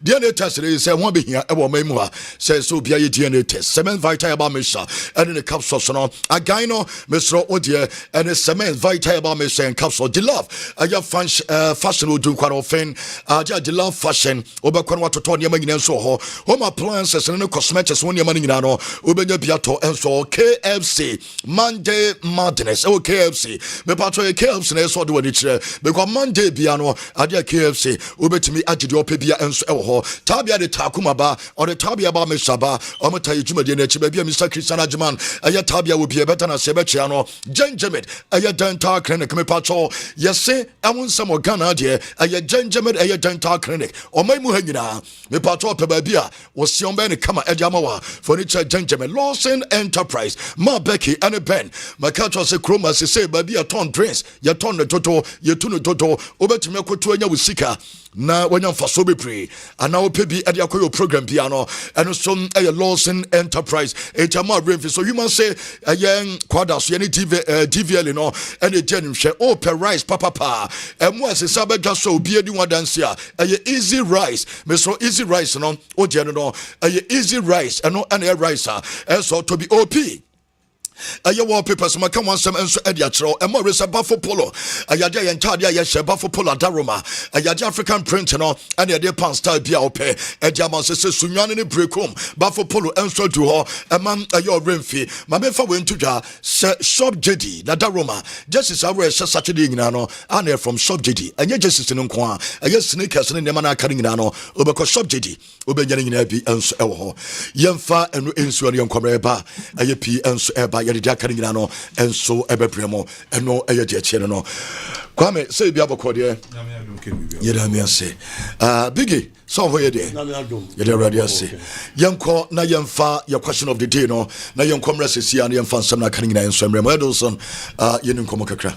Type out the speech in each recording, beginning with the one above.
DNA test is one be here, ever memua, says so be a DNA test. Cement Vita Bamisha, and in the capsule, a gyno, Mr. Odia, and a cement Vita Bamisha and capsule. The love, a your fashion will do quite often. The love fashion, Oberquan to Tony Magin and Soho, home appliances and cosmetics when you're money in Ano, Ubenya Biato and so KFC, Monday Madness, oh KFC, me patro KFC, and so do it, because Monday Biano, Adia KFC, Ubetimi Ajidio Pibia and so Tabia de Takumaba, or the Tabia Bamisaba, or Matai Jumadine, Mr. Christian Ajaman, Aya Tabia will be a better than Sebastiano, Jenjamin, Aya Dental Clinic, me patro, yes, say, I want some more Ghana, dear, Aya Jenjamin, Aya Dental Clinic, or my Muhangina, me patro Pebabia, was Siombani Kama Edjamawa, Furniture Jenjamin, Lawson Enterprise, Ma Becky and Eben, my catcher say Chroma, say, baby, a ton drinks, your ton the toto, your tuna toto, over to Meko Tuanya with Sika. Na when for so be pray and now pebi at your program piano and some a Lawson Enterprise a jama rainfall so you must say a young quadas any DVL no and a genuine share oh per rice papa and was a sabaja so be a new dance here a easy rice Mr. Easy Rice no oh general a easy rice and no an air ricer and so to be OP. Aya wallpapers maka wansem enso ade achiro e mo resa bafo polo ayaja ye ntade aye hye bafo polo daroma ayaja African print no ane de pan style bia ope eja man se sunwane ne breakom bafo polo enso du ho e man ayo remfi ma me fa we ntudwa shop JD na daroma justice awre hye saturday nyina no ane from shop JD anye justice no nko a aye sneakers ne nema na aka nyina no obeko shop JD obenya nyina bi enso e wo ho yemfa enu enso ne nkomre ba aye pi enso e ba the Jacarina and so Ebepremo and no Ayat no. Kwame, say be about Cordia. Yedamia say, Biggie, so where you did. Yedaradia say, young call, na young fa, your question of the day, no, na young comrades is here and young fan some Canina and some Remodelson, Yen Comocacra.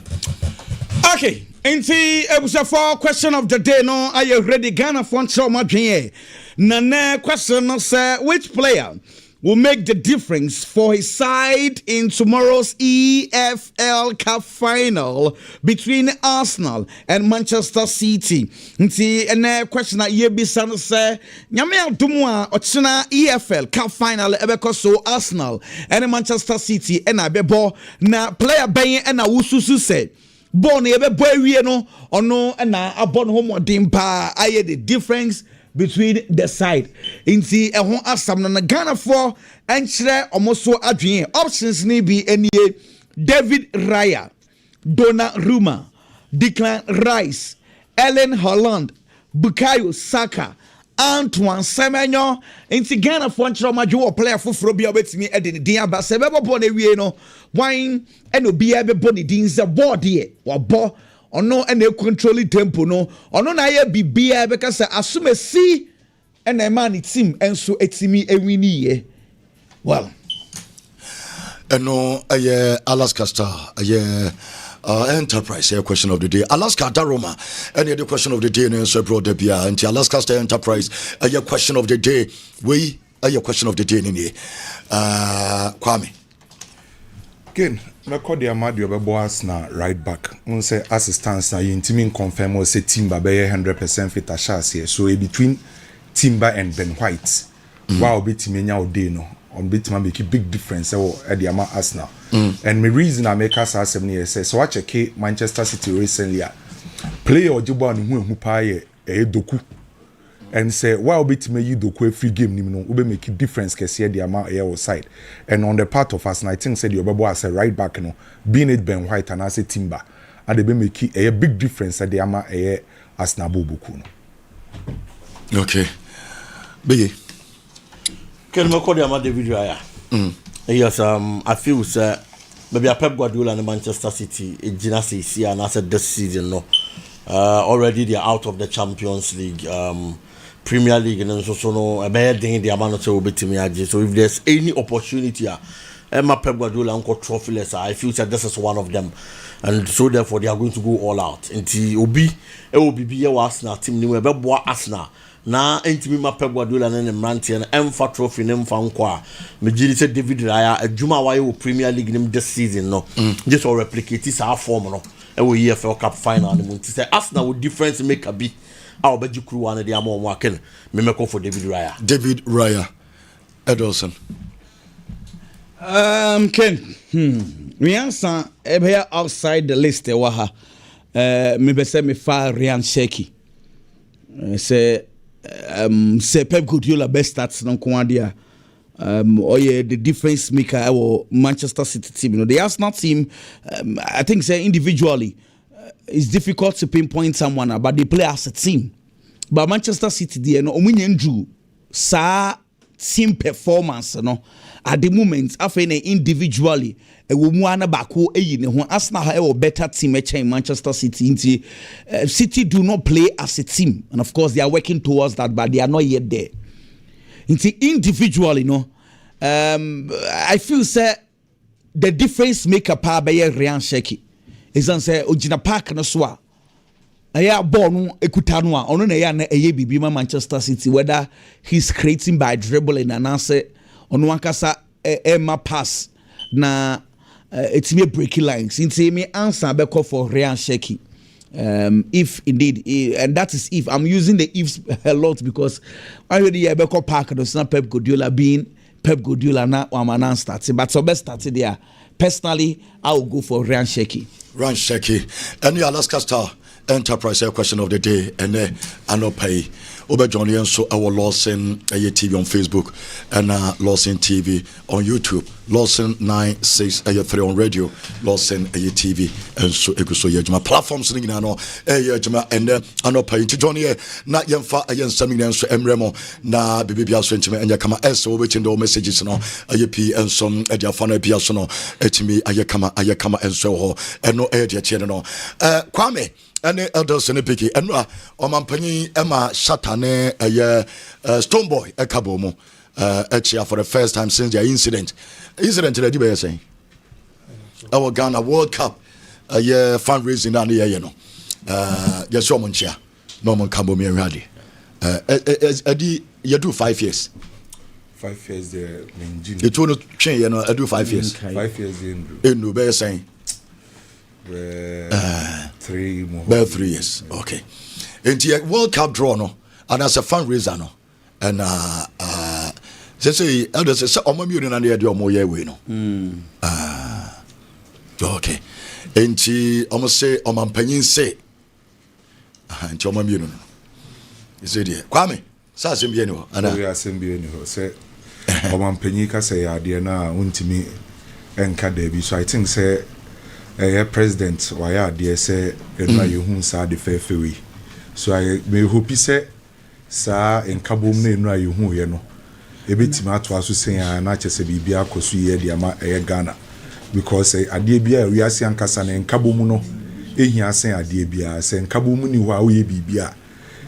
Okay, and see, it was a four question of the day, no, are you ready? Ghana for so much here. Nana question, no, sir, which player will make the difference for his side in tomorrow's EFL Cup final between Arsenal and Manchester City? See, and a question that you be son say, Nyame Dumwa Ochina EFL Cup final ebeko so Arsenal and Manchester City and abebo na player bayin and na wususu say. Born ebe boy we no ono na abon homo dimpa aye the difference between the side inti ehon asam na Ghana for enchire omoso adwen options ni bi enie David Raya, Donnarumma, Declan Rice, Ellen Holland, Bukayo Saka, Antoine Semenyo inti Ghana for enchire omajo player foforo bia obetimi e de din aba se bebo bo na wie no wan eno bia be bo ni din ze board ye wo bo ono ene control tempo no ono na ye bibia because asumesi ene man team enso etimi ewini ye well eno Alaska Star Enterprise a question of the day Alaska Daroma any the question of the day and so brought the bia and Alaska Star Enterprise a question of the day we a question of the day ni Kwame again record the Amadio Beboas na right back. On say assistance na intimi confirm or say Timber be 100% fit ashas here. So between Timber and Ben White, wow betimi nya ode no. On betimi make a big difference at the Ama Arsenal. And my reason I make us 7 years say so watch a Manchester City recently. Player ojuba no hu pa ye doku. And say, well, bit me you do free game, you know, we make a difference because here the amount air side. And on the part of us, and I think said your baby as a right back, you know, being it Ben White and as a Timber, and they be make a big difference at the amount air as Nabubukuno. Okay, Biggie. Can we call the amount David Raya? Yes, I feel sir, maybe a Pep Guardiola and Manchester City, a Genesis here, and I said this season, no, already they are out of the Champions League. Premier League and so no a bad thing the amount of me. So if there's any opportunity Emma Pep Guardiola uncle trophyless, I feel that this is one of them. And so therefore they are going to go all out. Until Obi be Arsenal team new Arsenal. Na entimi ma Pep Guardiola na Mranti and Emfa trophy nem fa nkwa. Mejiri said David Raya adwuma waye wo Premier League nim this season no. Just all replicate this our form no. E wo EFL Cup final no. Say Arsenal with difference make a be. I'll bet you crew one of the amount working. Mimeko for David Raya. Edolson. Ken. Me answer here outside the list. Waha. Me say me far Ryan Sheki. Say Pep Guardiola best stats non Kwandia. The difference maker our Manchester City team. You know, the Arsenal team, I think say individually it's difficult to pinpoint someone, but they play as a team. But Manchester City, they no omunyenju sa team performance, no. At the moment, after individually, Arsenal have a better team in Manchester City. City do not play as a team, and of course they are working towards that, but they are not yet there. Individually, I feel say the difference maker pa by Ryan Sheki is say Ojina Park no swa. Aya born ekutanwa ono na ya na eye bibi ma Manchester City, whether he's creating by dribbling and answer ono wankasa Emma pass na it's me breaking lines. Inti me answer be call for Ryan Sheki. If indeed, and that is if I'm using the ifs a lot because I already have a park and it's not Pep Guardiola being Pep Guardiola now I'm starting, but so best started there. Personally, I will go for Ryan Sheki. Ryan Sheki, and the Alaska Star Enterprise question of the day, and I no pay. Obe Johnny and so our Lawson TV on Facebook and Lawson TV on YouTube. Lawson 963 on radio. Lawson TV and so eguso yejuma platforms ning na no yejuma and anopa to Johnny na yemfa ayen samina so emremo na bibia so ntime enya kama eso we chindo messages no ayepi and some e dia fana bia so no etimi ayekama and so ho eno e dia chene no Kwame ene elders ne piki eno omampani ema shatane Stone Boy ekabomo actually for the first time since their incident ready by saying our Ghana World Cup fundraising and you know yes so much normal kambo me ready you do 5 years 5 years there you told change you know I do 5 years 5 years in no be saying 3 more 3 years okay into World Cup draw no and as a fundraiser no and say elders say omo mi na dey omo ye we no okay enti omo say omo mpanyin say enti omo mi no say dey Kwame sa asembie ni ho ana we asembie ni ho say omo mpanyin ka say ade na untimi enka da bi so I think say president why ade say ena yehun sa de fefewe so I me hope say sa enkabom na enu ayehu ye no ebetima to aso sen na chese bibia akoso ye de ama Ghana because ade bia we ase ankasa na enkabom no ehia sen ade bia se enkabom ni ho a wo ye bibia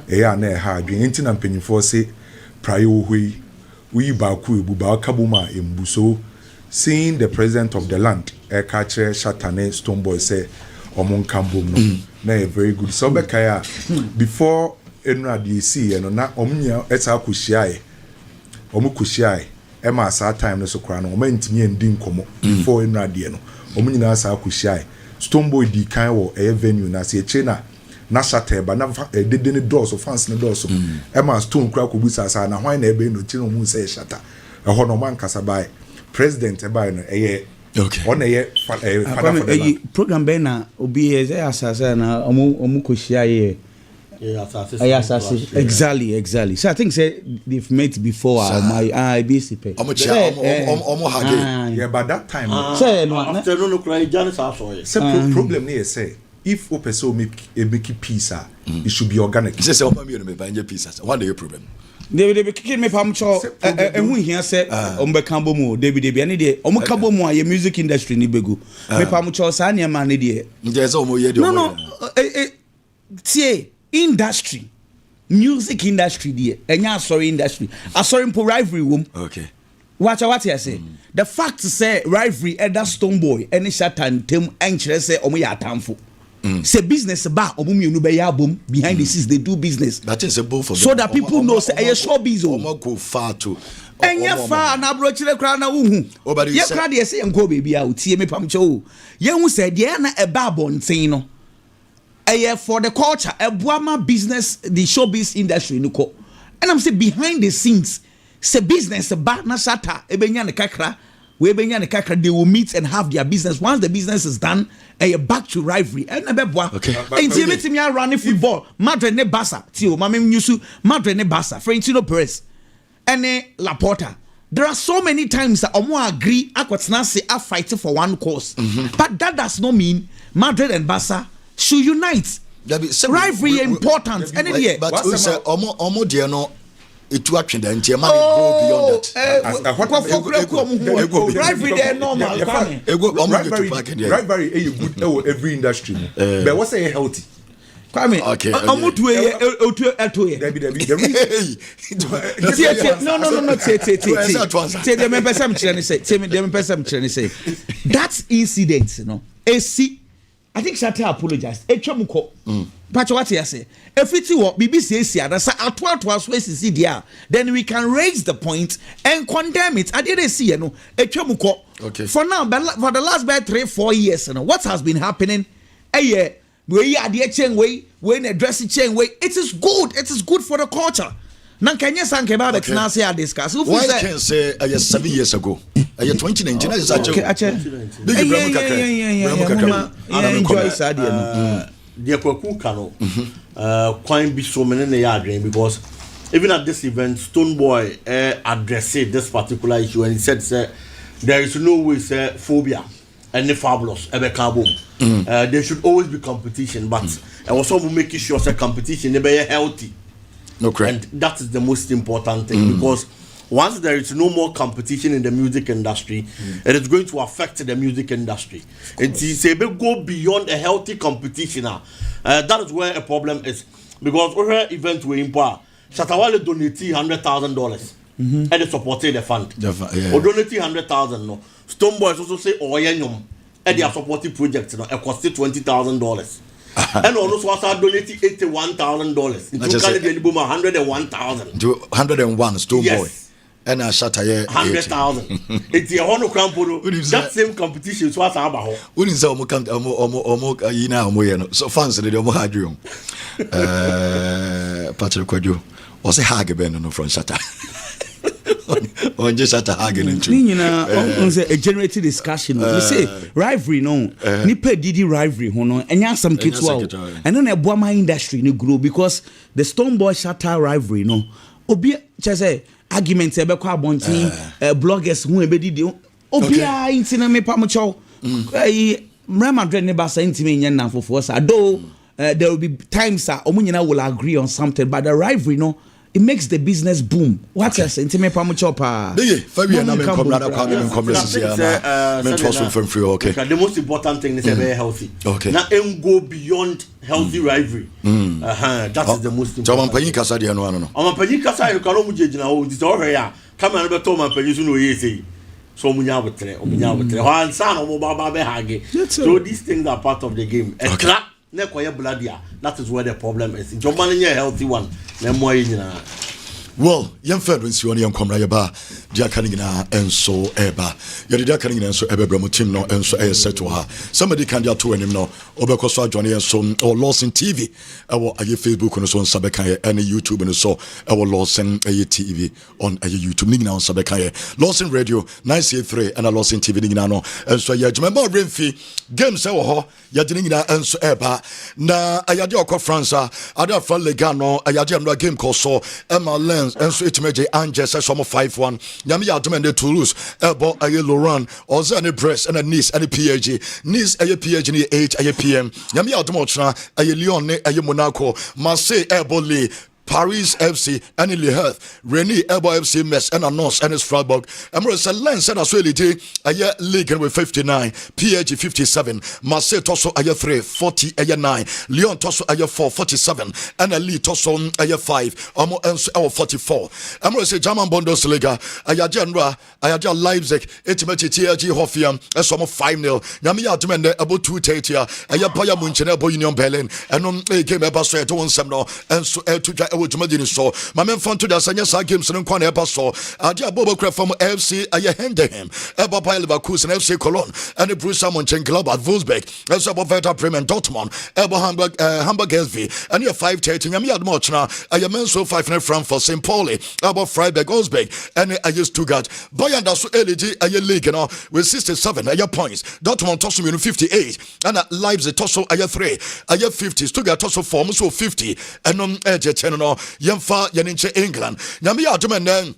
na ha adwen enti na mpanyimfo se prayo hoi we ba ku ebu ba kabom a embuso seeing the president of the land Kache Shatane Stone Boy say omon kambom no na very good so be kaya before enra DC no na omnya esa akohia omukohia ema asa time no so kra no omantimi endi nkomo before enra de no omnyina asa akohia Stone Boy di kan wo venue na se eche na shateba na dede ne doors of fans ne doors ema Stone kra ko busa asa na hwan na ebe no chi no mu se shata eho no man kasa bai president eba no okay on program be na obi asasa na omukohia exactly. So I think say they've met before my IBCP. Yeah, but that time problem here say if opeso make peace it should be organic. Say peace. What do you problem? They be kicking me from cho who here say ombekambo mu David ani de omkambo mu a music industry ni begu me pam cho sa ne ma ne de no tie industry music industry there enya sorry industry sorry for rivalry room okay what you say the fact say rivalry that Stone Boy any shatan tem enchre say omo ya atamfo say business ba omo mienu be ya bom behind the scenes they do business that is a both of so that people know say e show business omo go far to enya fa na bro chire kra na wuhu ye kra de say enko baby a utie me pam cho ye hu say de na e ba bonten no For the culture, a Buama business, the showbiz industry, nuko. And I'm saying behind the scenes, say business, ba na shata, ebenya ne kakra, we ebenya ne kakra, they will meet and have their business. Once the business is done, back to rivalry. And okay. And me running football, Madrid ne Barca, Tio, Mammy Nusu, Madrid ne Barca, Frentino Perez, and Laporta. There are so many times that Omo agree, I fight for one cause. But that does not mean Madrid and Barca should unite. Rivalry important. But we say Omo dear no. It to action then go beyond that. Rivalry there normal. Rivalry is good every industry. But what's a healthy? Okay. No. That incident, you know. I think Shatta apologized. But what you say? If it's what BBC said, then we can raise the point and condemn it. I didn't see, you know. Okay. For now, for the last 3-4 years, you know, what has been happening? We are the chain way, when a dressing chain way. It is good. It is good for the culture. Now, can you say about it? Now, say discuss. Why can say 7 years ago? 2019 is actually. The Kwaku Kano, quite be so many yarding because even at this event, Stoneboy addressed this particular issue and he said, there is no way, phobia and the fabulous ever carbon. There should always be competition, but I was also making sure that competition they be healthy. No, correct. And that is the most important thing because once there is no more competition in the music industry, it is going to affect the music industry. It is able to go beyond a healthy competition. That is where a problem is. Because our event we import, Shatawale donated $100,000 and they supported the fund. Or donated $100,000. No. Stoneboy also say Oyenyum and they are supporting projects. It costed $20,000. And also I donated $81,000. It took $101,000. To 101 Stoneboy. Yes. And I shot a 100,000. It's a honor crampo. That same competition. So what's about? When is Omo so fancy the Omo Hadrium. Patrick Quadu was a Hagen no from Shatta. On just at a Hagen and a generated discussion. We say rivalry, no. Nipe Didi rivalry, hono, and ya some kids wow. And then a Buama industry no grow because the Stoneboy Shatta rivalry, no. Obi chese arguments ebe kwa bonti bloggers who ebedi di obia intina me pamocho Real Madrid ne Barca intime nya na fofo sa do there will be times omunyina will agree on something but the rivalry no it makes the business boom. What else? Intime pamocho pa. Fabi na me come na kwa me come this year na me trust from free okay. The most important thing is very healthy. Okay. Now go beyond healthy rivalry. That is the most important. So Mampanyi kasa de no no. Mampanyi kasa you can omu jejina o di so here come na be to Mampanyi so no yesi. So omunya botre. Wan san omo baba be hage. So these things are part of the game. That is where the problem is. Your man is a healthy one. Well, young friends, you only come right ba. Dia kanina enso eba. Yadi dia kanina enso eba bramo team no enso e set to her. Somebody can dia to enim no. Obeko so adwane enso or Lawson TV. Ewo aye Facebook no so nsabeka any YouTube no so ewo Lawson aye TV on aye YouTube ni na on sabeka Lawson Radio 9C3 and Lawson TV ni na no enso ye jumema Renfi games ewo ho yadi ni na enso eba na ayade okọ France ada fra Legano ayade no game call so Emma Lens enso etimeje Angel say some 5-1 Yami Adumende Toulouse, Ebo Aye Laurent, Oza and Brest and a Nice and a PAG, Nice Aye PAG ni 8 Aye PM, Yami Adumochna, Aye Lyon, Aye Monaco, Marseille Ebo Lee, Paris FC and Le Havre, Rennes Ebo FC Metz and Annonce and Strasbourg. Emirates Lens and Aswelity, Aye League with 59, PAG 57, Marseille Tosso Aye 3, 40 Aye 9, Lyon Tosso Aye 4, 47, and a Lee Tosso Aye 5, Omo Enso 44. Emirates German Bundesliga, Aye Genra, Aye Leipzig, Etimeti TRG Hoffenheim, Esomo 5-0, Yamia Demende Ebo 2-30, Aye Bayern Munchen Ebo Union Berlin, and on a game Eba Sweat 1-7, and so ɛwɔ dwumadi so ma memfa nto da sanya saa games no nkwa na ɛba so ade abobo kra from FC Hendenham ɛba Bayer Leverkusen FC Cologne and Borussia Mönchengladbach Wolfsburg ɛso ɛbɔ Werder Bremen Dortmund ɛbɔ Hamburg SV and 5:30 nyame admo chna Menso 5 Frankfurt St. Pauli ɛbɔ Freiburg Augsburg and Stuttgart Bayern da so LG league no with 67 points Dortmund toss 58 and Leipzig toss 3 50 Stuttgart toss 4 so 50 and no yemfa yeninche England nyame admo nen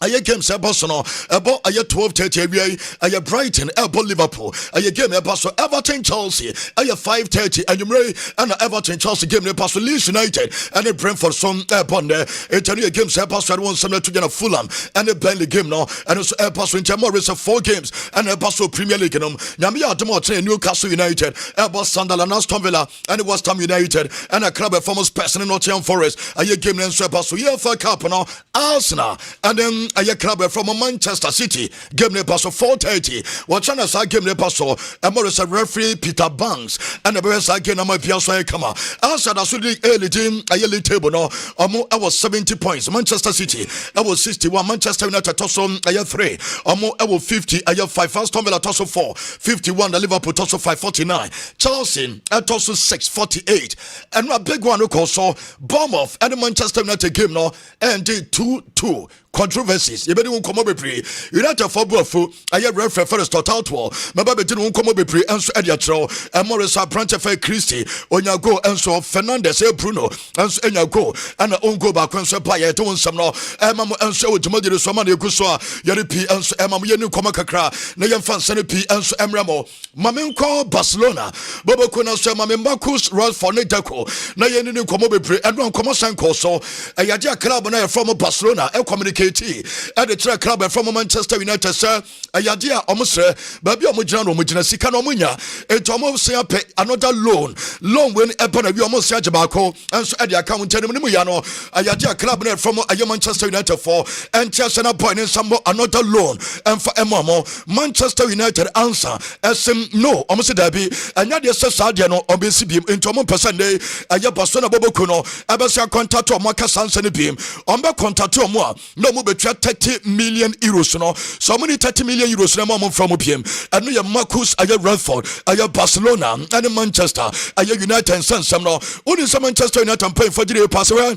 aye game se boss no ebo aye 12:30 away aye Brighton ebo Liverpool aye game ebo so Everton Chelsea aye 5:30 anumre and Everton Chelsea game ne pass Leeds United and Brentford some ebo ne etanu game se pass one some to na Fulham and the Burnley game no and so pass in Morris 4 games and ebo so Premier League no nyame ya demo train Newcastle United ebo Sunderland Aston Villa and West Ham United and a club performance person in Nottingham Forest aye game ne so pass EFL Cup no Arsenal and then aye club from Manchester City game ne pass 4:30 watchana sa game ne pass Morris referee Peter Banks and the best again na mapia so kama Arsenal so the early team aye league table no omo I was 70 points Manchester City I was 61 Manchester United tosso aye 3 omo I was 50 aye 5 Aston Villa tosso 4 51 the Liverpool tosso 549 Chelsea tosso 648 and a big one also Bournemouth and the Manchester United game no and 2-2 controversies you better come be pre United for both aye referee first total to maba be dinu come be pre enso e dia tro and Morris Branch for Christie onya go enso Fernandes Bruno enso enya go and on go back enso pa ye to nsam no mam enso o jumadi so ma na ekuso a yare pi enso mam ye ni come kakra na ye fan sane pi enso emramo mamenko Barcelona boboko na so mamembakus Royal for Nedeko na ye ni come be pre and on come sanko so ayadia club na from Barcelona e communicate at the track club from Manchester United sir ayadia omsre baby omugina no omugina sika no omunya etomo se ape another loan when epon abi omosia jabako enso e the account enu ya no ayadia club na from Manchester United for and Chelsea na point in some another loan and for emomo Manchester United answer SM no omse dabi anya de sesa de no obesi biem entomo person dey aya Barcelona boboko no abesia contact o maka sanse ne biem ombe contact o mo a no mo betwa 30 million euros no so many 30 million euros na mo from PM and no Marcus aya Redford aya Barcelona and Manchester aya United and some no only some Manchester United pay for the pass away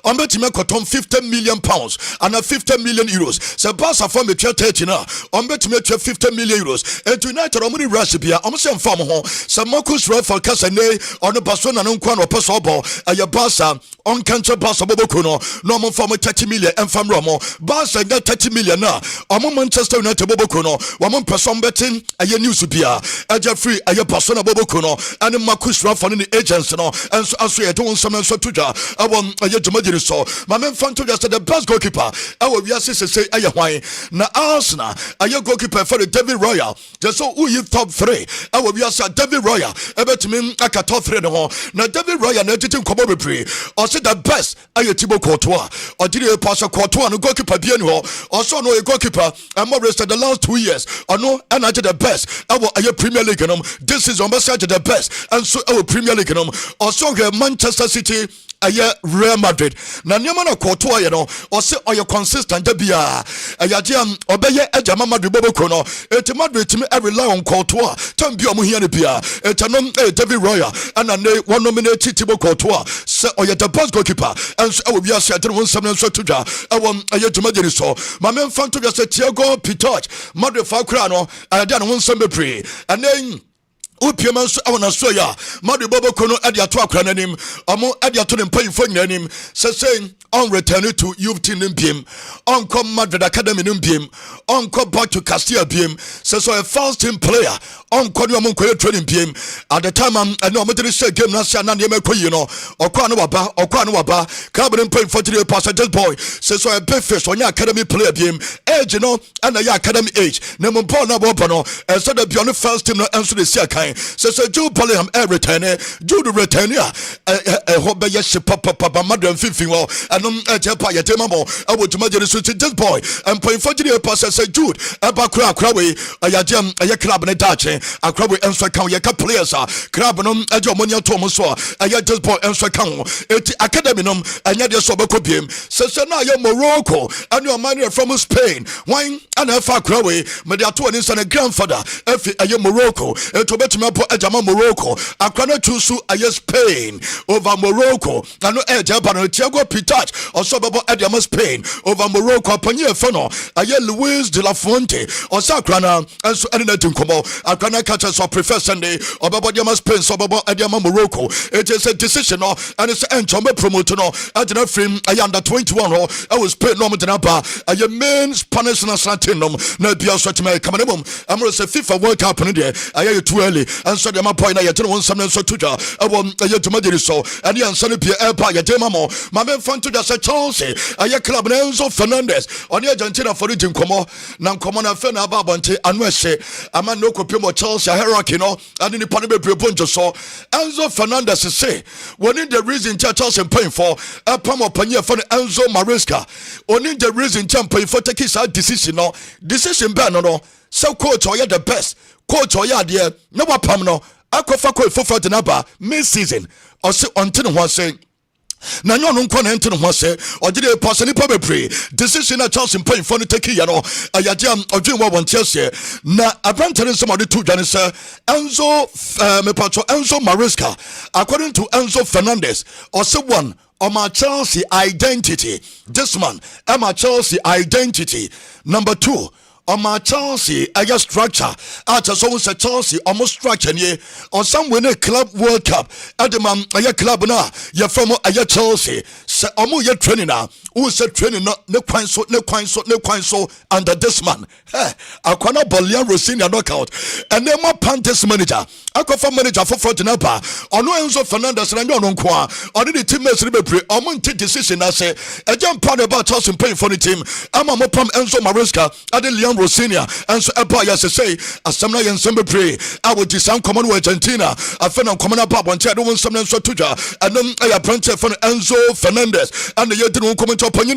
on bet me kotom 50 million pounds and 50 million euros se Barca for me 30 na on bet me 50 million euros and United on money rush bia on se mfam ho se Marcus Redford kasane on Barcelona no kwa no person ball aya Barca on cancer Barca boboko no mo for 30 million and fam romo Barca get 30 million na on Manchester United boboko no wo person betting aya news bia aja free aya Barcelona boboko no and Marcus Redford ni agents no and so ye don some so tuja awon aya so my man Fanto just the best goalkeeper I will be say aye hwan na Arsenal aye goalkeeper for the David Royal just so who you top 3 I will be say David Royal ebetimi aka top 3 no na David Royal na titim kobo bebre or say the best aye Thibaut Courtois or did you pass Courtois no goalkeeper bi ani ho also no a goalkeeper and more rested the last 2 years or no and I did the best I will aye Premier League this is on the best and so our Premier League also Manchester City aye Real Madrid na nyama na Courtois ye no o se oye consistent da bia ayade am obeye ajama Madrid boboko no eti Madrid timi rely on Courtois tam bia mo hia ne bia etanom David Royal ana ne one nominate Thibaut Courtois se oye the best goalkeeper and so we are set one seven so to ja awon aye jumadi so ma men fan to just Thiago Pitach Madrid fa kura no ayade na won sembe pre and then Upiaman so awon so ya Madu boboko no ade ato akra nanim omo ade ato ne mpayifo nyinanim saying on return to youth team biem on come Madrid Academy biem on come back to Castilla biem so a first team player on come no monko training biem at the time I know me say game na sia na ne makoyi no okwa no waba club ne mpayifo three passenger boy so a big fish on your academy player biem age no and your academy age ne mo ball na bo no so the beyond first team no enso the sia kan sɛn sɛ Jude Bellingham return Jude return hope be yes papa madam fifin wo anom ejepa yetema mo awo dwumagye so this boy mpanyfo gye pass sɛ Jude eba kra we ayagye aye club ne dache akra we enso kan ye ka players club no agye omonia to mo so aye this boy enso kan eti academy no anya de so beko biem sɛ na aye Morocco and your man from Spain wine and afa kra we me de ato ni sɛ grandfather efi aye Morocco eto betumi apo agama Morocco akra no tusu aye Spain over Morocco and no Japan Thiago Pitach also babo Ediama Spain over Morocco panye fano aye Luis de la Fuente or Sakrana and so anything come Akrana catches or prefer Sunday or babo Ediama Spain so babo Ediama Morocco it is a decision and it's enchome promoter no adina frame aye under 21 I was paid no mdenaba aye main Spanish national team na bia so teme kamanum amro se FIFA World Cup no there aye too early and so dem point na ye tene won sam so tuja aye tumadiri so and the answer be airpa ya demamo mame fanto da se Chelsea aye club na Enzo Fernandez on the Argentina for the nkomo na nkomo na fe na aba bonte anu ehye ama no kopimo Chelsea hierarchy no and ni pa no be ponjo so Enzo Fernandez say one the reason Chelsea paying for pam opanye for Enzo Maresca only the reason paying for take his decision no so coach or the best coach or ya there no pam no akofa ko for the number mid season or say until one say na nyo no nkɔ na ente no ho sɛ ɔgye de pass nipa bebre decision na Chelsea paying for no take ya no ayade am ɔdwen wɔ wɔnte ase na abrantare nsɛm ɔde to dwane sɛ Enzo Maresca according to Enzo Fernandez ɔsɛ one my Chelsea identity this man my Chelsea identity number 2 on my Chelsea aya structure ata so say Chelsea almost structure nie on some win a club World Cup ademam aya club na ya from aya Chelsea say omo ye training na who say training no ne kwan so under this man akwana Bolian Rosinia knockout and then my Panthers manager akofa manager for front na ba ono Enzo Fernandez na ono nko a ono the teammates be pre omo nti decision na say agent plan about Chelsea paying for the team ama mo pam Enzo Maresca ade Rosinia and so Empire say Asamna Yensembe pray I would disam common with Argentina I found common up on Chad one some so tuja and then I apprentice from Enzo Fernandez and the year didn't comment upon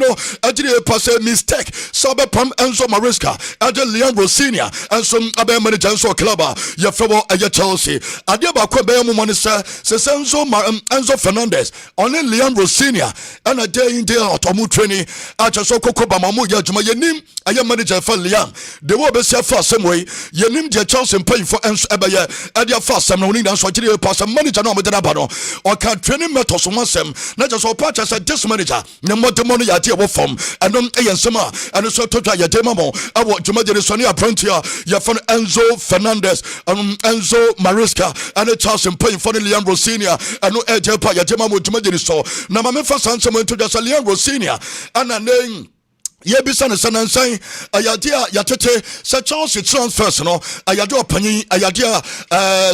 I did a pass mistake so pam Enzo Maresca and Leon Rosinia and some other manager so club ya fellow Chelsea I did about money sir says Enzo Fernandez only Leon Rosinia and a day in day out of training I just so coco bamamu ya juma yenim I am manager for Leon the wo be say for some way ye nim the Chelsea pay for Enzo ebeye e dia for some no need so gire pass manager no me ba no o can training methods one sem na just so patch say this manager na modern money ya tie wo form enom eyensema and so total ya dem mo e wo juma de so ne apprentice ya for Enzo Fernandez Enzo Maresca and Chelsea pay for Leon Rosinia and no eje pa ya dem mo juma de so na ma me fa sansem into just Leon Rosinia and name Yebisa ne sanansan ayadia yatete se Chelsea transfers no ayade opanyin ayadia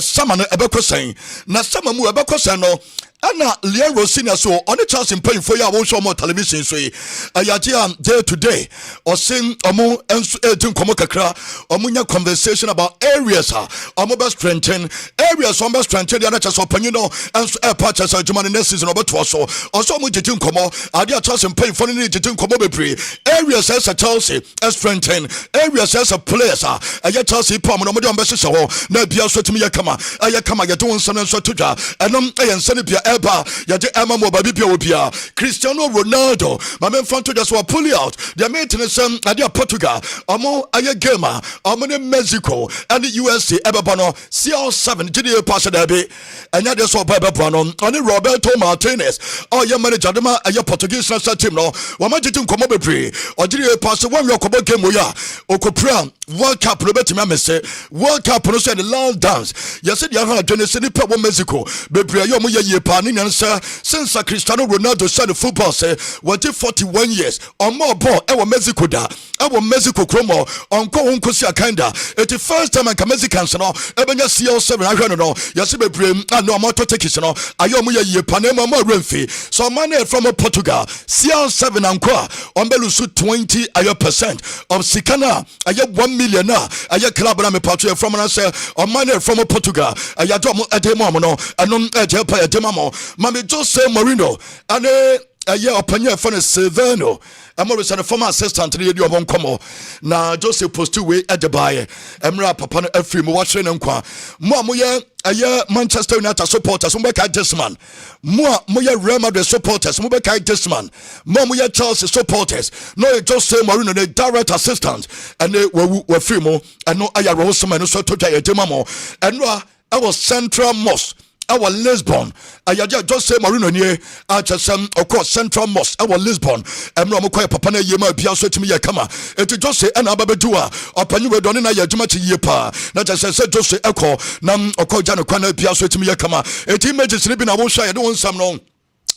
sama no ebekosan na sama mu ebekosan no ana Leon Rosinia so on the Chelsea paying for ya won show more television so ayadia day to day or sing omo enso komo kakra omunya conversation about areas omo best strengthen areas on best strengthen the other Chelsea opanyin no enso patches adwuma ne next season obeto so also omo jetin komo adia Chelsea paying for ne jetin komo bebre areas as a Chelsea as strengthen areas as a players aya Chelsea pam no mo de on be hyehyɛ ho na bia so timi yakama ye don nsam nso toja enom eyense bia eba yaje ema mo ba bibia obia Cristiano Ronaldo ma men fanto just wa pull out the maintenance ade Portugal omo aye gamer omo ne Mexico and the USA eba no CR7 gidi pass da be anya de so ba eba no oni Roberto Martinez ye manager de ma aye Portuguese national team no wa ma gidi nkomo bebre ojiri pass one yokobo game ya okopra World Cup no betimi amese World Cup no say the last dance you said you have done se ni pe wo Mexico bebre aye omo ye pa ni nyansa since Cristiano Ronaldo started football say what 41 years or more ball e wo Mexico da ɛwɔ Mexico kromo ɔnkɔ honkosi akanda it first time anka Mexicans no ɛbɛnya CL7 ahwɛ no no yɛse bebree no ɔmɔtɔ tickets no ayɛ ɔmo yɛ yie panema ɔmo awurɛmfi so ɔman from Portugal CL7 anko a ɔmbɛlu so 20% of sikana ayɛ 1 million na ayɛ club na mepatro from na sɛ ɔman from Portugal ayɛ ɔmo ɛdɛm ɔmo no ɛnom ɛgye pa ɛdɛm ɔmo mame Jose Mourinho ane ɛyɛ ɔpanyɛ fɔ no Silvano ɛmɔre sɛ former assistant no yɛdi ɔmo nkɔmmɔ na Jose postu wei ɛde baeɛ ɛmmerɛ a papa no afiri mu wɔhyere no nkwa mo a moyɛ ɛyɛ Manchester United supporters mobɛkae this man mo a moyɛ Real Madrid supporters mobɛkae this man mo a moyɛ Chelsea supporters no yɛ Jose Mourinho the direct assistant ɛne wafiri mu ɛno ayɛ awerɛhosɛm ɛno so todwa yɛde ma mo ɛno a ɛwɔ Central Mosque our Lisbon ayaja Jose Mourinho nie achesem okọ Central Mosque our Lisbon emra mo koy papa na yema bia so timi ye kama eti Jose na ababedu a opanyi we doni na ye adwuma chi ye pa na chese Jose ekọ na okọ gya no kwana bia so timi ye kama eti images ni bi na wo hwa ye de won sam no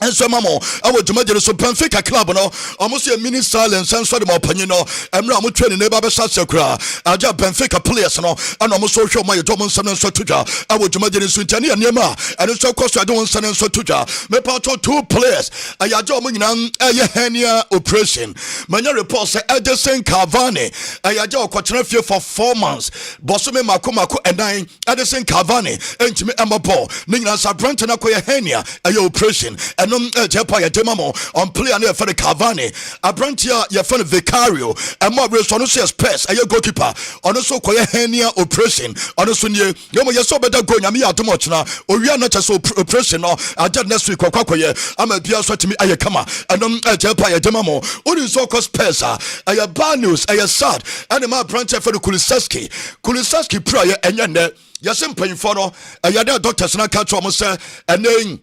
enso mamo awo dwumadere so Benfica club no almost a mini silence enso de mopanyi no emra mo twani na ba be sase kra aja Benfica players no ana mo so hwe mo ye dwom nsam enso tudwa awo dwumadere so ntani anema ene so koso de won nsam enso tudwa me pato two players ayaja mo nyina eye hernia operation manya report say Edison Cavani ayaja okwotena fie for 4 months boso me makomako edan Edison Cavani entimi emabo ne nyina sa brant na koye hernia aye operation Jepa Yademamo on player near for the Cavani, a brantia Yafan Vicario, and more race on says press, a goalkeeper, on also Koya hernia operation, on a sunny, you so better going, I'm here too much now, or we are not just operation, or I did next week, Kokoye, I'm a Piazza to me, Ayakama, and Jepa Yademamo, what is so cost pesa, a bad news, a sad, and my branch for the Kulisaski prayer, and yonder, Yasim paying for no, a yada doctors and I catch almost and then.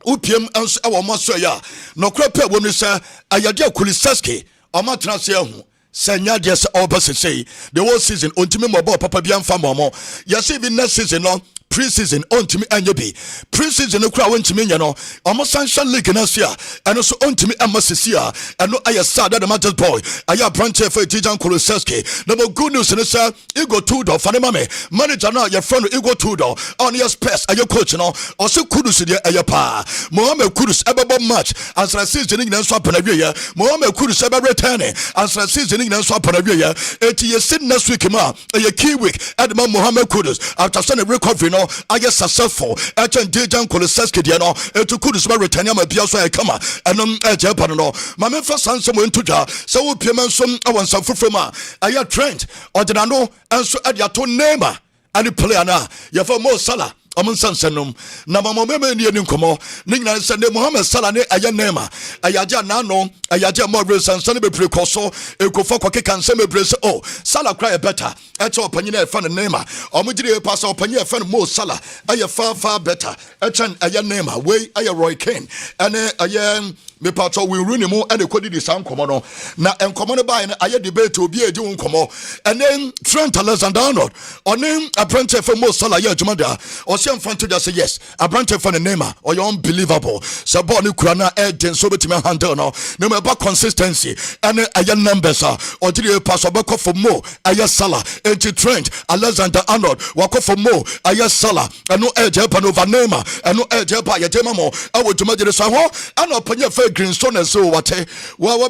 Upiem ens ewo maso ya no krepe wonu se ayade Kulisaski omatena se hu senya de se obasese the whole season ontimi mobo papa bia mfa momo yesi bi next season no pre-season ontimi anya bi pre-season no kra wontimi nya no omo sanction league na sia eno so ontimi amasisia eno aye sad that matters boy aya branch for Tijan Kulisaski no good news no say e go two door fane mame manager na your friend e go two door on your space aye coach no o se Kudus de aye pa Mohamed Kudus ebebo match as the season nyina so apana wie ya Mohamed Kudus ebe return as the season nyina so apana wie ya eti ye sit next week ma aye key week edma Mohamed Kudus after some recovery no I get successful echen Tijan Kulisaski de no etu Kudus be return am bia so e kama enom ejepa no ma me fa sansem entudwa se wo piem nsom awon sanfofroma aye trend odinano enso ediato Neymar ani player na ye fa Mo Salah omunsansenum na mama meme ni nkomo ni nyina sende Mohamed Salah ne aye Neymar ayaja na no ayaja mo resansan be prekoso ekofo kwakeka nsem ebre se oh Salah cry better eche opanyina e fa ne Neymar omugire pass opanyina e fa ne Mo Salah aye far better echen aye Neymar we aye Roy Keane ene aye me patro we runi mu ene kodi di san komo no na enkomo no bae na aye debate obi edi nkomo ene Trent Alexander-Arnold onen apprentice for Mo Salah ye adwumada Ocean front to just say yes. A branch for the Neymar or you're unbelievable. So Bonnie Kurana Eden so between handle no. No matter consistency and a young numbers or did you pass back for more? A yes Salah, Edge Trent, Alexander-Arnold, walk off for more. A yes Salah, and no edge up and over Neymar, and no edge up by a demamo. I would to measure the Saho, and open your fair greenstone and so what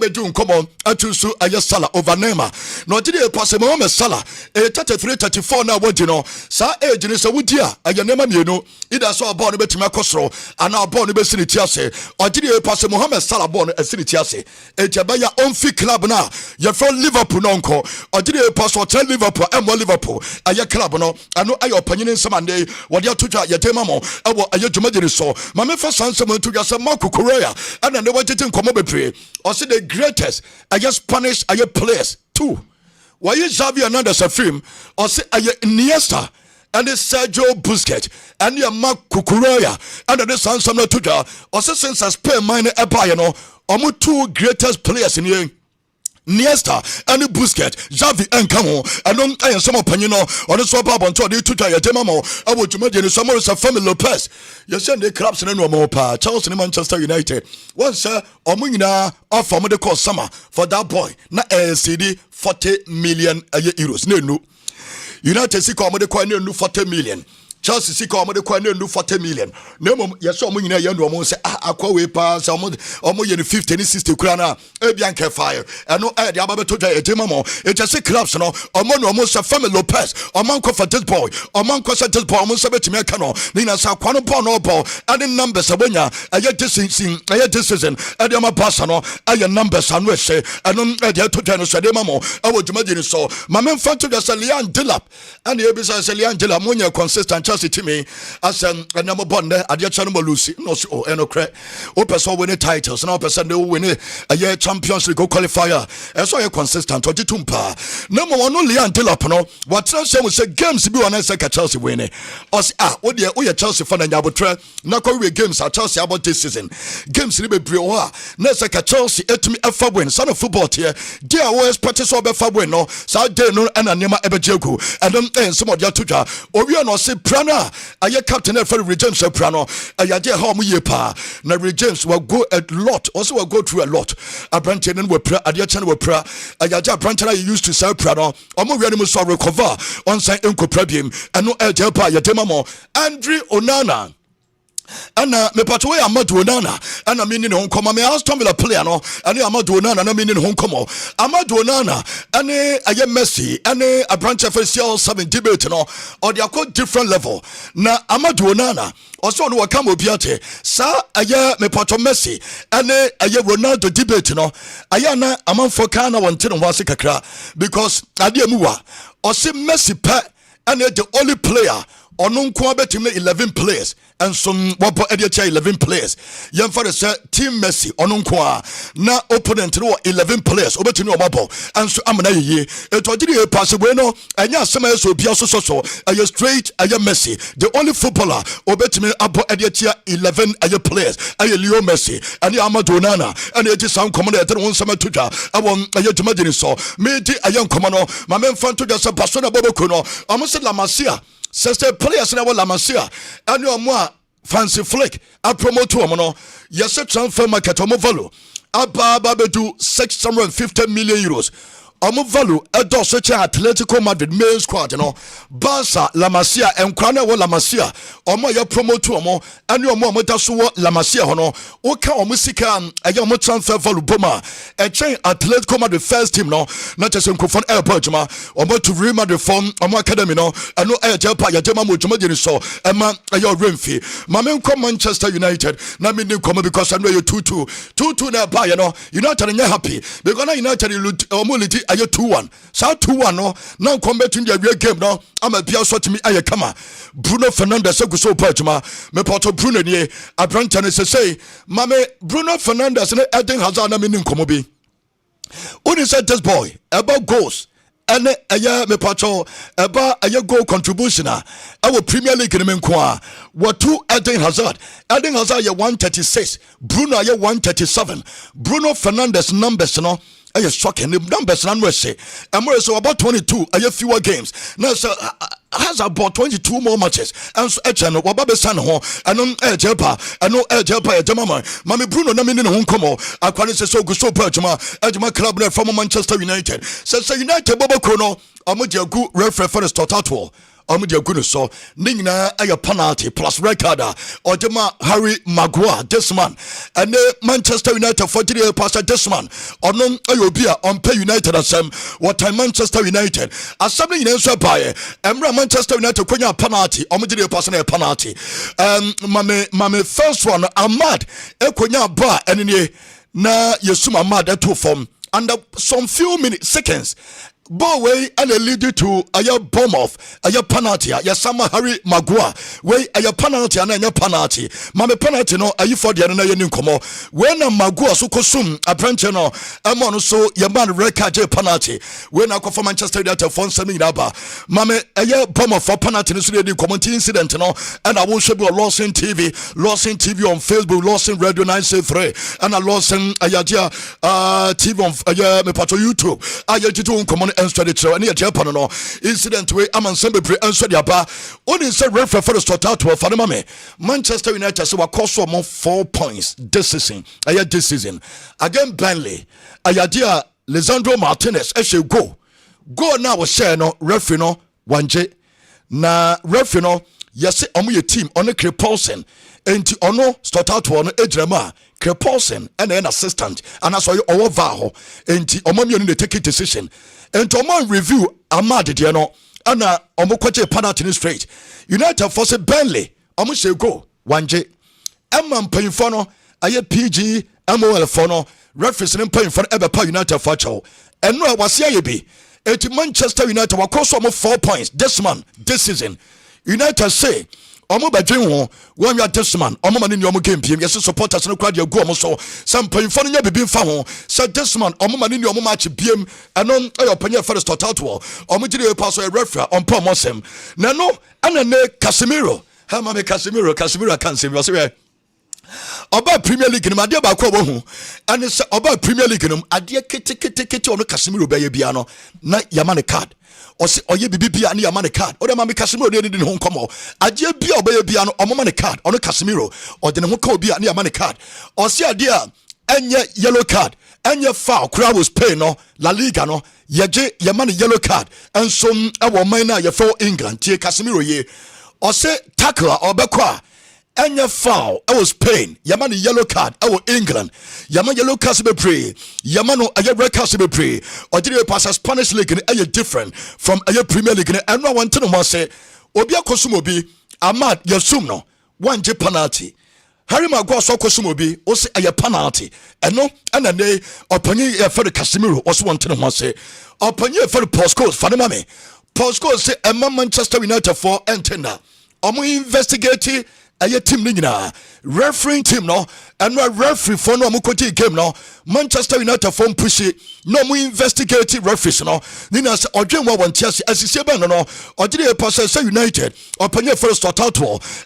we doing? Come on, I choose a yes Salah over Neymar. No did you pass a moment Salah, a 33-34 now, what you know, Sa Edge is a wood year, a Neymar. You know, either saw a born betima costro and our born bessinitiase or did you pass Mohamed Salah born a sinitiase a jabaya on fit club now you're from Liverpool nonco or did you pass or tell Liverpool and Liverpool a your club no I know your opinion in some day what you're to your demamo a your jumadi so my first son someone to just a Marco Correa and I never didn't come up or see the greatest I just Spanish a your players too why you Xavi another film or say a Iniesta and the Sergio Busquets and your Mark Cucurella and the Sansom Tuja or since I spare mine a buy no two greatest players in here Niesta and Busquets, Xavi and Camo, and I am some opinion on the swap up until they took a demo. I would imagine someone is a family Lopez. You send the clubs in no more pa, Charles in Manchester United. Once, sir, Omuna offer me the cost summer for that boy. Na CD 40 million euros. No. United see come the coin no 40 million. Chelsea see come the coin no 40 million. No more, yes, so many young women say, Aqua way pass, almost 50 60 krana, Ebianca fire. And no, the Ababa to a demamo. It's just a clubs, no, almost a family Lopez, or Manco for this boy, or Manco for this boy, almost a bit Mecano, Nina Saquano Pono ball, and in numbers, a winner, I get this season, and I'm a passano, I am numbers, and we say, and on the to Tennis, Demamo, I would imagine so. My man found to the Salian Dillap, and the Abisa Salian Dillap, when you're consistent. To me as a number one there at your channel Lucy no so no crack person winning titles now person they win a year Champions League qualifier and so you're consistent or tumpa number one only until up no what say we say games be on second Chelsea winning us what the Chelsea fan and yabotre na we games at Chelsea about this season games be brewa na second Chelsea etumi efa win son of football here there always practice over fa win no so dey no and anema ebejegu and then some of your tuja or we are not say I captain for James Soprano. I dare home ye pa. Now James will go a lot, also will go through a lot. A Branton will pray, a dear channel will pray. I got Branton I used to sell Prano. I'm already must recover on Saint Uncle Prebium and no Elpa Yatemamo. Andre Onana. Ana me patwe Amadu Onana ana meaning home come me Aston Villa player no ani Amadu Onana na meaning home come Amadu Onana ani aye Messi ani a branch official 7 debate no or they are called different level na Amadu Onana also no wakam obiate sa aye me patwe Messi ani aye Ronaldo debate no aye na amanfo kan na wonte no wase kakra because ade amuwa o se Messi pa and the only player on between 11 players and some what 11 players. Young father said Team Messi on na opponent no 11 players over to no mabo and so amana ye it was the pass bueno and ya some so be so a straight a Messi the only footballer over to me abo 11 players a Leo Messi and Amadu Onana and it is some common at one summer tuja I want a imagine so me a young commando my men fan to just a persona bobo kuno almost la Masia. Sister players na La Masia and your moi fancy flick I promote to no yes transfer market omo value ababa bedu 650 million euros omo value edo so cha Atletico Madrid main squad Barca La Masia and Crana wo La Masia omo ya promote to omo and your omo da so La Masia hono o ka omo sika omo transfer value boma e chain Atletico Madrid first team no not just nkofon airport juma omo to Real Madrid form omo academy no and no air jelpa ya jema mo juma diri so ema ayo Renfi mame come Manchester United na me ni come because I know you 2-2 na buy United nya happy because na United omo liti ayo 2-1 sa 2-1 no now come between the real game no am a bia so timi aye kama Bruno Fernandes go pa juma me porto Bruno ni Abrantan say mame Bruno Fernandes and Eden Hazard na me ni komo bi Uni said this boy about goals and me pacho a goal contribution our Premier League in Menkwa what 2 Eden Hazard ye 136 Bruno ye 137 Bruno Fernandes numbers no are shocking the numbers and we say and we're so about 22 fewer games now so has about 22 more matches and so echano wababe san ho anon ejepa ano ejepa ejama mami Bruno na mini ho komo akwani se so gusto pa ejama club na from Manchester United so United bobo kono amodi agu referee for the start out Omudia Gunu so Nina a penalty plus record or Jema Harry Maguire this man and Manchester United 40 pastor this man or non Ayobia on pay United as what time Manchester United as something in answer by Emra Manchester United Konya penalty Omudia person a penalty mame first one Ahmad Ekonya ba and na Yesuma Ahmad at 2 form under some few minutes seconds ball way and a lead to a bomb off a penalty. Ya sama Harry Magua way a penalty and a penalty. Mame penalty no a you for the other new como. When a Magua so consume a pensiono a mono so your man record penalty. When I go for Manchester United for semi daba. Mame a bomb off for penalty is the community incident no and I will show you Lawson TV on Facebook, Lawson Radio 963 and a Lawson Ayadia TV on me pato YouTube. Ayaji common and study and your Japan no incident way aman sembe and study aba only say referee for the start out for the mame Manchester United so cost more 4 points this season again Burnley Ayadia Lisandro Martinez go now was share no referee no wanje na referee no yes omo your team on the Paulson enti ono start out one ejrema Paulson and an assistant and I saw you over vaho enti omo mi oni take decision enti omo review Ahmad de no ana omo kwache penalty straight United force Burnley omo she go wanje emma mpanyfo no aye PG MOL for no reference ne mpanyfo no ebe pa United for chow eno a wase aye bi enti Manchester United wakoso omo 4 points this season United say omo badwen ho one ya this man omo mani ni omo game piem yes supporters no crowd ya go omo so some panyfo no nya bibi mfa ho say this man omo mani ni omo match biem enon ayo panya first start out wo omo gire e pass o referee on pa mosem na no ana ne Casemiro ha ma me Casemiro can say we Oba Premier League no ade ba ko wo hu ane se oba Premier League no ade kete ono Casemiro be ye bia no na yama ne card osi oye bibi bia ne yama ne card o de ma me Casemiro de ne ho nkomo ade bia oba ye bia no omo ma ne card ono Casemiro o de ne ho ka bia ne yama ne card osi ade a enye yellow card enye foul crowd was pay no La Liga no yeje yama ne yellow card enso e wo man na ye for England tie Casemiro ye osi tackler obekwa Enya foul, I was Spain. Yaman yellow card, I was England. Yaman yellow card be pray. Yamano a red card be pray. Or did you pass a Spanish league and a different from a Premier League? And no one to know say, Obia Kosumobi, Ahmad Yasumno, one J penalty. Harry Maguire so Kosumobi, also a penalty. And no, and a day, upon you for the Casemiro, also one to know say, upon you for the postcode, for the mommy. Postcode say, a Manchester United for Entender. Omo investigate. Aye team ni nyina refereeing team no and referee for no amukoti game no Manchester United for push no mu investigate referees no nina se odwen wa wontia se asise ben no odire pass say United opanye first start out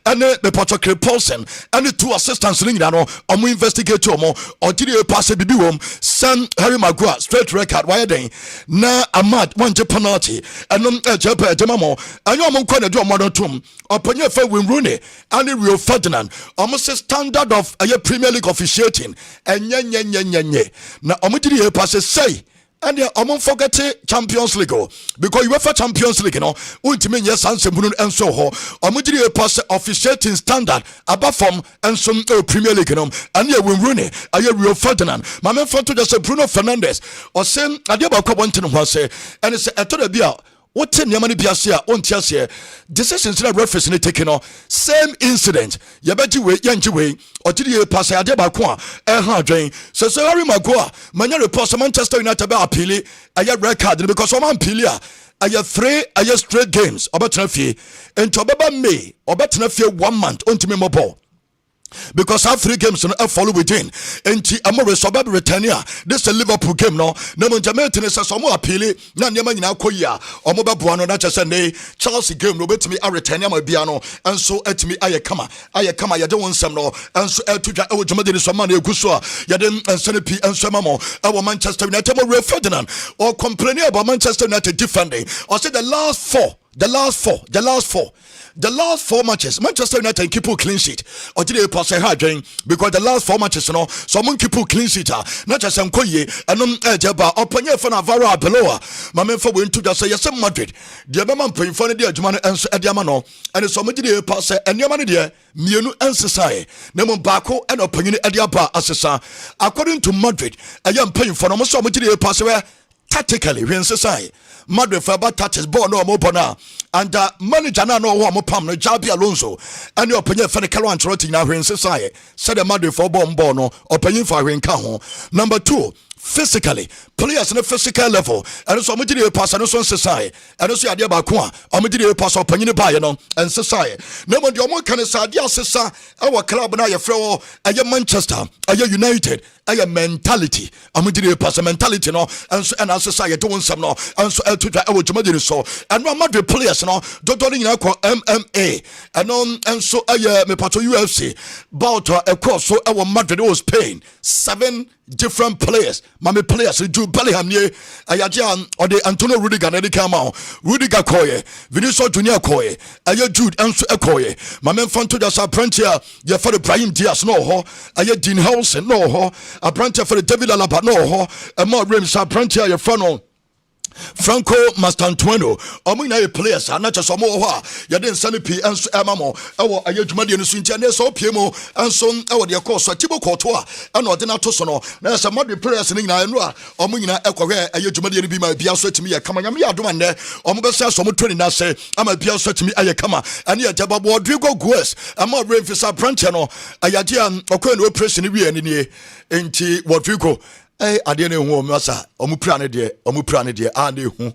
and the Patrick Paulson and the two assistants ni nyina no omu investigate omo odire pass bibi wom San Harry Maguire straight record why den na Ahmad one penalty and no jepa demamo anyo omo kwa na do omo tom opanye for win Rooney and Rio Ferdinand almost a standard of a Premier League officiating and nye na omudiri e pass say and they forget Champions League because you for Champions League no ultimate yes answer and so ho omudiri e pass officiating standard above from and some Premier League no and you win Rooney aye Rio Ferdinand my man for to just Bruno Fernandes or say adeba ko want to say and it's a to bia what ten yamani biasia on tiasia decisions that reference ni taken on same incident yabeji we yanji we or did you pass adeba ko ha dwen so Harry Maguire manya report Manchester United be appeal aya red card because one appeal aya 3 aya straight games obetena fie ento obeba May obetena fie 1 month ontimi mobile because our 3 games no follow within enti amore so be returnia this a Liverpool game no na monjamete ne so mo appeal na nyama nyina koyia omo be boa no na chese ne Chelsea game no betimi a returnia ma bia no enso atimi aye kama ye de wonsam no enso atudwa e wojumade ne so ma na eguso a ye de ensene pi enso ma mo e wo Manchester United mo Rio Ferdinand or complaining about Manchester United defending or say the last four matches Manchester United keep clean sheet or did they pass a hard drain because the last 4 matches no someone keep clean sheet not just some koye and ejaba opanya for Navarro below my men for win to just say yes Madrid the man paying for the adjumano and ediamano and so much did they pass and your money there mienu ensesai nemo bako and opinion ediaba asesa according to Madrid I am paying for almost so much did they pass away tactically when ensesai Madrid for about touches ball no more bona and manager na no one pam no Jabi Alonso and your opinion for the Carlo Ancelotti na when society said the Madrid for ball no opinion for when ka ho. Number 2 physically players in a physical level and so omidiri pass and so society and so adia ba ko a omidiri pass opanyini ba ye no and society na mo de omo kan sa adia sesa e wo club na ye frɛ wo Manchester United mentality omidiri pass mentality no and so and society do nsam no and so to e wo dwumadiri so and no Madrid players no do nyina ko MMA and so me pato UFC bout across so e wo Madrid was Spain 7 different players mame players Jude Bellingham nie ayaje or the Antonio Rudiger na de kama Rudiger koye Vinicius Junior koye Jude enso ekoye mame fanto just apprentia ye for the Brahim Diaz no ho Dean Howson no ho apprentia for the David Alaba no ho e more rims apprentia ye for no Franco Mastantueno omina players na cha somo ho a ye den sane pi enso emamo ewo ayedwumade no so ntia na so piemo enso ewo de course tibo koto a na ode na to so no na se mod players ni nyina no a omo nyina ekohwe ayedwumade no bi ma bia so timi ye kama nyame adoma ne omo be se so mo training na se ama bia so timi aye kama ane ye jababo Rodrigo Gues ama Renfisa branch no ayade an okwa no operation wi ani nie enti Rodrigo ade na ehu omasa omupra ne de ade hu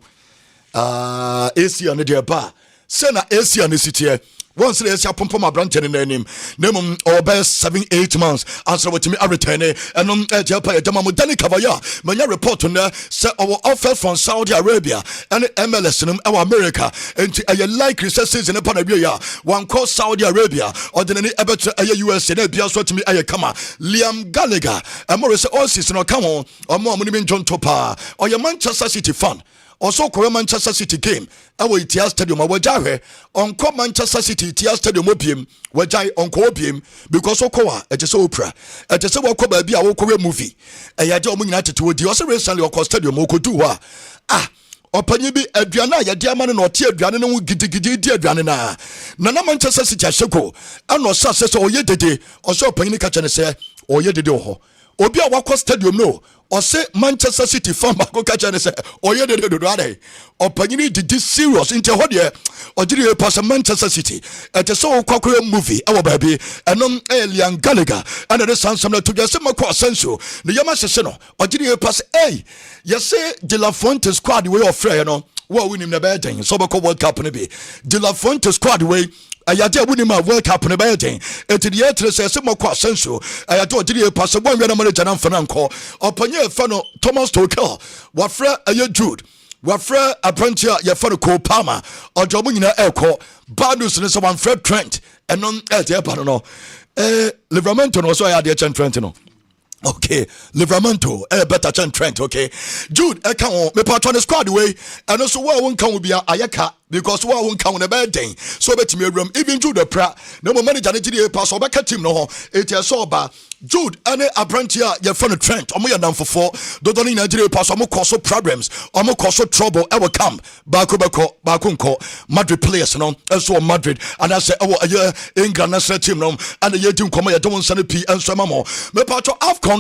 Asia ne de ba se na Asia ne sitie once the Asia pompo ma branch ne nanim nemum over 7-8 months answer what me return and Japan dama modani kavaya manya report on se our offer from Saudi Arabia and MLS in America and a likely season upon a year one call Saudi Arabia or the US and bia so to me kama Liam Gallagher and more say all season or come on or more money John Topa or your Manchester City fan also Korea Manchester City game awo Itia Stadium awajahwe onko Manchester City Itia Stadium obiem wajai onko obiem because okowa ejese opera ejese wako ba bia wo Korea movie eyaje omu nyina tete odi o se recently okọ stadium okodu ho opanyi bi aduane a yede ama no ote aduane no gidigidi di aduane na Manchester City ahyeko ana so asese oye dede o so opanyi ka chene se oye dede ho obi a wakọ stadium no or say Manchester City fan back go catch and say oye de do ade opanyini did serious into ho de or did you pass Manchester City at a so kwakwa movie our baby and Liam Gallagher and the sun some to just makwa senso the yama se no or did you pass you say De La Fuente squad way of free no what win him the bad thing so World Cup ne be De La Fuente squad way ayade abuni ma World Cup ne ba den enti de yetre se mako asenso ayade odiri pass bon wi na manager na mfana nko opanye fa no Thomas Tuchel wafra Jude wafra apprentia ye fa no Cole Palmer ojo mu nyina ekọ bad news ne so one Fred Trent enon e pa no Livramento no so ayade Trent no okay, Livramento, better than Trent, okay. Jude, can't me part on the squad way, and also what won't come will be a ayaka because what won't come on a bad day. So bet me room, even Jude the pra, no more manager pass or back at him no, it is so bad. Jude, and a branchia, your friend Trent, or more than for 4, don't in Nigeria pass or more cause problems, or more cause trouble, ever come. Bakunko, Madrid players, no, and so Madrid, and I say, oh, a year, England, and team, no, and a year to come, I don't want to P and some more. Me part of Afcon,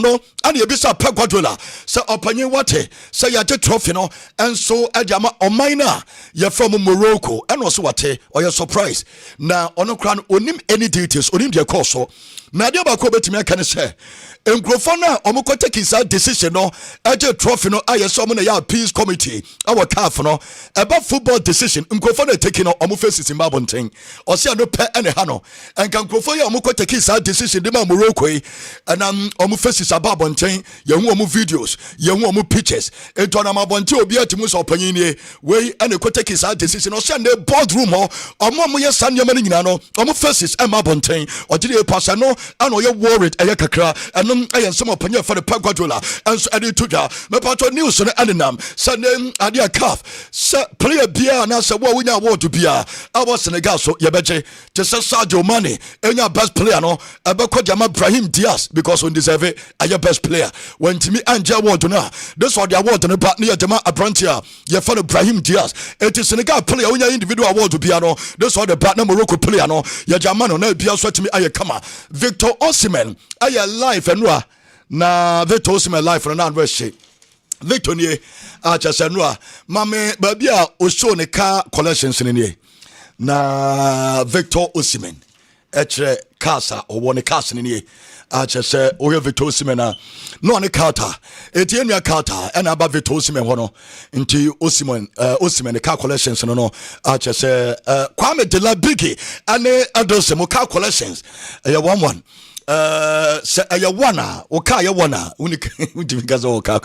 and you be so Pegwadula, so opinion what say you did trophy, no, and so Adama or minor, you're from Morocco, and also what or you're surprised. Now, on a crown, onim any details, onim their course. Na dia ba ko betimi aka ne se enkrofo na omukọ take his decision no eje trophy no ayeso mo na ya peace committee our CAF no eba football decision enkrofo na take no omu face Zimbabwe nten o se no pe ene ha no enka enkrofo ya omukọ take his decision de ma Morocco yi na omu face Zimbabwe nten ye hu omu videos ye hu omu pictures ento na mabonte obi atimu so panyin ni we ene ko take his decision o se na boardroom ho omu ye sanyama ni nyina no omu faces e mabonten o gide pass no and you worried kakra and some opinion for the Pagwadola and so I to that me part of news and anam sending adia calf player bia na say what we now want to be I was Senegal so yebeje to say Sadio Mane any best player no ebeko jama Brahim Diaz because on deserve it your best player when to me Angel award na this what the award no part near jama Abrantia you for Brahim Diaz it is Senegal player when individual award to be no this what the partner Morocco player no ya jama no na bia so to me aye kama Victor Osimhen aye life and na Victor Osimhen life no na we Victor nie achase no mame babia o show ne car collections nie na Victor Osimhen etre casa o won cars nie say we have Victor Osimhen no ane Carter etienua Carter and aba Victor Osimhen ho no nti Osimhen car collections no say Kwame de la Biggie ane adose mo car collections 1-1 say aya wana o car ya wana uni because o car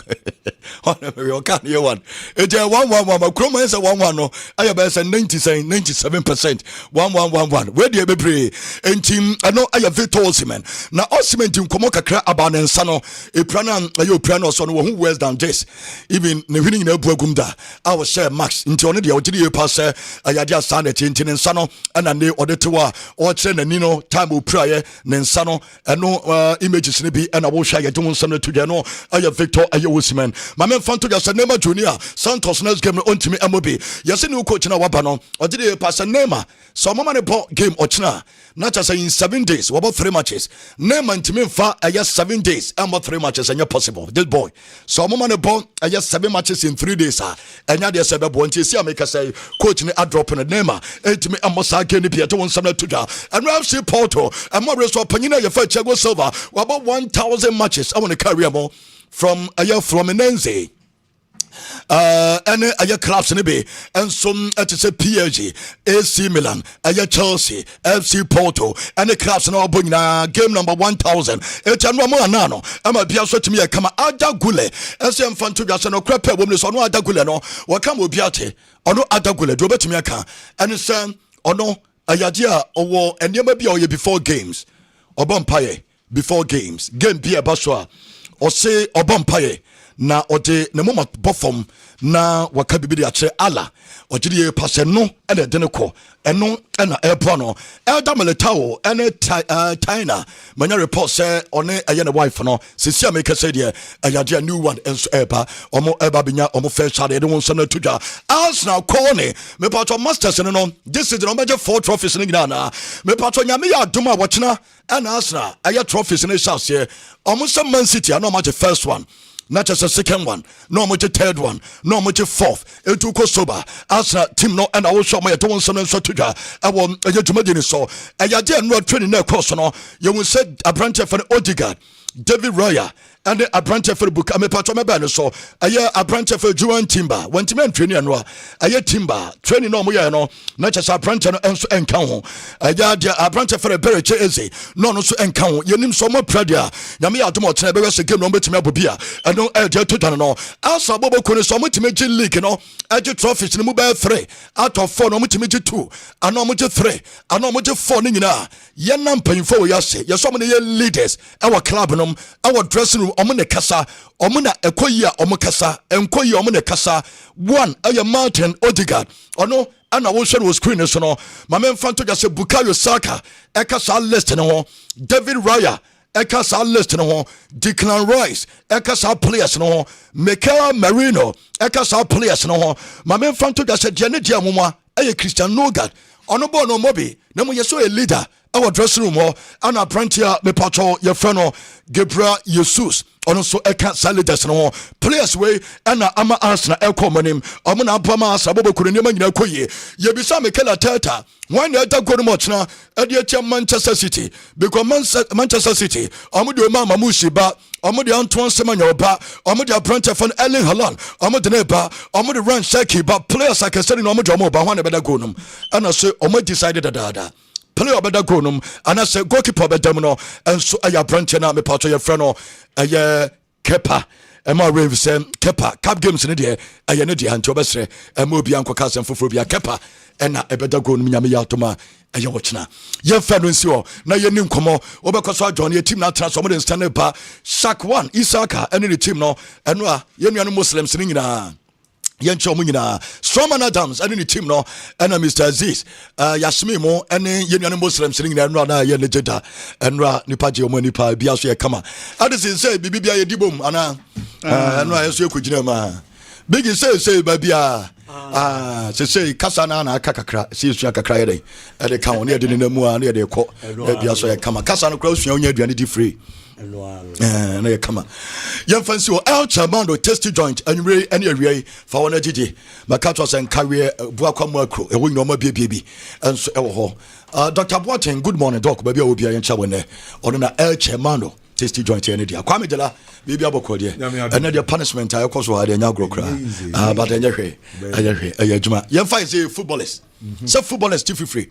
o car ya one it 1-1 ma kroma say 1-1 no aya be say 97% 1-1 where dey bebre entim ano aya Victor Osimhen na Osimhen tim komo kakra aba ne nsa no eprana aya oprana so no wo hu West Down Jess even ne hwini na abu agum da I was share max nti ono de ogidi e pass aya dia sa na tinti ne nsa no ana ne odetewa o kire nani no time opraye ne nsa no eno images ne bi ana wo hwa ye dum nsam na tudwa no aya Victor aya Osimhen ma me fanto ja se Neymar Junior Santos next game ontimi amobi yese ne coach na waba no ogidi e pass Neymar so mama ne bo game ochina not just in 7 days about 3 matches Neymar ntimi fa aya 7 days and 3 matches and possible this boy so mama ne bo aya 7 matches in 3 days enya de se be bo nti si ameka say coach ne drop na Neymar ntimi amosa game ne pieto nsam na tudwa and FC Porto and more so panyina ye fa Thiago Silva about 1000 matches I want to carry more from aya Fluminense and aya clubs ne be and some at say PSG AC Milan aya Chelsea FC Porto and the clubs na obonyina game number 1000 etanwa mo anano ama bia so timi kama adagule ese mfanto dwa se no krepe wom ne so no adagule no wakama obi ate ono adagule do betimi aka and say ono ayade a owo enema bia oye before games obompaye before games game bia baso a o say obompaye na ode ne moma bofom na waka bibidi ache ala ogidi ye pase no ene de ne ko eno ena ebo no elda militao ene China manya report say one eye ne wife no sisi ameka say de ayade a new one enso eba omo eba binya omo first shade de won so na tudwa Arsenal corner me patro masters no this is the number 4 trophies ni gina na me patro nyame ya adoma wochena ena Arsenal aye trophies ni shase omo some Man City no match first one not just a second one, no much a third one, no much a fourth. It took us sober. Arsenal team no, and I will show my don't send so to I want a gentleman so. I did not training their course no. You will say a branch for the Odegaard, David Raya, and a branch for the book. I'm a part of my banner so. A branch for Juan Timber, one team training and a timber training no more, not just a branch and encounter. A branch for a berry easy, no so encounter. You name so much pradia. Yamia to much never a game number to me beer. I don't elder to no. Asa Bobo Kone so much to league, you know. I do trophies in the mobile 3 out of 4, no much to 2, and no much 3, and no much 4 in Yanam paying for yase. You're so many leaders, our club, our dressing room, omune kasa, omuna ekoya omukasa, enkoya omune kasa. One, aya Martin Odegaard, no. And I was screen so no. My man Fanto just said Bukayo Saka, Ekasa list no. David Raya, Ekasa list no. Declan Rice, Ekasa players no. Mikel Merino, Ekasa players no. My man Fanto just said Jenny Jamuma, Christian Nogard, Honorable no Mobi, no more so a leader. Our dressing room and our prantia me patro your friend Gabriel Jesus on so I can't sell it no players way and ama Arsenal elcomonim omuna pama sabobo kunema nyina koye ye bisa me kela teta when you go much na e Manchester City because Manchester City omude mama mushiba omude Antoine Semenyo ba omude prantia from Erling Haaland omude neba omude Ryan Shaki but players like said no omude omo ba when e beda go num and I say omo decided that play obeda gronum and I say goalkeeper obeda no and so aya branch na me part of your friend no aya Kepa Emma Rave say Kepa cap games ne de aya ne de anto obesre Emma obi ankoka asem foforo bia Kepa ena ebeda gronum nyame ya toma aya wochina ye friend no nsi o na ye ni nkomo obekoso adjon ye team na transfer mo de stand ba Shaq 1 Isaka ene the team no eno a ye nuanu Muslims ni nyina Yancho Munina, Stroman Adams, and any team no, and Mr. Aziz, Yasmimo, and Union Muslims sitting there, Rana, Yenijeta, and Ra Nipaji, Monipa, Biasia Kama. Others say, Bibia Dibum, Anna, and Ra, as you could know, Biggie say, Babia. Say Kasana Kakakra, see Shaka Cry, at the count near the Mua, near the court, Biasia Kama, Kasana cross, you only free. na come on. Young fancy or El Chamando testy joint and really any way for one GD. Macatos and career Buakamako, a wing no more baby. And so, Dr. Boateng, good morning, Doc. Maybe I will be in Chawane or in El Chamando. Tasty joint any day. Kwame Dela, maybe I will call you. Another punishment I also had a Nagro cry. But anyway, young fancy footballers. Some footballers still free.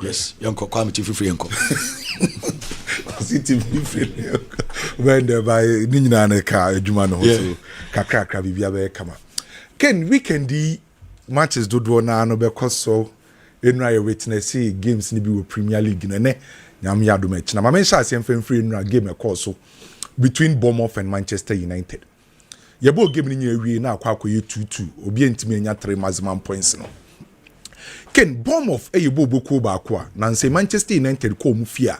Yes, young Kwame free uncle. When by Nina car, Jumano, Kakra, Bibia Kama. Ken weekendi matches do na no because so enra witness games ni bi wo Premier League na ne nyam yado match na ma sha asem free enra game so between Bournemouth and Manchester United. Yebo game ni awie na akwa ye 2-2 obi entimi enya 3 maximum points no. Ken Bournemouth eyebo boko ba akwa na nse Manchester United ko mu fia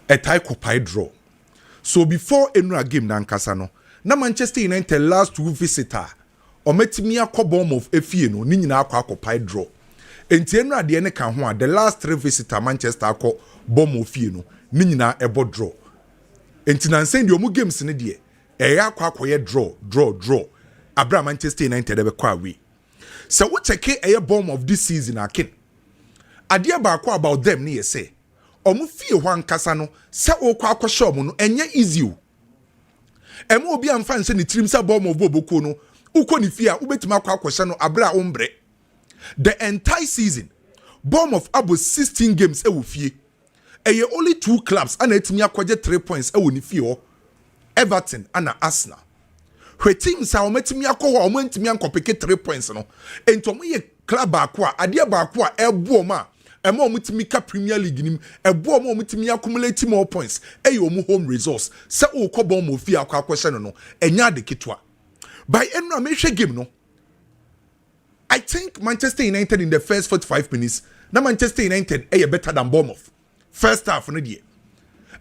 a tie copy draw. So before enra game na nkasa no na Manchester United last 2 visitor ometimi akọ Bournemouth efie no ni nyina akọ copy draw. Enti enra de ne kan ho a the last 3 visitor Manchester akọ Bournemouth fie no ni nyina ebo draw. Enti na nsen de omu games ne de akọ ye draw abra Manchester United ebe kwa away. So what cheke Bournemouth this season akin ade ba akọ about them ni say omu fie ho ankasa no se okọ akọhye omu no enye easy o emo obi amfa nse ni trim se Bournemouth boboko no uko ni fie a ubetima akọhye no abra ombre. The entire season Bournemouth abo 16 games ewo fie eye only 2 clubs ana etimi akọje 3 points ewo ni fie ho Everton ana Arsenal. Hwe team sa ometimi akọ ho omentimi ankopeke 3 points no entomo ye club akwa ade ba akwa ebo ma ema omutimi ka Premier League nim ebo ma omutimi accumulate more points eye omu home resource se ukọ Bournemouth fie akwa akwhye no enya de ketwa by enra mehwe game no. I think Manchester United in the first 45 minutes na Manchester United better than Bournemouth first half no die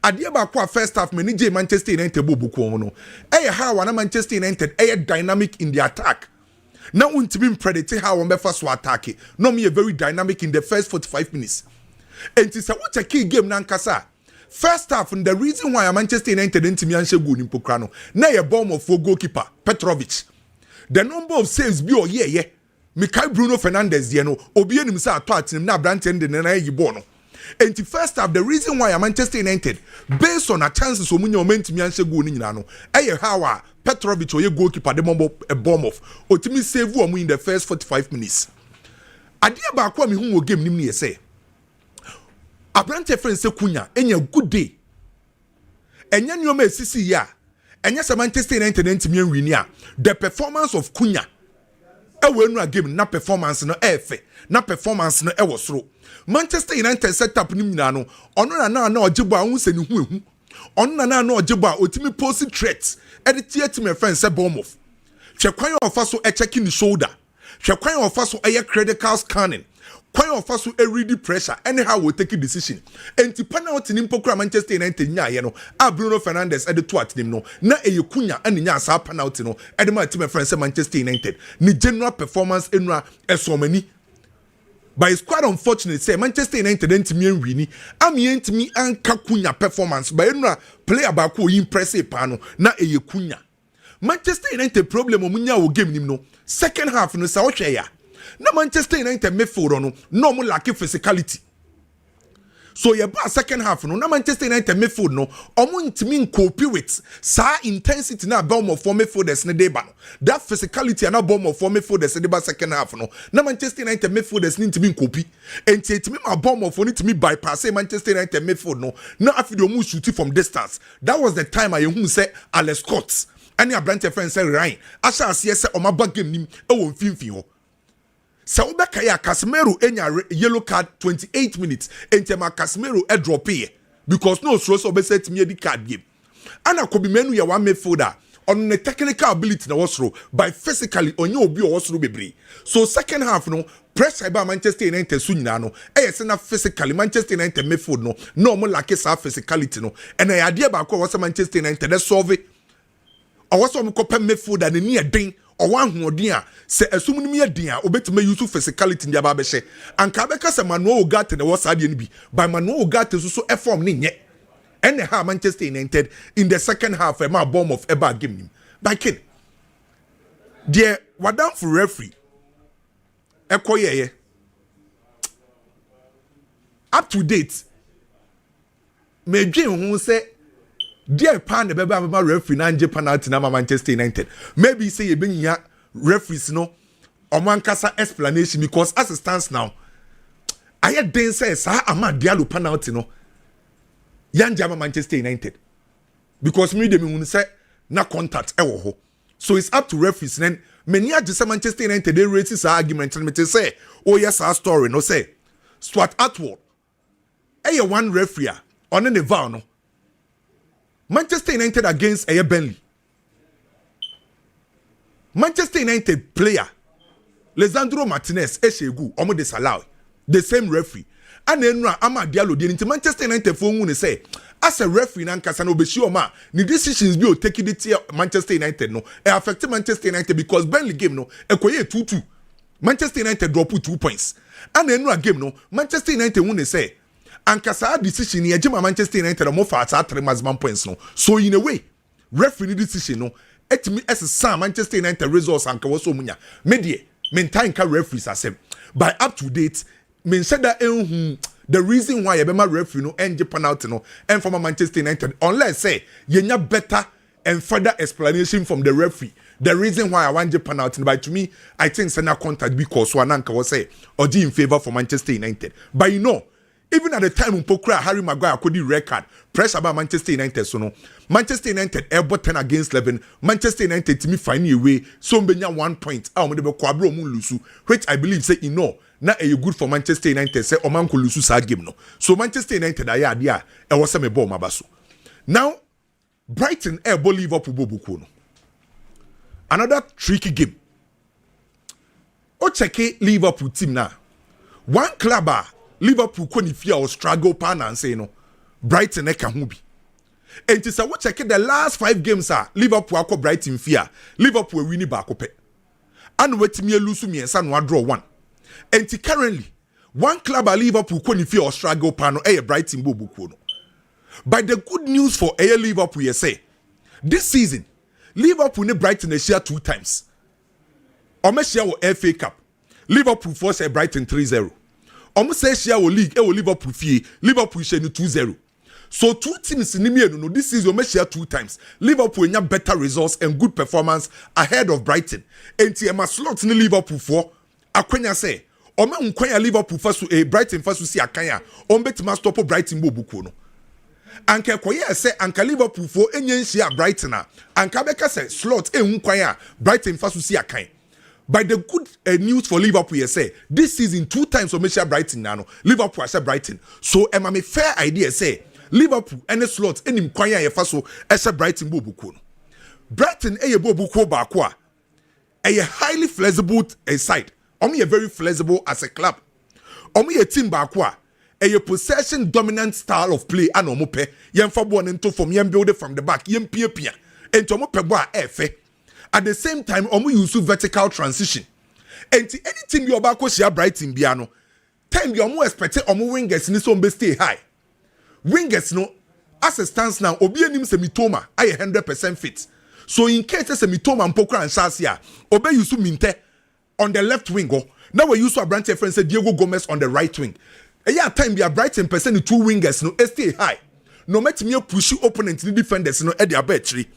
ade ba kwa first half manage Manchester United bobuko no how na Manchester United dynamic in the attack na untimi predict how on befa so attack no me very dynamic in the first 45 minutes and it's what a key game na nkasa first half and the reason why Manchester United ntimi anhye goal ni pokra no na ye Bournemouth for goalkeeper Petrovic the number of saves bi o Mikai Bruno Fernandes no obi enim say ato atenim na Brantend de na yi ball no. And the first half the reason why Manchester United based on a chances omunya omentimi anhye goal ni nyina no how Petrovic oye goalkeeper de mombo Bournemouth otimi save omu in the first 45 minutes. Ade ba kwa me hu wo game nim ne say Abrante friend say Kunya enya good day enya nyoma esisi ya enya se Manchester United ntimi anwini a the performance of Kunya enu game na performance no efe na performance no soro Manchester United setup ni nyina no ono na ogebo a hunse ni hu ehu ono na ogebo a otimi post threat e tie team friend say Bournemouth hwekwan ofa so checking the shoulder hwekwan ofa so critical scanning kwan ofa so ready pressure anyhow we take a decision enti penalty ni mpokura Manchester United nya no Bruno Fernandes de to atenim no na Kunya anya asa penalty no de ma team friend say Manchester United ni general performance enura esomani but it's quite unfortunate say Manchester United ntimi anwini ntimi anka Kunya performance but enura player ba ko impressive pa no na Kunya Manchester United problem omunya wo game nim no second half no sa wo hwe ya na Manchester United midfield no mo lack physicality. So ye ba second half no na Manchester United midfield no omo ntimi cope with sa intensity na Bournemouth for midfielders ne dey ba no that physicality na Bournemouth for midfielders dey ba second half no na Manchester United midfielders ne ntimi cope enti ma Bournemouth for ntimi bypass Manchester United midfield no na afido mu shoot from distance. That was the time I hu say Alex Scott any Abrante friend say Ryan asha ase say o ma ba game nim e wo mfimfin ho. So Obeka ya Casemiro enya yellow card 28 minutes entema Casemiro drop here because no so obese me di card game. Ana Kobe Menu ya one midfielder on the technical ability na wasro by physically onye obi wasro bebre. So second half no pressure by Manchester United su nyina no say na physically Manchester United midfield no mo lack sa physicality no and I idea ba ko was Manchester United solve it. I was on ko pem midfield and ni edin or one hoodin a se asum ni edin a obetima use physicality ndi aba behye anka beka se Manuel Ugarte na was ade ni bi by Manuel Ugarte so form ni nye And how Manchester United in the second half, my bomb of Eben game him. By Ken, dear, what down for referee? Ekoye, up to date. Me dream who say, dear pan the baby referee nanje penalty na Manchester United. Maybe say you bring ya referees no, or man kasa explanation because as it stands now, I had then say sa ama dialo penalty no. Yanja Manchester United because me dem who say na contact ewo ho. So it's up to referees then many a just Manchester United they raise this argument and me say oh yes our story no say Stuart Atwell one referee on the VAR no Manchester United against Burnley. Manchester United player Lisandro Martinez Eshegu omo disallow the same referee and then ama dialo the into Manchester United for who say as a referee nan kasa no be sure ma the decisions be o take it Manchester United no e affect Manchester United because Burnley game no ekoye 2-2 Manchester United drop 2 points and then game no Manchester United who say and kasa decision ye jema Manchester United mo fa at 3 maximum points no so in a way referee decision no etimi as Manchester United results and kawo so munya medie maintain ka referees asem by up to date men said that the reason why Ebema referee no end penalty no and from Manchester United unless say yenya better and further explanation from the referee the reason why I want the penalty but to me I think sena contact because Wananka was say or in favor for Manchester United but you know even at the time Mpokra Harry Maguire could the record press about Manchester United so no Manchester United air 10 against 11 Manchester United to me find a way so benya 1 point which I believe say you know na e good for Manchester United say oman ko lose sa game no so Manchester United aya dia e wo se me ball mabaso now Brighton e ball Liverpool bobuko no another tricky game o check Liverpool team na one club Liverpool ko ni fear or struggle pan and say no Brighton e ka hu bi and say we check the last 5 games Liverpool akọ Brighton fear Liverpool win back up and wetimi lose me and no draw 1. And currently, one club at Liverpool couldn't feel or struggle panel a Brighton bobuko. But the good news for a Liverpool you say this season, Liverpool ne Brighton share 2 times. Almost share FA Cup. Liverpool force a Brighton 3-0. Almost say share league Liverpool fee. Liverpool share 2-0. So 2 teams in the this season almost share 2 times. Liverpool have better results and good performance ahead of Brighton. And Tiema slots in Liverpool for Akwenya say Oma unkwenya Liverpool first to Brighton first to see akanya ombeti stop Brighton bobuko no anka koye say anka Liverpool for enyenhia Brighton anka beka say slot unkwenya Brighton first to see akanya by the good news for Liverpool you say this season 2 times omesha Brighton na no Liverpool say Brighton so ema me fair idea say Liverpool any slot enim kwenya ye first so ese Brighton bobuko no Brighton bobuko ba ko a highly flexible side. Omi very flexible as a club. Omi team bakwa. A possession dominant style of play and omope. Yen fa born into from yen build it from the back. Yen pia. And to omope boa efe. At the same time, omo use vertical transition. And to any team you bako share Brighton biano. Time you omo expect omo wingers ni so stay high. Wingers no as it stands now, obi enim se mitoma aye 100% fit. So in case se mitoma mpokra and shasia, obe yusu minte on the left wing go. Now we use to a branch friend say Diego Gomez on the right wing. A year time we are Brighton percent 2 wingers no stay high. No matter me push opponent the defenders no at their battery.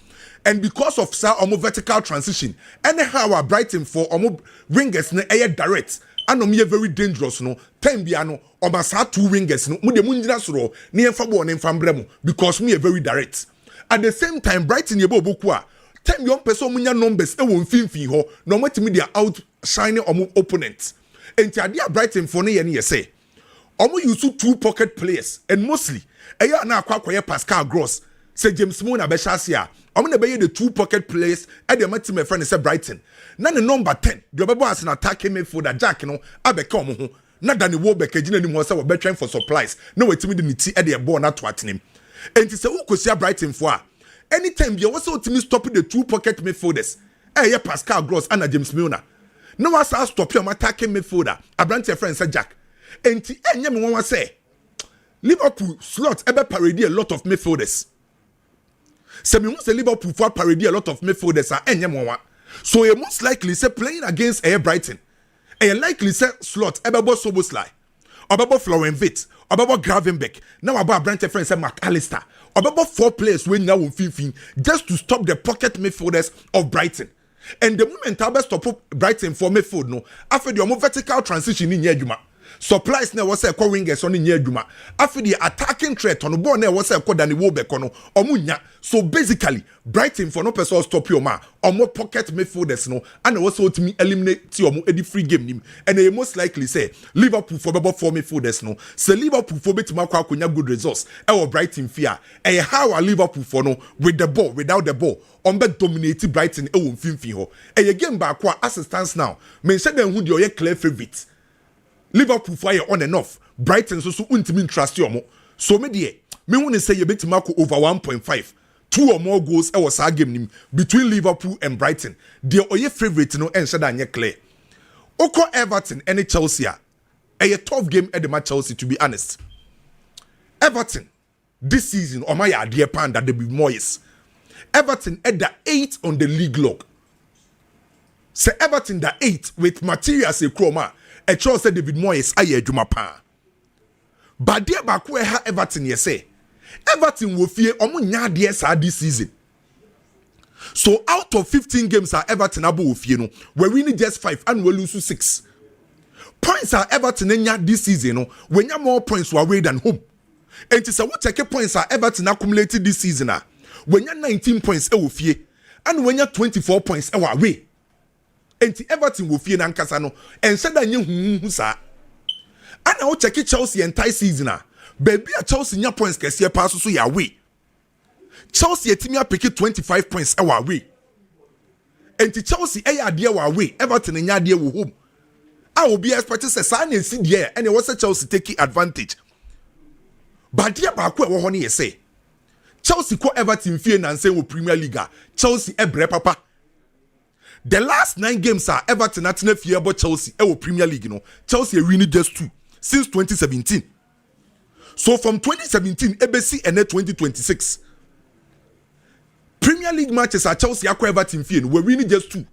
And because of sa omo vertical transition, anyhow our Brighton for omo wingers no air direct. And no me very dangerous no. Time be ano omo sa 2 wingers no. Mu de munjina soro ni emfa bo ne emfa mbremu because me very direct. At the same time Brighton ye boku a time yon person munya numbers e won finfin ho no matimi dia out shining omo opponents. Enti ade Brighton for ne ye say omo use 2 pocket players and mostly eya na akwakoye Pascal Gross say James Moon abeshase a omo na be the 2 pocket players e de matimi friend say Brighton na the number 10 the obebo as an attacking midfielder Jack no abeka omo ho na Danny Welbeck agina ni mo say we be trying for supplies na wetimi de niti e de ball na to atenem enti say ukosia Brighton for a anytime you also to stop the 2 pocket midfielders yeah Pascal Gross and James Milner no was stop your attacking midfielder Abrante friend say Jack enti enye me won say Liverpool slot ebe parody a lot of midfielders. So me say Liverpool for parody a lot of midfielders are enye mo. So you most likely say playing against Brighton. And likely say slot ebebo Soboslai, obebo Florian Wirtz, obebo Gravenberch. Now about Brentford friend say McAllister. Obebo 4 players when now fin just to stop the pocket midfielders of Brighton. And the moment I stop Brighton for midfield no, after the vertical transition in Yeduma. Supplies na was a call wingers on in Yeduma. After the attacking threat on the ball, was a call Danny Wobekono or Munya. So basically, Brighton for no person stop your man or more pocket midfielders no, and also to me eliminate your any free game nim. And they most likely say Liverpool for about 4 midfielders no. So Liverpool for bit Marco good results. Our Brighton fear. And how are Liverpool for no with the ball, without the ball. On bet dominated Brighton finfi. And again back as it stands now. Mention them who your clear favorite. Liverpool fire on and off. Brighton so ultimate trust you. So me want to say you bet Marco over 1.5. 2 or more goals was our game between Liverpool and Brighton. The oye favorite no and shada clear. Oko Everton and Chelsea. A tough game at the match Chelsea to be honest. Everton this season or my dear panda they be Moyes. Everton at the 8th on the league log. Say Everton the 8th with materials a chroma. A Chelsea David Moyes aye adwuma pa. But dear back where Everton ye say. Everton will fear omo nya de sa this season. So out of 15 games are Everton abo will fear no. We winning just 5 and we lose 6. Points are Everton nya this season no. We nya more points were away than home. And it's a what take points are Everton accumulated this season ah. We nya 19 points e will fear and we nya 24 points e away. Enti Everton will fear nankasa no and said that you sa and I will check Chelsea entire season baby a Chelsea nya points kese pass so ya away Chelsea etimi pick 25 points away enti Chelsea ade away Everton nya ade wo home I will be expecting say sa na si there and it was Chelsea taking advantage but there ba ko e wo ho ne say Chelsea ko Everton fear na say wo Premier League Chelsea ebre papa. The last 9 games are Everton at fear about Chelsea. Premier League, you know. Chelsea are winning just 2 since 2017. So from 2017, ABC and 2026. Premier League matches are Chelsea akwa Everton fear. We're winning just 2.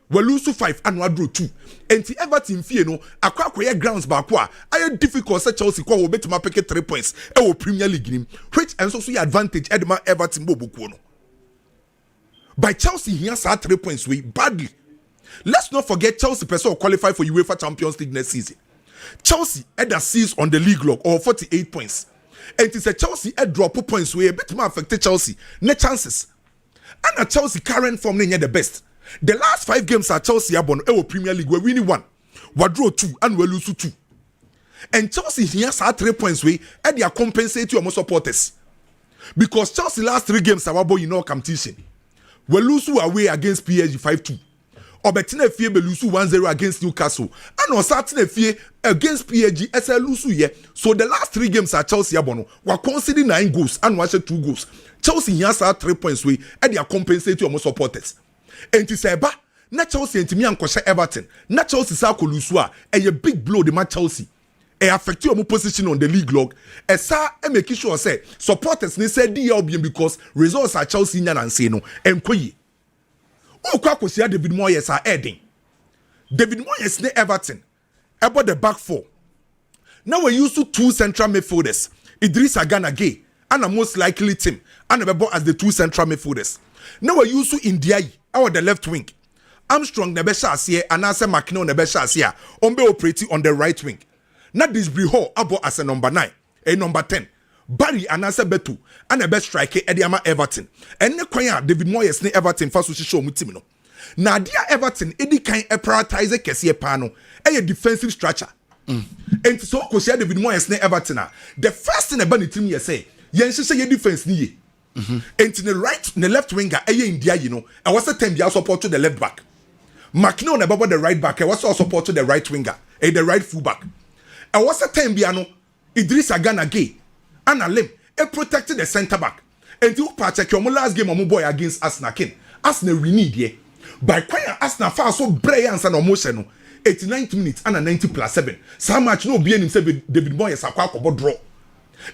We lose 5 and we draw 2. And the Everton fear no akwa grounds back kwa. I difficult say Chelsea kwa will bet ma pick 3 points. Premier League which and so advantage Edma Everton bobo no. By Chelsea, he has 3 points way badly. Let's not forget Chelsea person qualify for UEFA Champions League next season. Chelsea had a seize on the league log or 48 points. And it's a Chelsea had drop points way a bit more affected Chelsea. No chances. And a Chelsea current form near the best. The last 5 games are Chelsea abon Premier League we winning 1. We draw 2 and we lose 2. And Chelsea he has 3 points way and they are compensate your supporters. Because Chelsea last 3 games are about in all competition. We lose away against PSG 5-2. Obetina fie be lose 1-0 against Newcastle. And on Saturday fie against PSG SL lose ye. So the last 3 games are Chelsea abono. We conceded 9 goals and we 2 goals. Chelsea has 3 points way and they are compensate your supporters. And to say ba na Chelsea and me ankoshe Everton. Na Chelsea sa ko lose a big blow the match Chelsea. E affect your position on the league log. E sa e make sure say supporters ne say DLB because results are Chelsea nyan and say no. Enkoyi. O kwa kosia David Moyes are Eden. David Moyes ne Everton. About the back 4. Now we used to 2 central midfielders. Idrissa Gana Gay and a most likely team and about as the 2 central midfielders. Now we used to Indiayi our the left wing. Armstrong nebesha asie and Asa McKinnon nebesha asie. Ombe operating on the right wing. Not this Briho abo as a number 9, a number 10. Barry anasa betu and a best striker Ediama Everton. And ne kwanya David Moyes ne Everton fa so show mutim no. Na dia Everton edi kan prioritize kese pano a defensive structure. And so ko share David Moyes ne Everton the first thing about the team you say yen hye ye defense ni ye. And to the right the left winger India you know and what's the time they support to the left back. McKinnon about the right back was also support to the right winger and the right full back. And what's the time biano Idrissa Gana Gay and Alim protected the centre back. And you check your last game on boy against Arsenal King. Arsenal we need ye. By quite Arsenal far so brilliant and emotional. 89 minutes and a 90+7. So much no being himself David Moyes a quack about draw.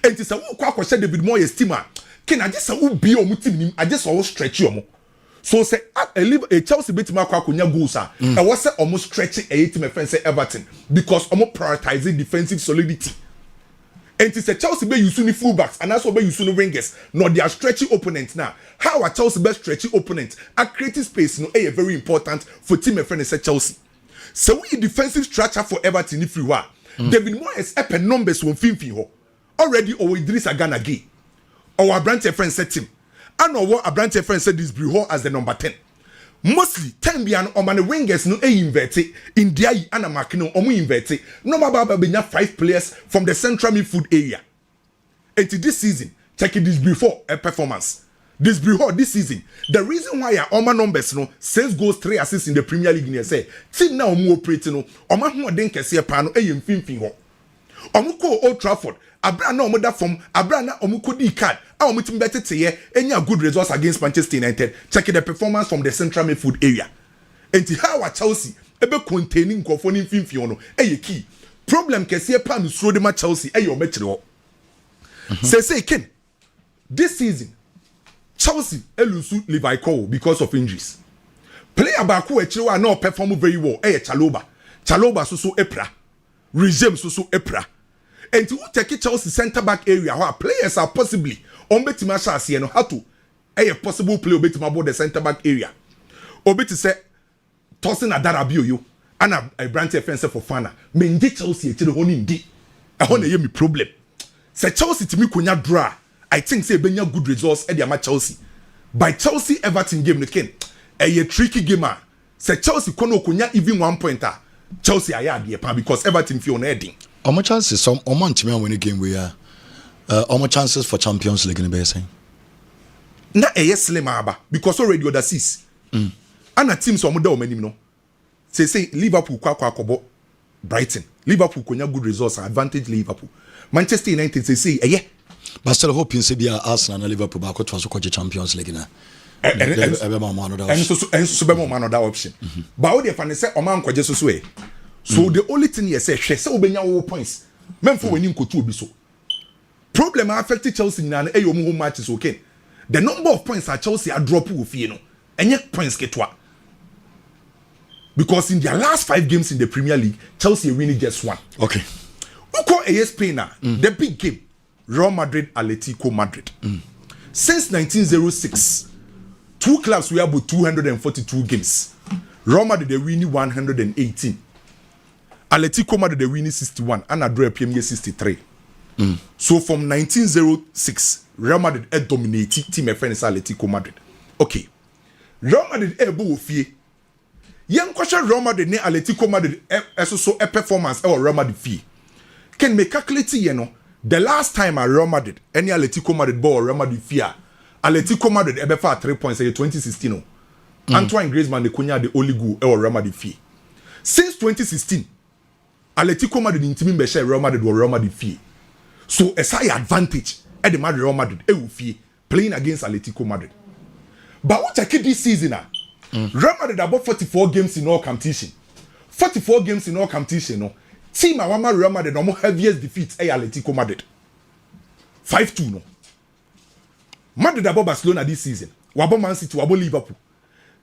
And it's a who said David Moyes team. Can I just say be on team? I just always stretch you. So say a Chelsea bit ma kwakunya goals I was almost stretching a team friend Everton because almost prioritizing defensive solidity. And it's a Chelsea be using fullbacks and also be using wingers. No, they are stretchy opponents now. How are Chelsea best stretchy opponents? A creative space no a very important for team friend say Chelsea. So we defensive structure for Everton if you are. David Moyes up numbers one fin already or Idrissa Gana Gay. Our branch friend set him. And our branch friend said this Briho as the number 10. Mostly 10 bian on the wingers no inverted in dia and a makino omu inverted. No baba benya 5 players from the central midfield area. And this season, check it this before a performance. This before this season, the reason why our Oma numbers no 6 goals 3 assists in the Premier League in say team now omu operating no Oma hu den kese pa no mfimfin ho. Omu ko Old Trafford abra na omu da from abra na omu ko di card a omu tim better teye enya good results against Manchester United. Check the performance from the central midfield area. Enti how our Chelsea ebe containing nkofo ni mfimfin no key. Problem kese pa no suro de ma Chelsea o mechire ho. Say Ken this season Chelsea elusu Levi Cole because of injuries. Player back who actually not perform very well. Chaloba so epra. Regime so epra. And to take Chelsea centre back area where players are possibly on betima shasi no how to a possible play obetima about the centre back area. Obeti say tossing a darabio you and a branch offensive for Fana. Menje Chelsea to the honey di. I want to hear me problem. Say Chelsea to me kunya draw. I think say benya good results at the Chelsea. By Chelsea Everton game the ken. A tricky game. Say Chelsea kono kunya even 1 pointer. Chelsea aya the pan because Everton feel on heading. How much chances some Oman team win a game we are how much chances for Champions League in the saying? Na slim aba because already other seas. And a team so muda o many no. Say Liverpool kwa kobo Brighton. Liverpool kunya good results advantage Liverpool. Manchester United say but still hoping say be Arsenal and Liverpool back to also coach Champions League na. And so be man that option. But all the fan say o man kwaje so e. So the only thing you say obenya points. Memfo wani nkotu obi so. Problem affect Chelsea na e yo mu home matches okay. The number of points that Chelsea are drop ofie no. Enye points ketwa. Because in their last 5 games in the Premier League, Chelsea winning just 1. Okay. Who call Spain the big game? Real Madrid, Atletico Madrid. Since 1906, 2 clubs were about 242 games. Real Madrid they winning 118. Atletico Madrid they winning 61 and Adria PM 63. So from 1906, Real Madrid dominated team friends Atletico Madrid. Okay. Real Madrid able ofie. Young question Real Madrid ne Atletico Madrid so a performance Real Madrid fee. Can me calculate the last time at Real Madrid any Atletico Madrid ball Real Madrid fee Atletico Madrid ebe for 3 points 2016 Antoine Griezmann the kunya the only goal Real Madrid fee. Since 2016 Atletico Madrid in team be share Real Madrid or Real Madrid fee. So a side advantage at the Madrid Real Madrid fee playing against Atletico Madrid. But what I keep this season Real Madrid about 44 games in all competition. 44 games in all competition no. Team awama Real Madrid no heaviest defeat Atletico Madrid. 5-2 no. Madrid about Barcelona this season. Wabo Man City, wabo Liverpool.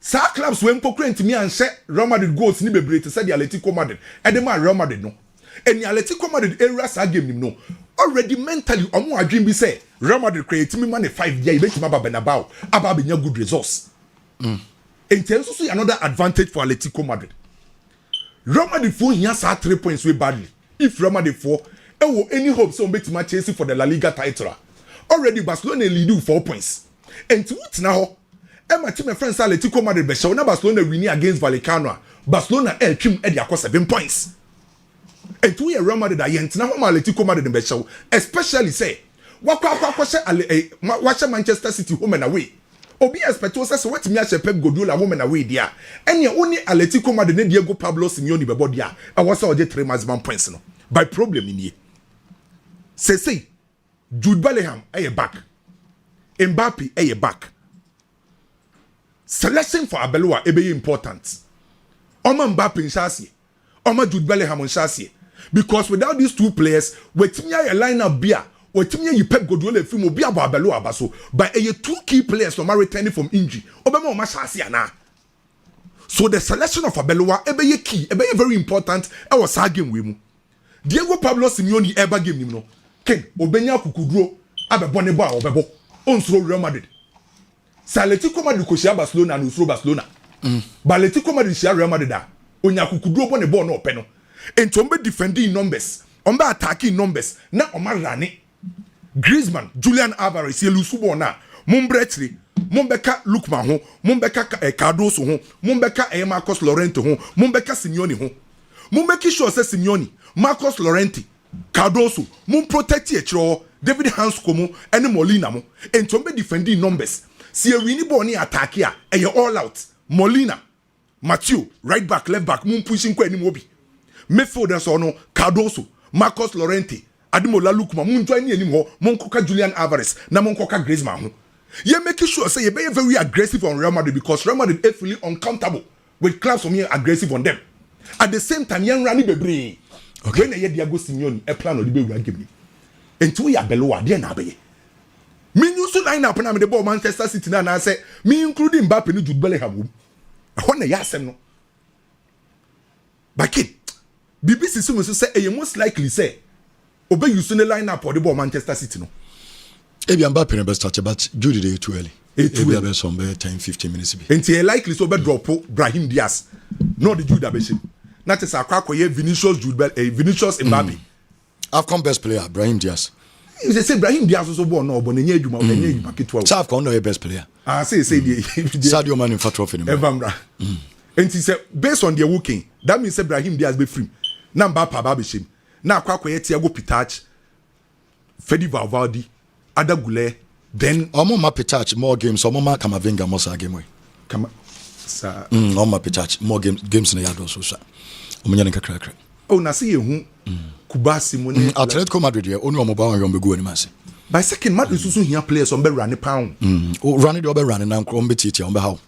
Sa clubs when pokre ntimi anhye Real Madrid goals ni bebree to say the Atletico Madrid. E de ma Real Madrid no. And the Atletico Madrid area sa game nim no. Already mentally omo adwin bi say Real Madrid create me man 5 year betima ba Bernabeu aba benya good results. In terms of another advantage for Atletico Madrid. Real Madrid for here 3 points way badly. If Real Madrid for any hope so betima chasing for the La Liga title. Already Barcelona lead 4 points. And to what now? My team friends Atletico Madrid be show na Barcelona winning against Vallecano. Barcelona trim e dey across 7 points. And to Real Madrid ayent na home Atletico Madrid be show, especially say watch Manchester City home and away. Obi expect us say what me a Pep Guardiola home and away there. And you only Atletico Madrid ne Diego Pablo Simeone be body a was all 3 maximum points no. By problem in here. Say Jude Bellingham back. Mbappe back. Selection for Abeloa ebe important. Oma Mbappe nshasi. Oma Jude Bellingham nshasi. Because without these 2 players, we tinha a lineup bia Watimi yi Pep Guardiola fi mo bi ababelo abaso but two key players no returning from injury obema o ma chance ana. So the selection of Abeloa ebeye key ebeye very important e was sa game we mu. Diego Pablo Simeone eba game nim no. Ken obenya kukuduro abebo ne bo a obebo. Onsuro Real Madrid. Atletico Madrid ko shia Barcelona no usuro Barcelona. Atletico Madrid shia Real Madrid da. Onya kukuduro bo ne bo no ope no. Ento ombe defending numbers, ombe attacking numbers na oma rane. Griezmann, Julian Alvarez ye lusubo na. Mumbretri, mumbeka Lukman ho, mumbeka Cardoso ho, mumbeka Marcos Llorente ho, mumbeka Simeone ho. Mumbeki sure say Simeone, Marcos Llorente, Cardoso, mum protect ye chiro, David Hanskomo, ene Molina mo. Ento ombe defending numbers. Si e wini bo ni attack ya, eye all out. Molina, Mathieu, right back, left back, mum pushing kwa ni mobi. Midfielders ono Cardoso, Marcos Llorente, Ademola Lookman, mun join ni enim ho, mun koka Julian Alvarez, na mun koka Griezmann ho. Ye making sure say you be very aggressive on Real Madrid because Real Madrid is really uncountable with clubs from here aggressive on them. At the same time, yen rani bebre. Okay, when ye Diego Simeone e plan on the be game. Enti ya below dey na be. Me new so line up na me the ball Manchester City na say me including Mbappe ni Jude Bellingham. Ho na ya asem no. Bakit BBC so say e most likely say obe use the lineup for the ball Manchester City no. Ebi Mbappe na best touch but Jude dey too early. Ebi be some 10-15 minutes be. Enti e likely so be drop Brahim Diaz. No the Jude abeshim. Na te say akwakoye Vinicius Vinicius Mbappe. Afcon best player Brahim Diaz. You say Brahim Diaz also born no but enye adwuma enye adwuma ketwa. Afcon no best player. Say the Sadio Mane for trophy no. Evamra. Enti say based on their working that means say Brahim Diaz be free. Na Mbappe ba beshim. Na akwakoye Thiago Pitach, Fedi Valverde, Ada Gule, then omo ma Pitach more games omo ma Kamavinga more sa game we. Kama sa omo ma Pitach more games na yado so sa. Omo nya nka krakra. Oh na say ehu Kubasi mo ni Atletico Madrid ye onu omo ba wan yom be go animase. By second Madrid susu hia players on be run pound. O run dey be run na nko be titi on be how.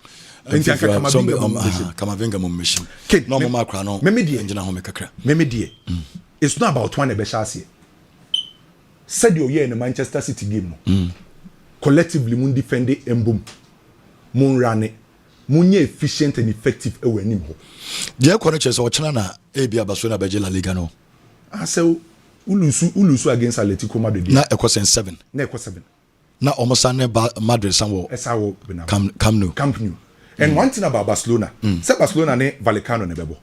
Kamavinga mo machine. No mo ma kra no. Engina ho me kakra. Me die. It's not about one be chance. Said your year in the Manchester City game. Collectively, mun defend it and boom. Mun run it. Mun efficient and effective away nim ho. Dear Corniches or China, Abia Basuna Bajela Liga no. I say Ulusu against Atletico Madrid. Na equation 7. Na equation 7. Na almost Madrid somewhere. Come new. And one thing about Barcelona. Say Barcelona ne Vallecano ne bebo.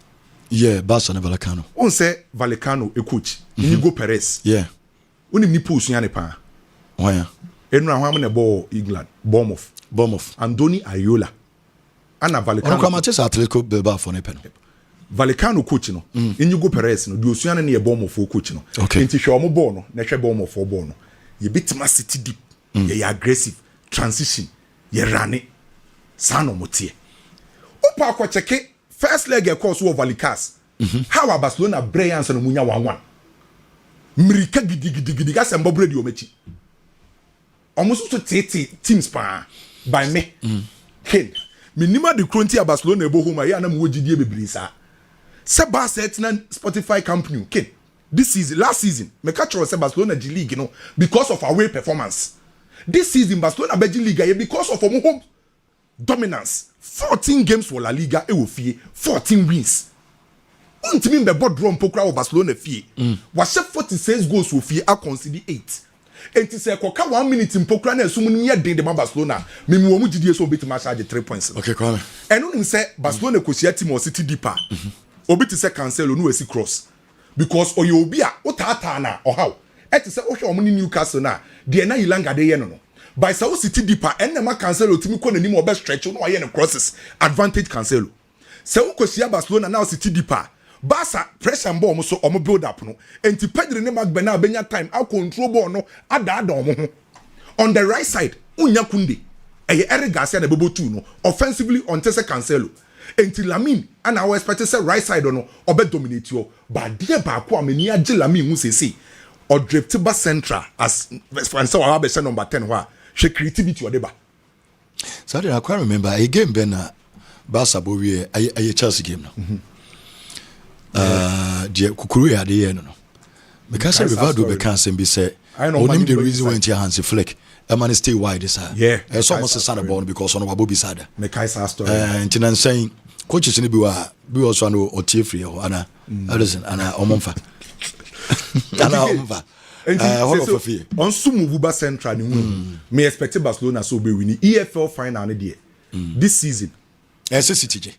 Yeah, Barcelona Vallecano. On say Vallecano a coach. Inigo Perez. Yeah. Uni ni push nyane pa. Oh yeah. Enra hwa me ball England. Bournemouth. Andoni Ayola. Ana Vallecano. Ono kwama tesa Atletico Bilbao for ne pen. Vallecano coach no. Inigo Perez no. Di osuane ne Bournemouth coach no. Okay. Nti hwe omo ball no. Na hwe Bournemouth for ball no. Ye bitima city deep. Ye aggressive. Transition. Ye rane. Sano motie. Opa akwa cheke first leg e course wo Vallecas. How Barcelona Brilliance no munya 1-1. Mrika gidi ga sembo bredi o mechi. Almost to teams pa by me. Ken. Minima de kronti a Barcelona ebo home ya na mo gidie bebre sa. Se ba set na Spotify company Ken. This season last season me catch say Barcelona G League no because of away performance. This season Barcelona G League because of home dominance. 14 games for La Liga e wo fie 14 wins. Untimi be bod drum pokra o Barcelona fie. Wa she 46 goals wo fie a concede 8. Enti se koka 1 minute mpokra na esum ni ye de Barcelona. Memi wo mu gidie so betima charge 3 points. Okay, come on. Enu nim se Barcelona ko shia team o City deeper. Obi ti se Cancelo no esi cross. Because oyo obi a o tata na o how. Eti se o hwe omo ni Newcastle na de na Ilanga de ye no. By Sao City deeper enema Cancelo timi ko na nim o be stretch no aye no crosses advantage Cancelo. Se wo ko shia Barcelona na City deeper Barca pressure ball mo so omo build up no enti Pedri ne Magbena benya time a control ball no ada omo ho on the right side unya Kunde eye Eric Garcia na bebo 2 no offensively on Tese Cancelo enti Lamine ana we expect say right side no obe dominate yo but there ba ko amani age Lamine hu sese or drift ba central as Francois wa be number 10 ho a she creativity o de ba. So I quite remember a game ben Barca bo wie a Chelsea game no. Die kukuru ya de no because Rivaldo be can be say onim the reason when he Hansi Flick a man stay wide is yeah it's almost a son born because on Bobby Sada me kaisa story and tinan saying coaches ni bi also no otie free ho ana listen ana omomfa ana omfa on sumu buba central ni me expect Barcelona so be win EFL final ni there this season SCTJ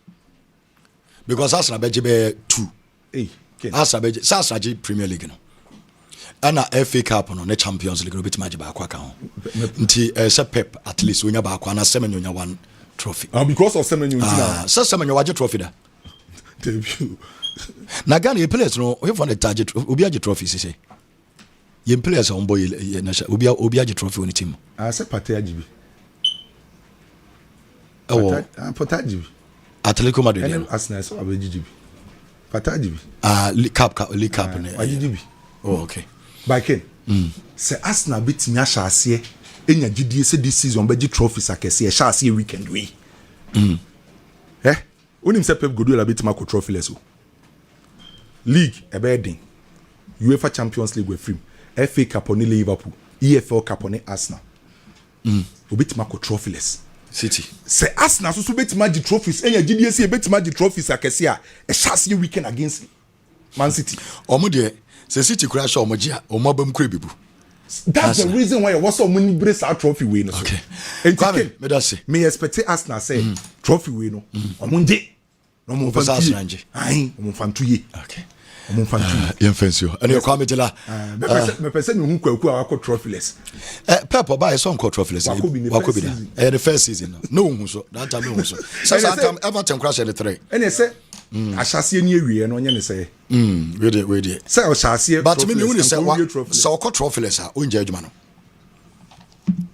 because Arsenal be 2 Arsenal Premier League no ana FA Cup no na Champions League no bit match ba akwa kan nti se Pep at least onya ba akwa na Semenyo onya one trophy because of Semenyo ntina Semenyo waje trophy da debut na Ghana players no we for the target obi age trophy say ye players on boy na obi age trophy on team se Pate agibi Pate agibi Atletico Madrid and Arsenal so agibi Pate agibi League Cup ne agibi oh okay by Ken say Arsenal bit me ahase enya gidie say this season be trophies akese e ahase weekend we onim say Pep Guardiola bit ma ko trophyless o league e be den UEFA Champions League we free FA Cup on Liverpool EFL Cup on Arsenal obit ma ko trophyless City say Arsenal so bit ma gi trophies enya gidie say bit ma gi trophies akese a e ahase weekend against Man City omo de say City crash omogia omabam kure bibu. That's the reason why was so many brace our trophy win. Okay. And me that say. Me expect Arsenal say trophy win no. Omunde. No mo fan Arsenal. Ai, mo fan tuye. Okay. Mo fan tuye. Yen fancy o. Ene kwa metela. Me person me hu kwaku akọ trophyless. Pep buy some called trophyless. Wakobi da. The first season. No hu so. That time no hu so. Since I come Everton crash the 3. Ene say ahase ni awie no nye ne say. We dey. Say ahase. But me who say so called trophyless a onja adwuma no.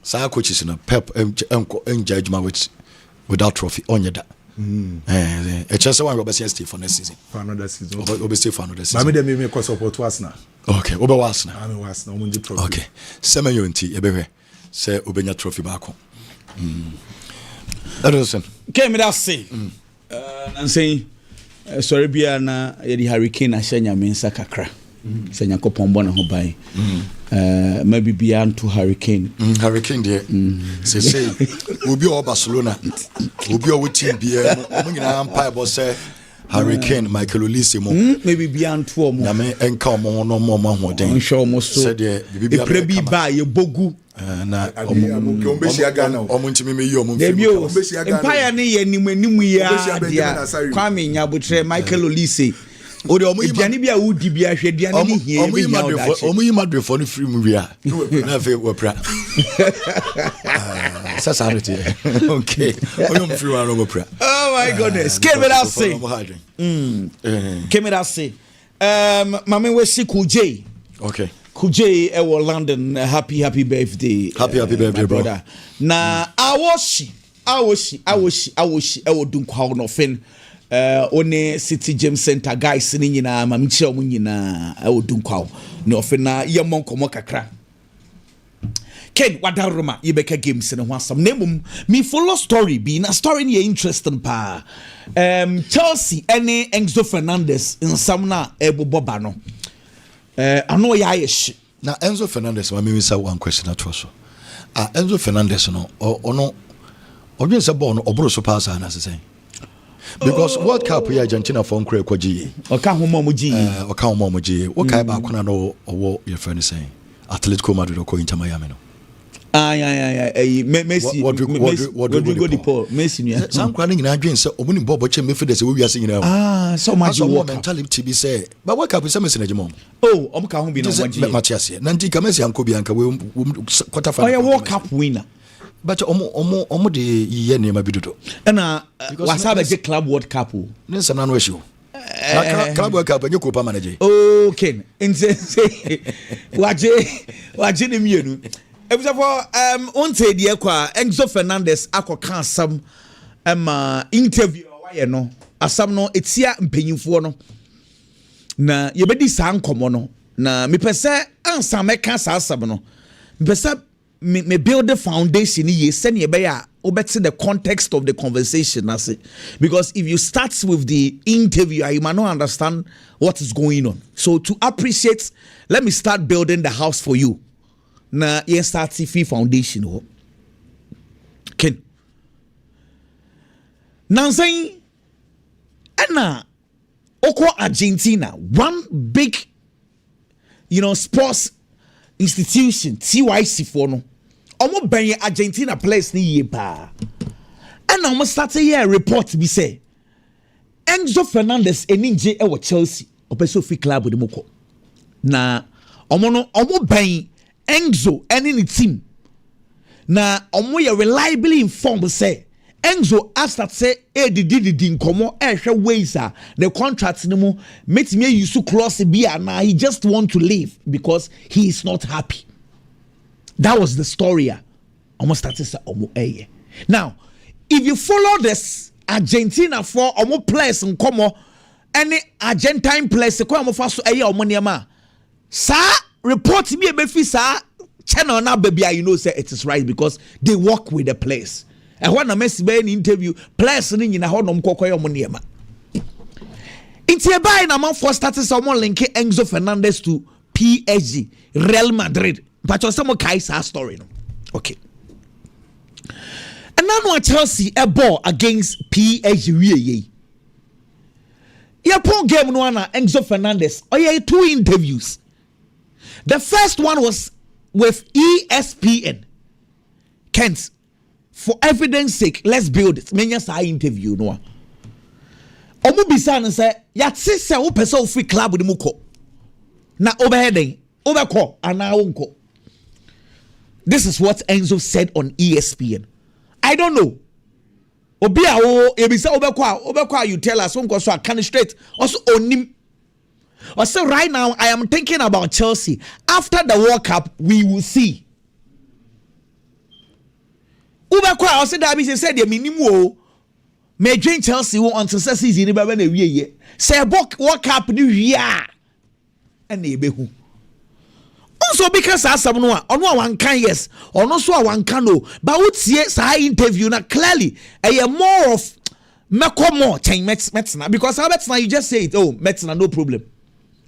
Sa coaches no Pep onja adwuma without trophy onye da. Just one Robert stay for next season. For another season. Obe stay for another season. Mami dem me support Arsenal. Okay, obe Arsenal. Ami Arsenal omunji trophy. Okay. Semenyo nti ebehwe say obenya trophy baako. Lawson. Okay, me that say. I'm saying sorry bia na ye hurricane ahenya mensa kakra. Say Yakopon bona ho ban. Maybe beyond to hurricane. Hurricane there. Say obi o Barcelona. Obi o team bia mo nyina ampa ebo say Hurricane Michael Olise mo. Maybe beyond two mo. Na me enka mo no mo hoden. Sure mo so. Say there bibia prebi ba ye bogu. Na ombeshia Ghana. Omuntimi me yi omumfi. Empire ne ye nimu ya dia. Kwame Nyabotre Michael Olise. O de omuyi biani bia wudi bia hwe diani ni hie omuyi madre for no free movie a na fe wopra sasanity okay oyom free one wopra oh my goodness came it out say came it out say mama we see Kuje okay Kuje e wo London happy birthday birthday brother na awoshi e wo dunkwa no fen one City Gym Center guys ni nyina ma mchia mu nyina odunkwa no fe na yemon komo kakra Ken wadaroma yebeka games ne ho asam nemum me follow story be na story ni interesting pa Chelsea any Enzo Fernandez in some na eboboba no ano ya yesh na Enzo Fernandez ma me say one question at so Enzo Fernandez no ono odwen say ball no obro so pass na say because World Cup here Argentina for nkure kwaji oka homo moji oka homo moji oka ba kona no owo your friend saying Atletico Madrid ko Inter Miami no Messi Rodrigo Di Paul Messi nia san kwa nyina adwen se omuni bobo che mefi de se we wiase nyina so much work mentality be say but World Cup is Messi na jimo omuka ho bi na waji Matias na nti ka Messi anko bi anka we quarter final World Cup winner but omo de ye nema bidodo na wasabe je club World Cup ne samna no ehio na club World Cup enye kopa manager okay nse waje ne mienu ebusafo onte de kwa Enzo Fernandez akoka asam interview waye no asam no etia mpanyimfo no na yebedi sa nkomo no na mepese ansa meka sa asam no mepese me build the foundation ye send ye beya obeti the context of the conversation I say, because if you start with the interview you might not understand what is going on. So to appreciate, let me start building the house for you. Na ye start fee foundation ho. Ken. Now saying Anna Oko Argentina, one big sports institution TYC for no. Omo benye Argentina players ni ye pa. And omo start here report be say Enzo Fernandez eninje e wo Chelsea opeso fi club de moko. Na omo ben Enzo ene ni team. Na omo ye reliably informed say Enzo after say did nkomo hwe ways the contract ni mu metime use clause bi na he just want to leave because he is not happy. That was the story. Almost started say now, if you follow this Argentina for almost players and come any Argentine players come first sa report me be sa channel na baby say it is right because they work with the players. And when I mess be an interview, players ni na ho nom kokoy omuniema. Inti buy na man for started someone link Enzo Fernandez to PSG, Real Madrid. But you some Kaisa story no. Okay. And now Chelsea a ball against PSG. Yeah, poor game no na Enzo Fernandez. Oh yeah, 2 interviews. The first one was with ESPN. Kent, for evidence sake, let's build it. Menya sa interview no. Omo bisa no say, ya tse se wo pese wo free club de muko. Na overheading, overcall and na wonko. This is what Enzo said on ESPN. I don't know. Obia o ebisa obekwa you tell us wonko so can straight also onim. Also right now I am thinking about Chelsea. After the World Cup we will see. Obekwa also that be said the minimum may join Chelsea won until season be na wie say World Cup ni wia and ebehu. Also because asam no ono wan kan yes ono so wan kan no but what see say interview na clearly more of more change metina because metina you just say it metina no problem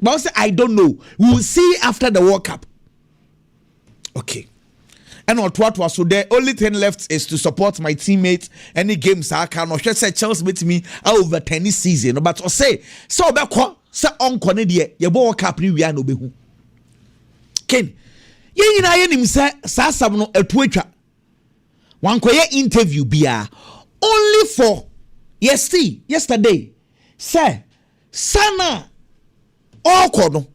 but I say I don't know we will see after the World Cup. Okay. And what was so the only thing left is to support my teammates. Any games I can or say Chelsea with me over tennis season but I say so obekọ say onko ne de ye bo World Cup ni wi na obehu. Ken, ye na ye nim say sasam no atuatwa. Wan koye interview bia only for yesterday. Say sana oko no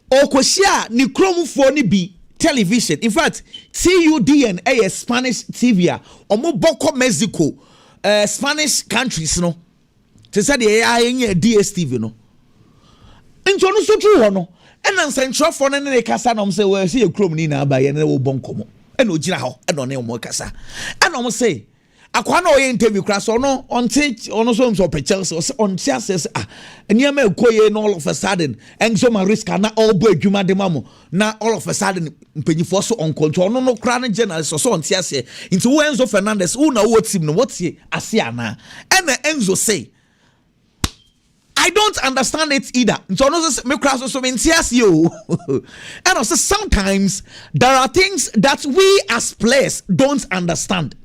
okohia ni kromfo ni bi television. In fact, TUDN a Spanish TV omo boko Mexico Spanish countries no. Te say the AI DSTV no. Nti ono so tru no. And then central for ne kasa na say we see a chrome ni na abaye na wo bonkomo e na ogina ho e no ne mo kasa and no say akwa na o interview class ono ono so pe Chelsea on says niam ekoye no all of a sudden Enzo Maresca na all bo adwuma de mamo na all of a sudden mpanyifo so on control no kra na general so on tia say into Enzo Fernandez who na what team no what ase ana and Enzo say I don't understand it either. So me cross so you. And also sometimes there are things that we as players don't understand.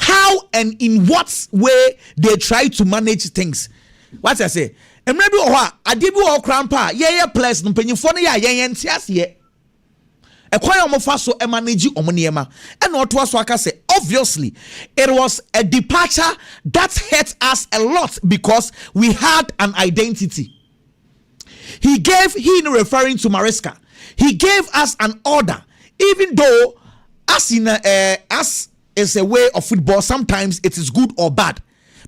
How and in what way they try to manage things. What I say? And maybe adibu or crampa, yeah, players no penyifo ya yen Ekwaya omofa so manage omoniema and what was waka say obviously it was a departure that hurt us a lot because we had an identity. He referring to Maresca, he gave us an order even though as is a way of football sometimes it is good or bad.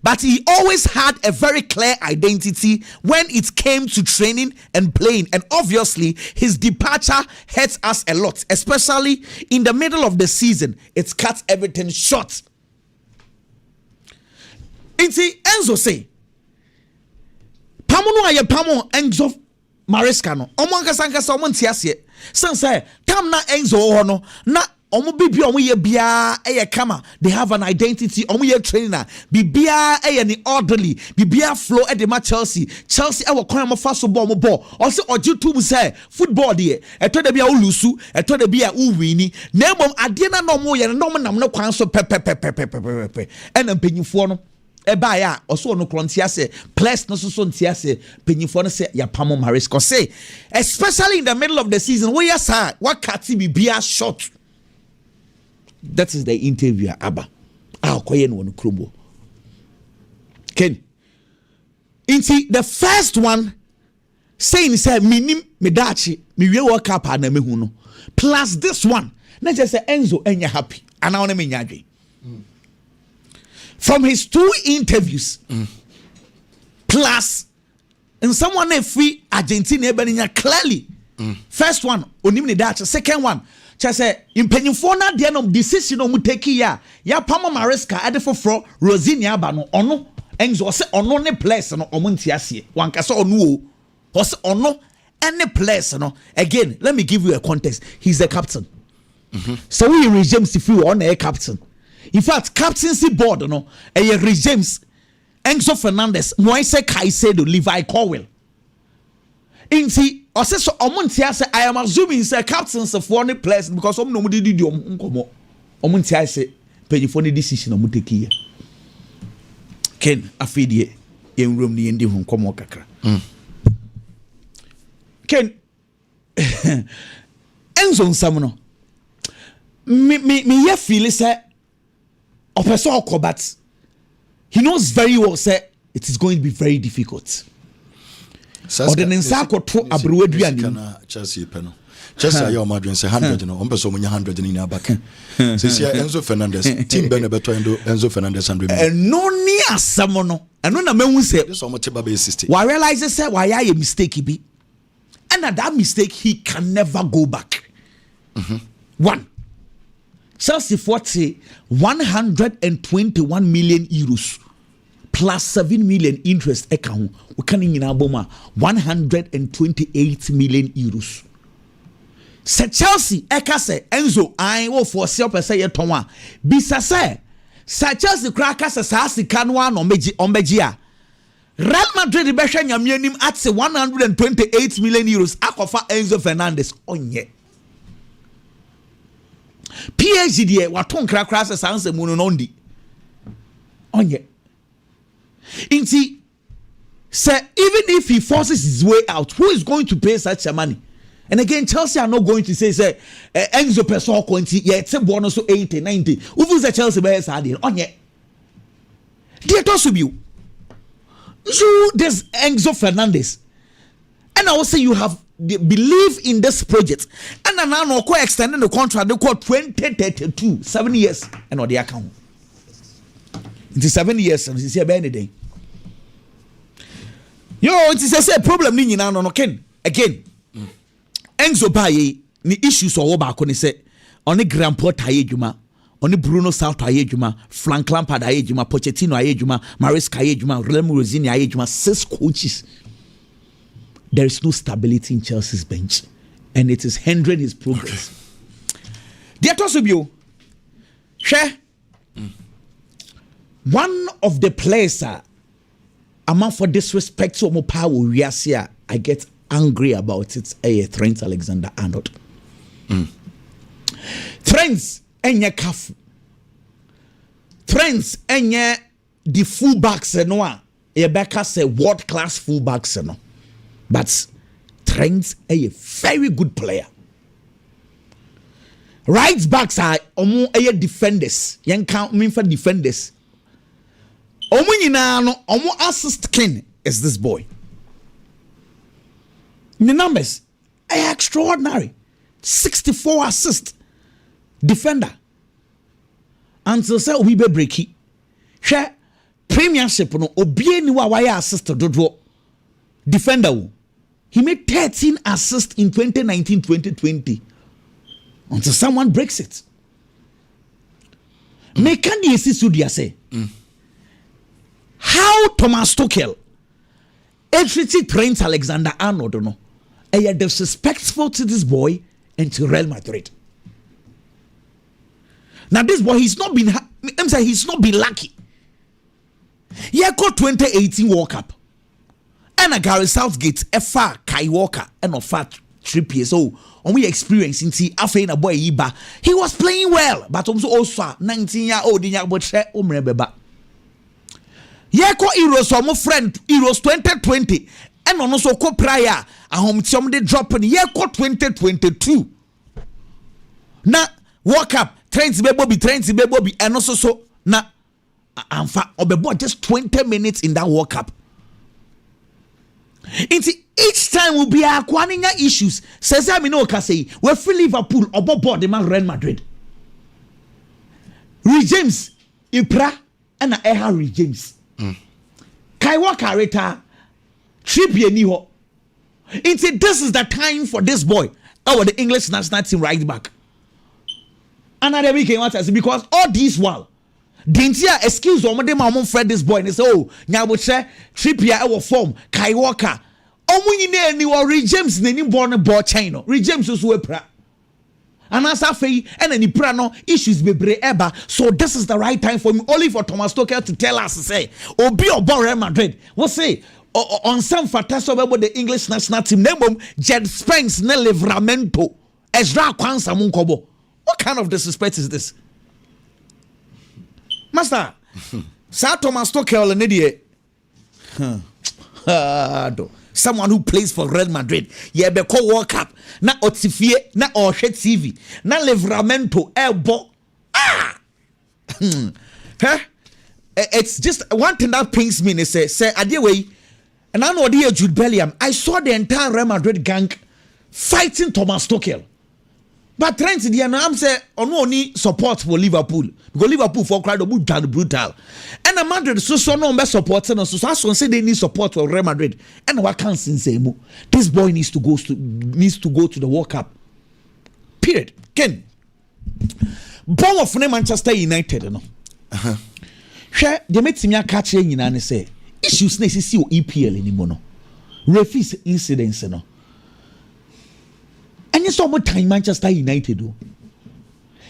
But he always had a very clear identity when it came to training and playing. And obviously, his departure hurts us a lot, especially in the middle of the season. It cuts everything short. Enzo say, Pamono aye pamo Enzo Mariska no omo ankasa omo ntiase say tam na Enzo ho no na omo bibi omo ye bia kama they have an identity omo ye trainer bibia ni orderly bibia flow e de ma Chelsea e wo kwan mo fa so ball mo ball o se ojitu say football de e to da bia wo lusu e to da bia wo wini na mom ade na no mo ye no mo nam no kwan so pe en mpanyifo no eba ya oso no krontiase plus no so ntiase panyifo no say ya pamo Mariska say especially in the middle of the season where yes what kati bibia short. That is the interview Abba. Koye no krobo. Ken. Inti the first one saying say minim medachi me we World Cup na me hu no. Plus this one, na just say Enzo enya happy. Ana wona me nyadwe. From his 2 interviews. Plus and someone free Argentina be clearly. First one onim ne dachi, second one say impanyimfo na de no decision o mu take ya pamo Mariska ade foforo Rosini aba no ono Enzo se ono ne place no omo ntiase wankasa ono o se ono any place no again let me give you a context he's the captain so we regimes if you on a captain in fact captaincy board no regimes Enzo Fernandez Moise Caicedo Levi Colwill inti ose so omuntia say I am assuming say captains of one players because no mo didi nkomo omuntia say panyifo ne decision o take here ken afidie en room ni ndi hu nkomo kakra ken Enzo nsam no me ye feel say opeso okobat he knows very well say it is going to be very difficult. Or the Ninsako to Abruaduan Chelsea Peno. Chelsea, your madrin say 100, no, so many 100 in our back. Since Enzo Fernandez, Team Benebeto and Enzo Fernandez and no near Samono, and when a man will say, this almost baby system. Why realizes say why I a mistake be, and at that mistake he can never go back. One Chelsea 121 million euros. Plus 7 million interest account we can in aboma 128 million euros. Se Chelsea eka se Enzo I will for sale per se yetonwa bisa se Chelsea kraka se sa sika no an ombeji a Real Madrid be hwa nyamyanim at 128 million euros akofa Enzo Fernandez onye PSG die waton krakra se sanse mu no ndi onye Inti say even if he forces his way out, who is going to pay such a money? And again, Chelsea are not going to say Enzo Peso Conti, yeah, it's a bonus so 80, 90. Who is Chelsea bears on yet? Dear Tosubu, so there's Enzo Fernandez. And I will say you have believe in this project. And now no extending the contract, they call 2032, 7 years, and on the account. It's 7 years and it's here by any day. Yo, it is a problem ni na no ken again. Enzo baye ni issues o ba ko ni say oni grandpa taye djuma, oni Bruno South taye djuma, Frank Lampard taye djuma, Pochettino taye djuma, Mariska taye djuma, Remo Rosini taye djuma, 6 coaches. There is no stability in Chelsea's bench and it is hindering his progress. Dear Tosubio, share one of the players among for disrespect to mo power we are here, I get angry about it. Trent Alexander-Arnold. Trent enye kafu. Trent enye the fullbacks no. Rebecca say world class fullbacks no. But Trent a very good player. Right backs are omo defenders. Yen count me for defenders. Omo nyina no omo assist king is this boy. The numbers are extraordinary. 64 assist defender. Until say we be breaky. Share premiership no obie ni wa wire assist dodo defender wo. He made 13 assists in 2019-2020 until someone breaks it. Me can you see Sudia say how Thomas Tuchel treated Trent Alexander-Arnold no They are disrespectful to this boy and to Real Madrid. Now this boy, he's not been lucky. He got 2018 World Cup. And a Gary Southgate, a far Kai Walker, and a fat 3 years old. And we experienced in see after a boy Iba. He was playing well, but also 19-year-old in Yabotre Umrebeba. Yeko Euros or my friend Euros 2020 and also co prior a home somebody dropping Yeko 2022. Now World Cup trains baby and also so now I'm just 20 minutes in that World Cup. Each time will be a quaninya issues. Says I know say we're free Liverpool or board the man Real Madrid. James Ipra and a Harry James. Kai Walker reta Trippier ni ho. This is the time for this boy. The English national team right back. Another weekend what I because all these while didn't you excuse on Fred this boy and say Nyaboche Trippier our form Kai Walker. Ni Re James ni born ball China. Re James was pra. And as I say, and any prano issues be eba. So this is the right time for me, only for Thomas Tuchel to tell us, say, be or Real Madrid. We'll say, on some fantastic about the English national team, name Jed Spence, ne Livramento, Ezra Kwanza Munkobo. What kind of disrespect is this? Master, Sir Thomas Tuchel, an idiot. Someone who plays for Real Madrid. Yeah, be call World Cup. Na Otifie, na Oshe TV, na Livramento, elbow. It's just one thing that pains me. They say, way, and I know dear Jude Bellingham. I saw the entire Real Madrid gang fighting Thomas Tuchel. But Trent the I'm say only support for Liverpool because Liverpool for crowd brutal. And the Madrid so no be supporting us. So as say they need support for Real Madrid. And what can say this boy needs to go to the World Cup. Period. Ken. Born of Manchester United no. Share they make me catch nyina ne say issues na see EPL anymore no. Referees incidents no. And it's all time Manchester United do.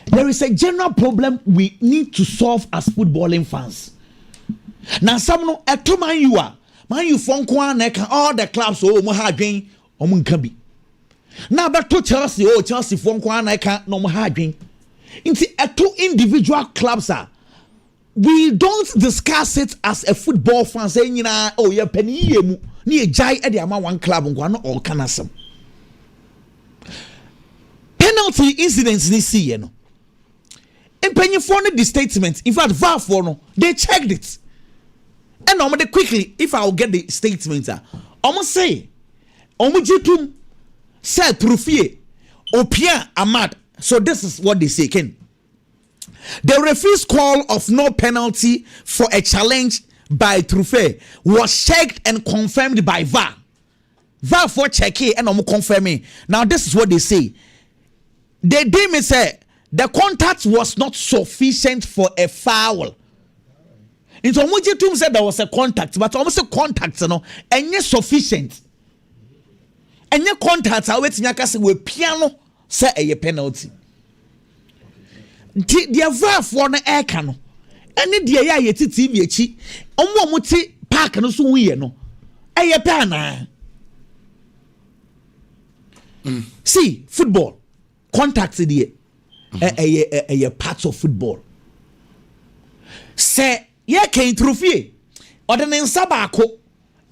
There is a general problem we need to solve as footballing fans. Now some no eto man you are. Man you phone all the clubs mo ha adwen o mo nka bi. Now back to Chelsea Chelsea phone no mo ha adwen. Into eto individual clubs are. We don't discuss it as a football fan saying yeah penny yemu ni e jai e de ama one club nko no all kanasem. Penalty incidents this year no. And penny for the statement. In fact, VAR for no, they checked it. And almost quickly, if I will get the statement, almost say, Omujitum said Trufie, Opia Ahmad. So this is what they say, Ken. The referee's call of no penalty for a challenge by Trufie was checked and confirmed by VAR. VAR for check it and confirming. Now this is what they say. They did say the contact was not sufficient for a foul. In so much said there was a contact, but almost a contact, and yet sufficient. And your contact, I wait in with piano, say a penalty. The VAR for the air cano. And the dear yet TV, muti park and so we no. A pana. See, football. Contact the a part of football. Say, yeah, came trophy. Or the name Sabako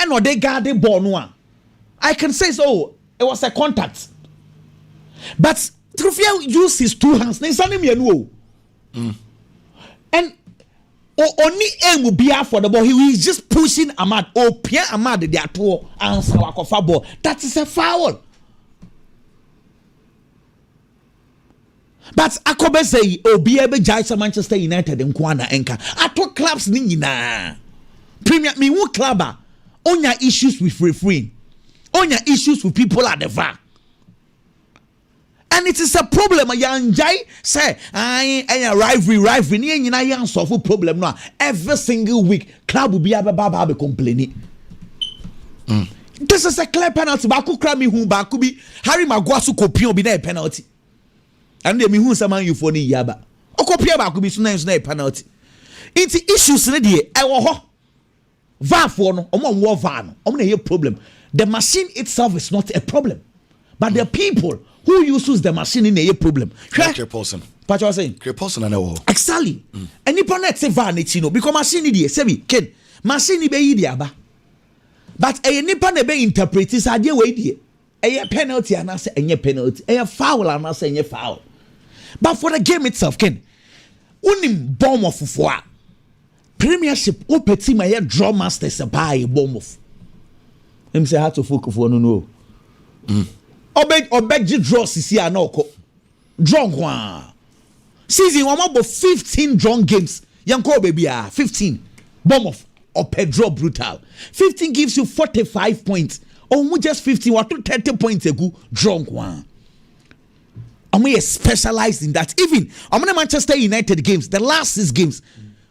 and or they guard the ball no. I can say so. It was a contact. But trophy used his two hands. And only aim will be out for the ball. He was just pushing Ahmad. Pierre Ahmad, they are two and Sawakofa ball. That is a foul. But Akobe say, be able to Manchester United and Kwana Enka. I took clubs nina. Premier me who clubber. On your issues with refereeing. On your issues with people at the VAR. And it is a problem. A young guy say, I rivalry. Ni solve problem now. Every single week, club will be complaining. This is a clear penalty. Baku krami hu baku bi Harry Maguire kopion bi na penalty. And they me hu sama you for ni yaba. O kopia baku bi so na penalty. It's issues ne de e wo ho. VAR for no omo VAR no. Omo na problem. The machine itself is not a problem. But the people who uses the machine in a problem. Clear person. What you saying? Clear person and all. Exactly. Any planet say VAR ne no because machine dey say me Ken. Machine be yi dey aba. But a nipa na be interpret is ade we die. A penalty and say any penalty. A foul and say any foul. But for the game itself, Ken, unim bomb of four. Premiership o petit my draw masters buy bomb of. Him say how to focus for no. Obeg draw sisi anoko. Draw kwa. Season one about 15 drawn games. Yanko baby 15. Bomb of. Or Pedro brutal. 15 gives you 45 points. Or just 15 or 30 points ago, drunk one. And we are specialized in that. Even I'm on Manchester United games, the last 6 games.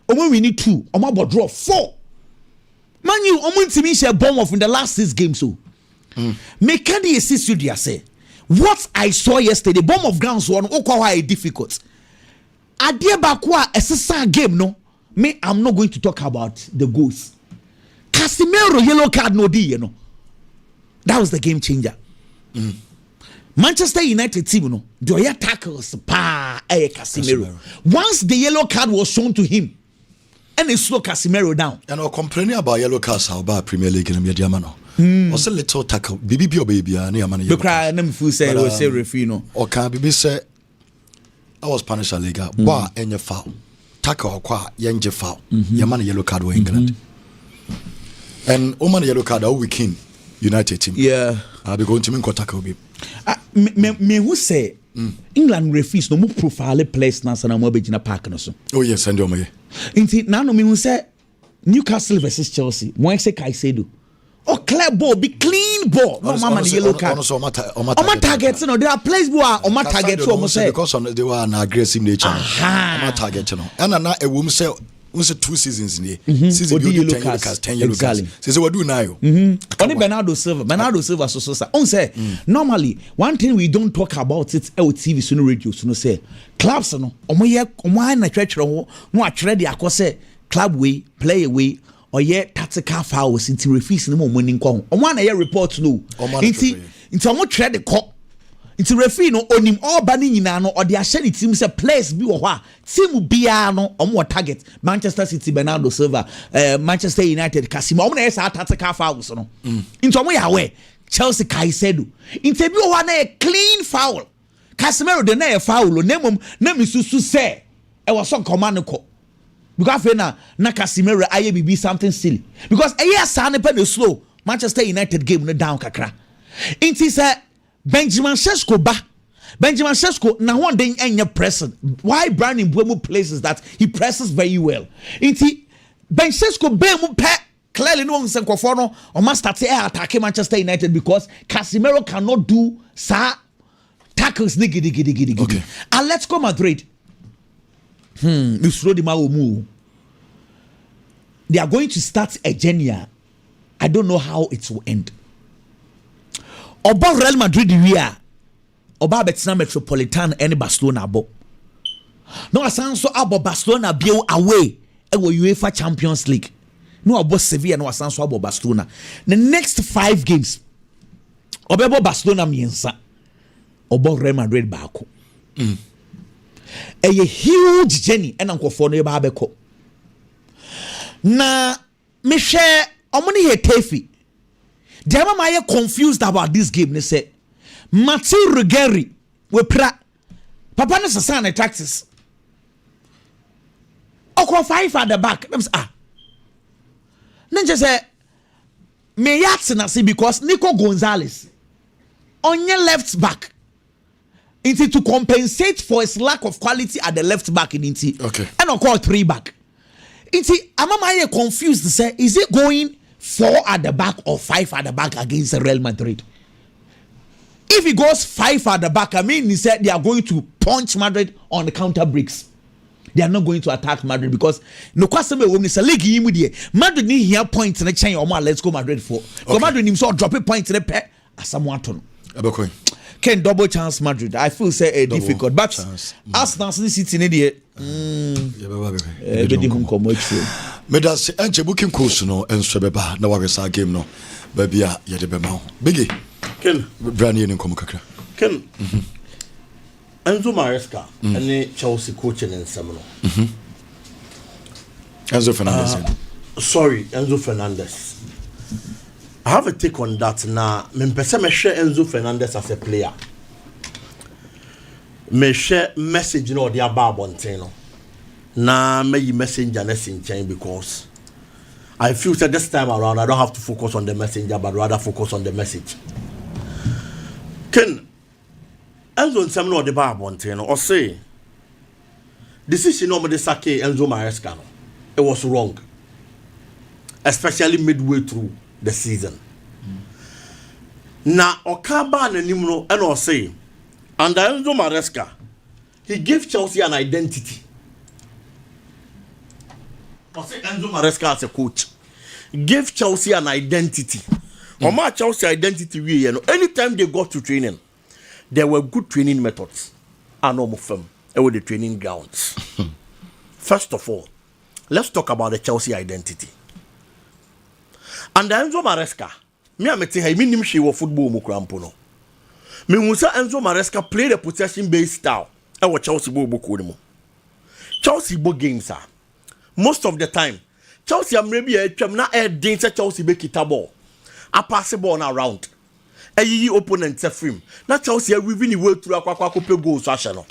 We need 2. I'm about draw 4. Man, you to me share bomb off in the last 6 games. So make candy assist you there say. What I saw yesterday, bomb of grounds one difficult. Adia bakwa a game no. Me, I'm not going to talk about the goals. Casemiro yellow card no di, That was the game changer. Manchester United team, the tackles Casemiro. Once the yellow card was shown to him, and they slow Casemiro down. And I'm complaining about yellow cards about Premier League in the media man. Also little tackle, baby or baby, and yeah, man. The cry and them say was say referee or can baby say I was punished a liga. Why any foul? Tackle kwa yenje foul. Yamana yellow card were England. And Oman yellow card all weekend United team. Yeah. I'll be going to make tackle be. Me who say England referees no more profile players na sana mo be gina park no so. Oh yes, and me. Inti na no me who say Newcastle versus Chelsea. Mo say Caicedo. Oh, clear ball, be clean ball. No mama the yellow card. On target, no. There are players who are on my target. So almost say because they were an aggressive nature. On my target, And now a woman say. We say 2 seasons in here. Season you 10 yellow cards, 10 yellow cards. Say what do now? Only Bernardo Silva so on say normally one thing we don't talk about it TV so no radio so no say clubs no omo na twetwere ho no atwere de akose club way play away or ye tactical fouls into referees no mo ni nko omo na ye report no into omo twere de ko into referee no onim all bani nyina no or the ahye team say players bi wo ho a team bia no omo target Manchester City Bernardo Silva Manchester United Casemiro omo na yes tactical fouls no into omo ya we Chelsea Caicedo into bi wo ho na a clean foul Casemiro de na a foul no na mi susu say e was so command ko because fe na Casemiro aye bibi something silly because yes na pe no slow Manchester United game no down kakra into say Benjamin Sesko na one day enya pressing. Why Brandon Mbeumo places that he presses very well. Inti Ben Sesko be mu pe clearly no nsen kwofo no o must start attack Manchester United because Casemiro cannot do tackles gidi. Okay. And let's go Madrid. They are going to start a journey. I don't know how it will end. Oba Real Madrid wia Oba Betina Metropolitan and Barcelona abo. No asan so abo Barcelona bio away e wo UEFA Champions League. No abo Sevilla no asan so abo Barcelona. The next 5 games Obebo Barcelona miensa. Obo Real Madrid baako. A huge journey and ankofo no eba abeko. Na me share omoni he tefi. The mama are confused about this game. They say, Mathieu Ruggieri, we pra. Papa no sasana taxes. Oko 5 at the back. Them say, Then just say, me yatsina see because Nico Gonzalez on your left back. Into to compensate for his lack of quality at the left back in Inti. Okay. And I'll call 3 back. Inti, mama are confused to say, is it going 4 at the back or 5 at the back against Real Madrid? If he goes 5 at the back, I mean, he said they are going to punch Madrid on the counter breaks. they are not going to attack Madrid because no question me when it's a league you Madrid need here points in the chain or more let's go Madrid for. So Madrid need so drop a point in the pair as someone to can double chance Madrid. I feel say a difficult but Arsenal City in the Medas enche booking course no enso beba na wagesa game no ba bia ye de bema bigi ken brand new nkomo kakra ken Enzo Maresca and Chelsea coach in Semino. Enzo Fernandez. Sorry, Enzo Fernandez. I have a take on that now. Me share Enzo Fernandez as a player. Me share message no the about Bonteno. Na me messenger in change because I feel that this time around I don't have to focus on the messenger but rather focus on the message. Ken Enzo Nsemno or the bar Bonteno or say decision on the Sake Enzo Maresca. It was wrong. Especially midway through the season. Now Okaba and Nimno and or say under Enzo Maresca, he gave Chelsea an identity. Or say Enzo Maresca as a coach gave Chelsea an identity. Or my Chelsea identity we anytime they got to training. There were good training methods and almost firm with the training grounds. First of all, let's talk about the Chelsea identity. And Enzo Maresca, me amete ha mi nim hwe wo football mu krampo no. Me hu sa Enzo Maresca play the possession based style e wo Chelsea bo boko ni mu. Chelsea bo games are most of the time Chelsea am rebi e twam na e din se Chelsea be kita ball. A pass ball na around. Eyi opponent se frame na Chelsea weaving the way through akwa pe goals ahye no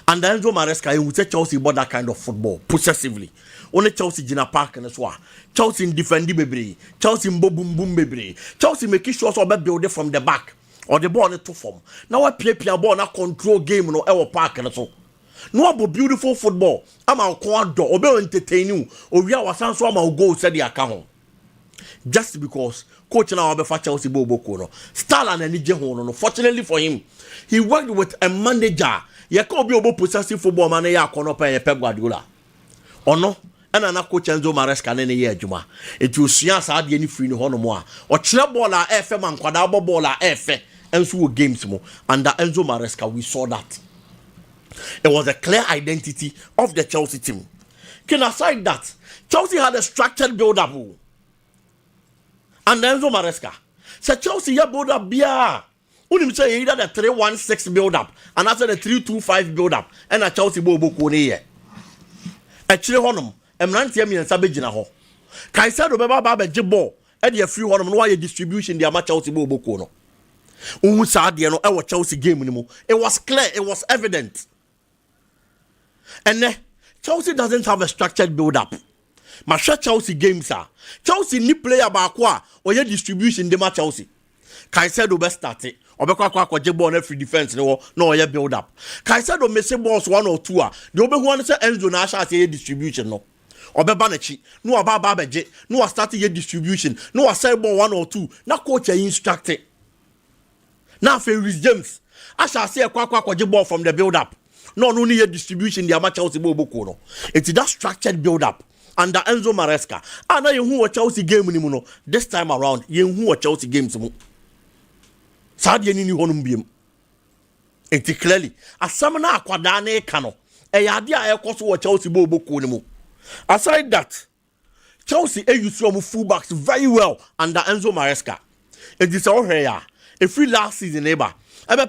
and Enzo Maresca he would say Chelsea bought that kind of football possessively only Chelsea gina park and so Chelsea in defending bebre Chelsea boom boom bebre Chelsea making sure so be build it from the back or the ball to form now we play ball na control game no e park and so no about beautiful football am a quad or be entertain you or we are so am go said the account just because coach now be for Chelsea Boboko no style and any ho no fortunately for him he worked with a manager ye ka obi obo possessive football man ya kono pa Pep Guardiola ono na na coach Enzo Maresca ne ye adwuma eti osua sa de ni free ni ho no mo a o kire ball a efe man kwada ball a efe enso wo games mo under Enzo Maresca we saw that it was a clear identity of the Chelsea team. Can aside that Chelsea had a structured build up. And Enzo Maresca said Chelsea ya build up bia. Unim say either the 3-1-6 build up and after the 3-2-5 build up and a Chelsea bobo ko ne ye. Actually honum emrantie mi nsa be gina ho. Kai said do be ba be ball e de free honum no why distribution the Chelsea bobo ko no. Unhu sa de no e wo Chelsea game ni mu. It was clear, it was evident. And Chelsea doesn't have a structured build up. My Chelsea games are Chelsea ni player ba kwa or your distribution de ma Chelsea. Kaisedo be start it or be kwa ball na free defense no your build up. Kaisedo miss balls 1 or 2 the obe who say Enzo na sha say distribution no. Or be banachi no aba beje no start your distribution no say ball 1 or 2 na coach instruct it. Now for James I shall say kwa ball from the build up. No need a distribution the amateur Chelsea boko no. It's that structured build up. Under Enzo Maresca. And now you who a Chelsea game no. This time around, you who a Chelsea games. Sadi ni honum biem. Enti clearly. Asamana akwadane kano. E yade a ekoso wo Chelsea boko ni mu. Aside that, Chelsea use some fullbacks very well under Enzo Maresca. It is all here. A free last season neighbor.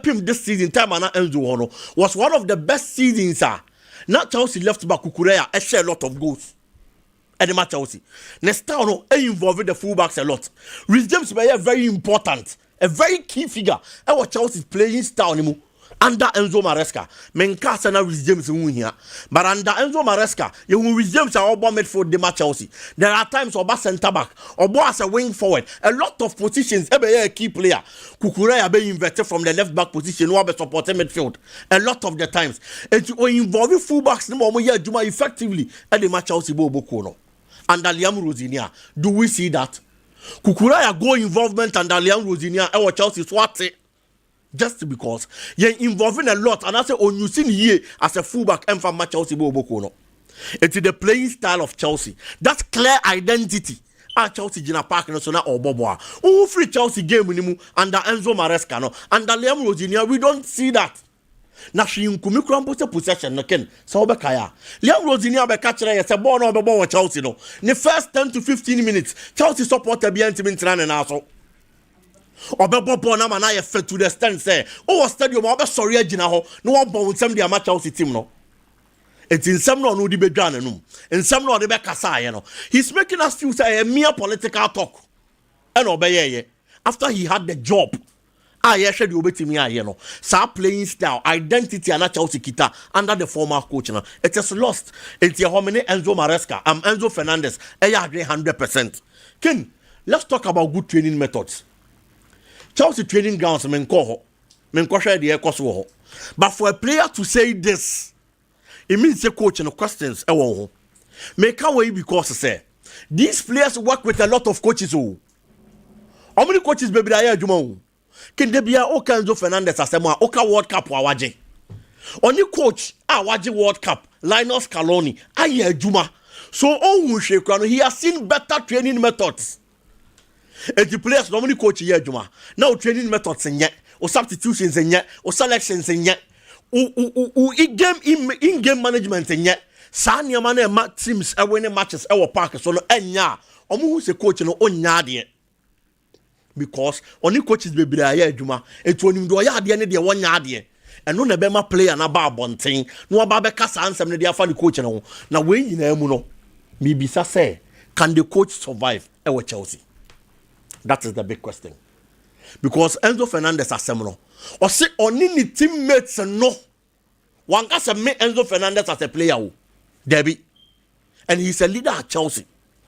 Pim this season time and Enzo Hono was one of the best seasons. Not Chelsea left back Kukurea a share a lot of goals. At the Chelsea. Next time, involving the fullbacks a lot. Rhys James is very important, a very key figure. And what Chelsea's playing style under Enzo Maresca. Menkasa na Rhys James here. But under Enzo Maresca, you Rhys James are all midfield the Chelsea. There are times Oba centre back, Oba as a wing forward. A lot of positions, a key player. Kukurea be inverted from the left back position, or be supporting midfield. A lot of the times. And you involve fullbacks no more effectively at the Chelsea Bobo. Under Liam Rosinia, do we see that? Kukurea go involvement under Liam Rosinia, our Chelsea swat it. just because you're involving a lot, and I say on you seen here as a fullback and from Chelsea Bobo. It's the playing style of Chelsea. That's clear identity. Chelsea Gina Park no so na Oboboa. Who free Chelsea game minimu under Enzo Maresca no under Liam Rosinia, we don't see that. Na she nkumi krampo se possession no ken so obekaya. Liam Rosinia be catch ya se ball no be Chelsea no. The first 10 to 15 minutes Chelsea supporter be anti mintrana na so. Obebo na man na ye fit to the stand say oh stadium obe sorry agina ho no one bon nsem dia ma Chelsea team no. It's in some no di bedwan no. In some no de be kasa ye no. He's making us feel say a mere political talk. And obeye after he had the job. Yes, the obetimi aye no. Sa playing style, identity and Chelsea kita under the former coach no. It is lost. It's how many Enzo Maresca, Enzo Fernandez. I agree 100%. Ken, let's talk about good training methods. Chelsea training grounds menko share the ekoso. But for a player to say this, it means the coach no questions e won ho. Make away because say these players work with a lot of coaches oh. How many coaches baby dey adwuma? Ken de bia o Enzo Fernandez asemo a Oka World Cup waje. Oni coach waje World Cup, Linus Scaloni aye adwuma. So ohun hwe no he has seen better training methods. And the players normally coach here adwuma. Now training methods enye, o substitutions enye, o selections enye. In-game management enye. Sa niam na teams e winning matches e wo park so no enya. Omo hu se coach no onya de. Because only coaches be aye adwuma etu onim do ya ade ne de wonya ade eno na be ma player na ba bonten no ba be kasa ansem ne de afa the coach no na we nyina mu no me bisa say can the coach survive with Chelsea? That is the big question. Because Enzo Fernandez asem no o say oni ni teammates no wan ka say me Enzo Fernandez as a player o Debbie, and he's a leader at Chelsea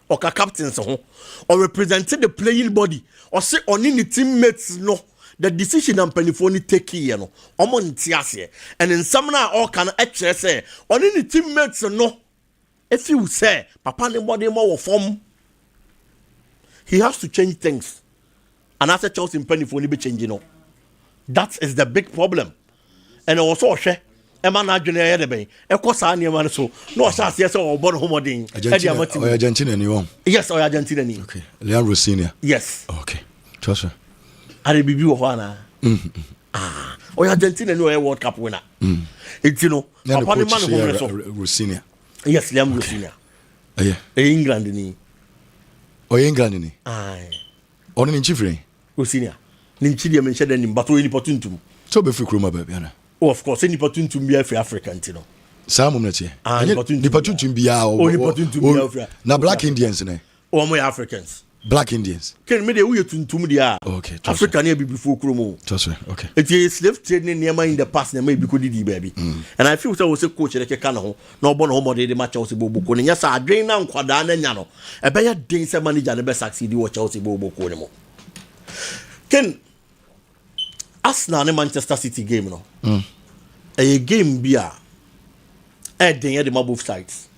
or captain so or representing the playing body or say on any teammates no the decision and penifoni take here no omon tiase and in some now all can actually say on any teammates no if you say papa ne body more form he has to change things and as a Chelsea penifoni be changing no that is the big problem and also share Emma na adwene ye de ben ekosa na ema so no o sha se o bo no homodin Argentina ni won. Yes, or Argentina ni. Okay. Leon Rossinia. Yes. Okay. Trust me. Are bibi wo ho ana. O Argentina ni o World Cup winner. It you know, papa ni man ho so. Rossinia. Yes, Leon Rossinia. Yeah. England ni. O England ni. Oni ni chifre. Rossinia. Ni chidi me shede ni bato ni potuntum. So be free kroma ba bia na. Oh, of course, any potuntum be free African, you know. Some of them. The potuntum be our na black Indians, ne? Or more Africans. Black Indians. Can me the way tuntum dia. Okay. African here before Kromo. Okay. It is slave trading near in the past, and maybe could be baby. And I feel so was a coach like a cano, no bon homo de match Chelsea Bobo. Yes, I drain down Quadan and Yano. A better days a manager and the best succeed what Chelsea Bobo Conemo. Ken Arsenal and Manchester City game no. A game bia den the both sides.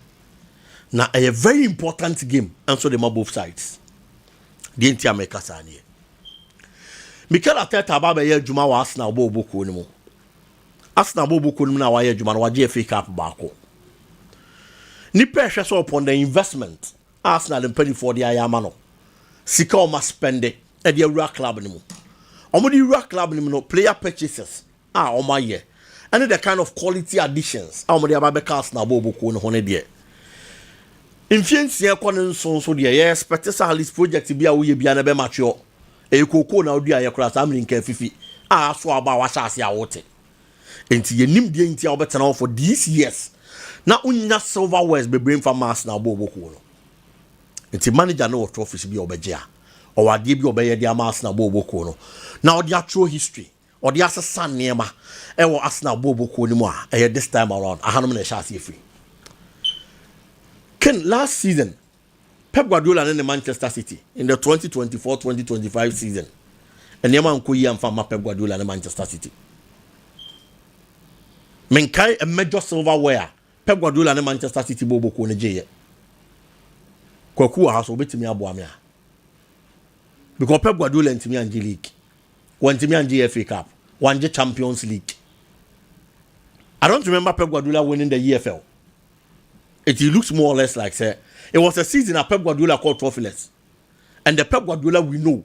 Now a very important game and so the both sides. The entire make us an here. Mikel Arteta baba ye juma wa Arsenal bo boko ni mo. Arsenal bo boko ni na wa ye juma na wa EFL Cup baako. Ni pressure so upon the investment. Arsenal and penny for the ayama no. Sika o must spend it at the Euro club ni mo. Omodi Euro club ni mo no player purchases. O my year. And the kind of quality additions. Omodi ababeka Arsenal bo boko ni ho ne de. Influence here kwanen so de ye expect say this project bia wo ye bia na be mature. E koko na odi aye kra sa amrin kan fifi. So aba wa sha ase awote. Enti ye nim de enti obetena for these years. Na unya silverwares be brain for mass na bo boko no. Enti manager no trophies bi obeje a. O wade bi obeye de mass na bo boko no. Na odi atro history. Odi asesa nema. E wo Arsenal bo boko ni mu a. E this time around. Ahanum na sha ase free. Ken last season, Pep Guardiola and the Manchester City in the 2024-2025 season, and Yama Nkoyi and Fama Pep Guardiola and the Manchester City. Menkai a major silverware. Pep Guardiola and the Manchester City bobo kone jeye. Kwaku house obetimi aboamia. Because Pep Guardiola and Timi League, when Timi EFL Cup, won the Champions League. I don't remember Pep Guardiola winning the EFL. It looks more or less like say it was a season that Pep Guardiola called trophyless. And the Pep Guardiola we know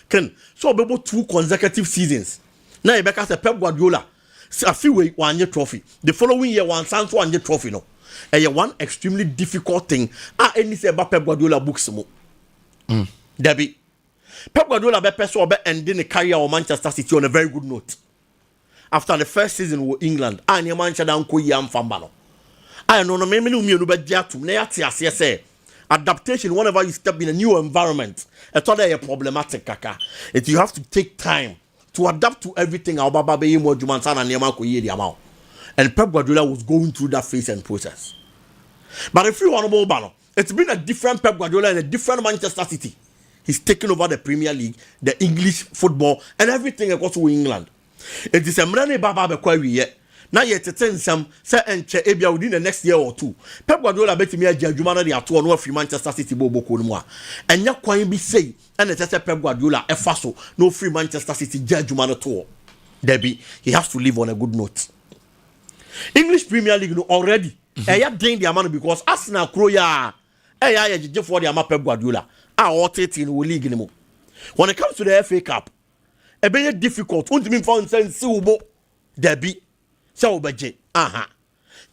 can so about 2 consecutive seasons. Now you back as a Pep Guardiola a few way 1 year trophy. The following year 1 year trophy no. And one extremely difficult thing. Any say about Pep Guardiola books mo. Debbie. Pep Guardiola be person be ending the career of Manchester City on a very good note. After the first season with England, and your Manchester Uncle Yam Fambano. I know no many no be jatu na say adaptation whenever you step in a new environment. It's all a problematic kaka. It you have to take time to adapt to everything. And Pep Guardiola was going through that phase and process. But if you want to move, it's been a different Pep Guardiola and a different Manchester City. He's taken over the Premier League, the English football, and everything across England. It is a mrane baba be kwa wiye. Na yet some say enche ebia within the next year or 2. Pep Guardiola bet me adwuma na de ato no afi Manchester City boboko no a. Enya kwan bi sei and it say Pep Guardiola efa so no free Manchester City adwuma no to. Debbie, he has to live on a good note. English Premier League no already. Eya den the amount because Arsenal kro ya eya je for the amount Pep Guardiola. All 13 will league anymore. When it comes to the FA Cup, a very difficult. Won't mean found sense Ubo Derby. So budget.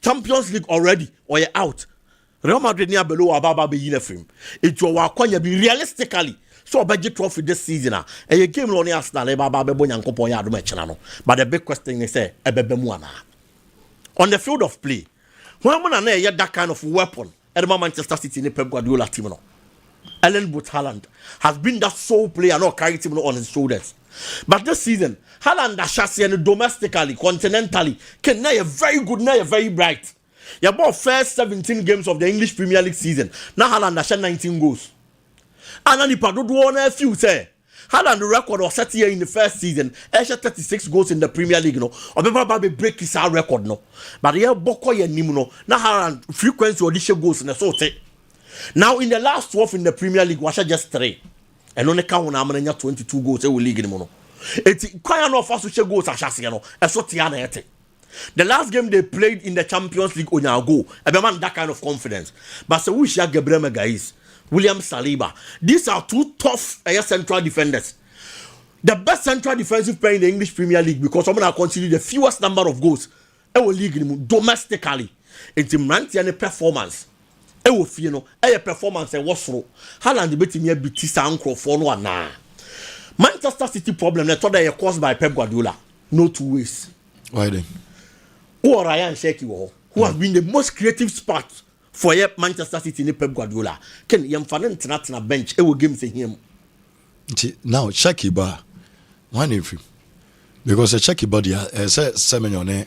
Champions League already or you're out. Real Madrid near below Ababa be uniform. It will work be realistically. So budget trophy this season. And you game on Arsenal Baba Bebo and Copo Yard Mechanano. But the big question is say Ebebemuana. On the field of play, when man had that kind of weapon at Manchester City in the Pep Guardiola team. Erling Haaland has been that sole player not carrying him on his shoulders. But this season, Haaland has chassis domestically, continentally, can now very good, now very bright. You bought first 17 games of the English Premier League season. Now Haaland has 19 goals. And then he put one a few say. Haaland record was set here in the first season. He 36 goals in the Premier League. No, or maybe break his record no. But here Boko ye nimuno. Now Haaland frequency audition goals in the sort. Now in the last 12 in the Premier League, was just 3. And only count na 22 goals in the league anymore. It's quite enough for us to goals as Chasiano. The last game they played in the Champions League on your go, a man that kind of confidence. But so we shall Gabriel guys, William Saliba. These are 2 tough central defenders. The best central defensive player in the English Premier League because someone are considered the fewest number of goals in the league domestically. It's a performance. A performance and what's wrong. Haaland betimi abiti sankrofo for no na. Manchester City problem they thought they were caused by Pep Guardiola. No 2 ways. Why then? Or Ryan Sheki who has been the most creative spark for Manchester City in Pep Guardiola. Can yam fanen na bench e will game say him. Now Sheki ba one if because the Sheki body say Semenyo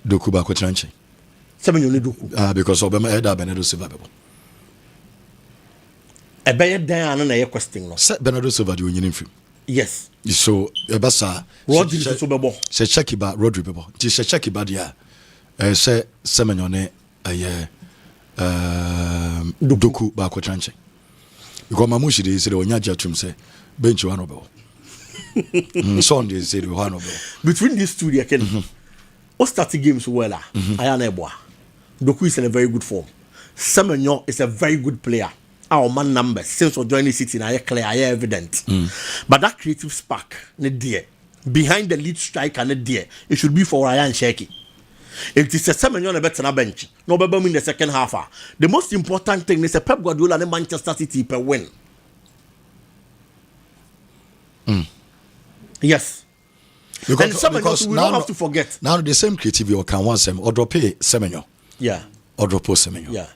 Doku ba kwetranche. Semenyo Doku. Because Obama Eda Bernardo Silva bebo. E be dan na ye question no. Bernardo Silva di onyin mfim. Yes. So ebasa Rodri so bebo. Se Sheki ba Rodri bebo. Ti se Sheki ba dia say Semenyo Doku ba kwetranche. Because Mamushi dey say onya jatum say bench one obel. Sunday say one obel. Between these two they can what starting games well Ayaneboa. Doku is in a very good form. Semenyo is a very good player. Our man numbers since we joining City are clear, are evident. But that creative spark, behind the lead striker, it should be for Ryan Sheki. It is a Semenyo better than bench. No better in the second half. The most important thing is a Pep Guardiola and Manchester City per win. Yes. Because, and Semenyo, we don't have to forget. Now the same creativity or can want some or drop Semenyo. Yeah. Or drop Semenyo. Yeah.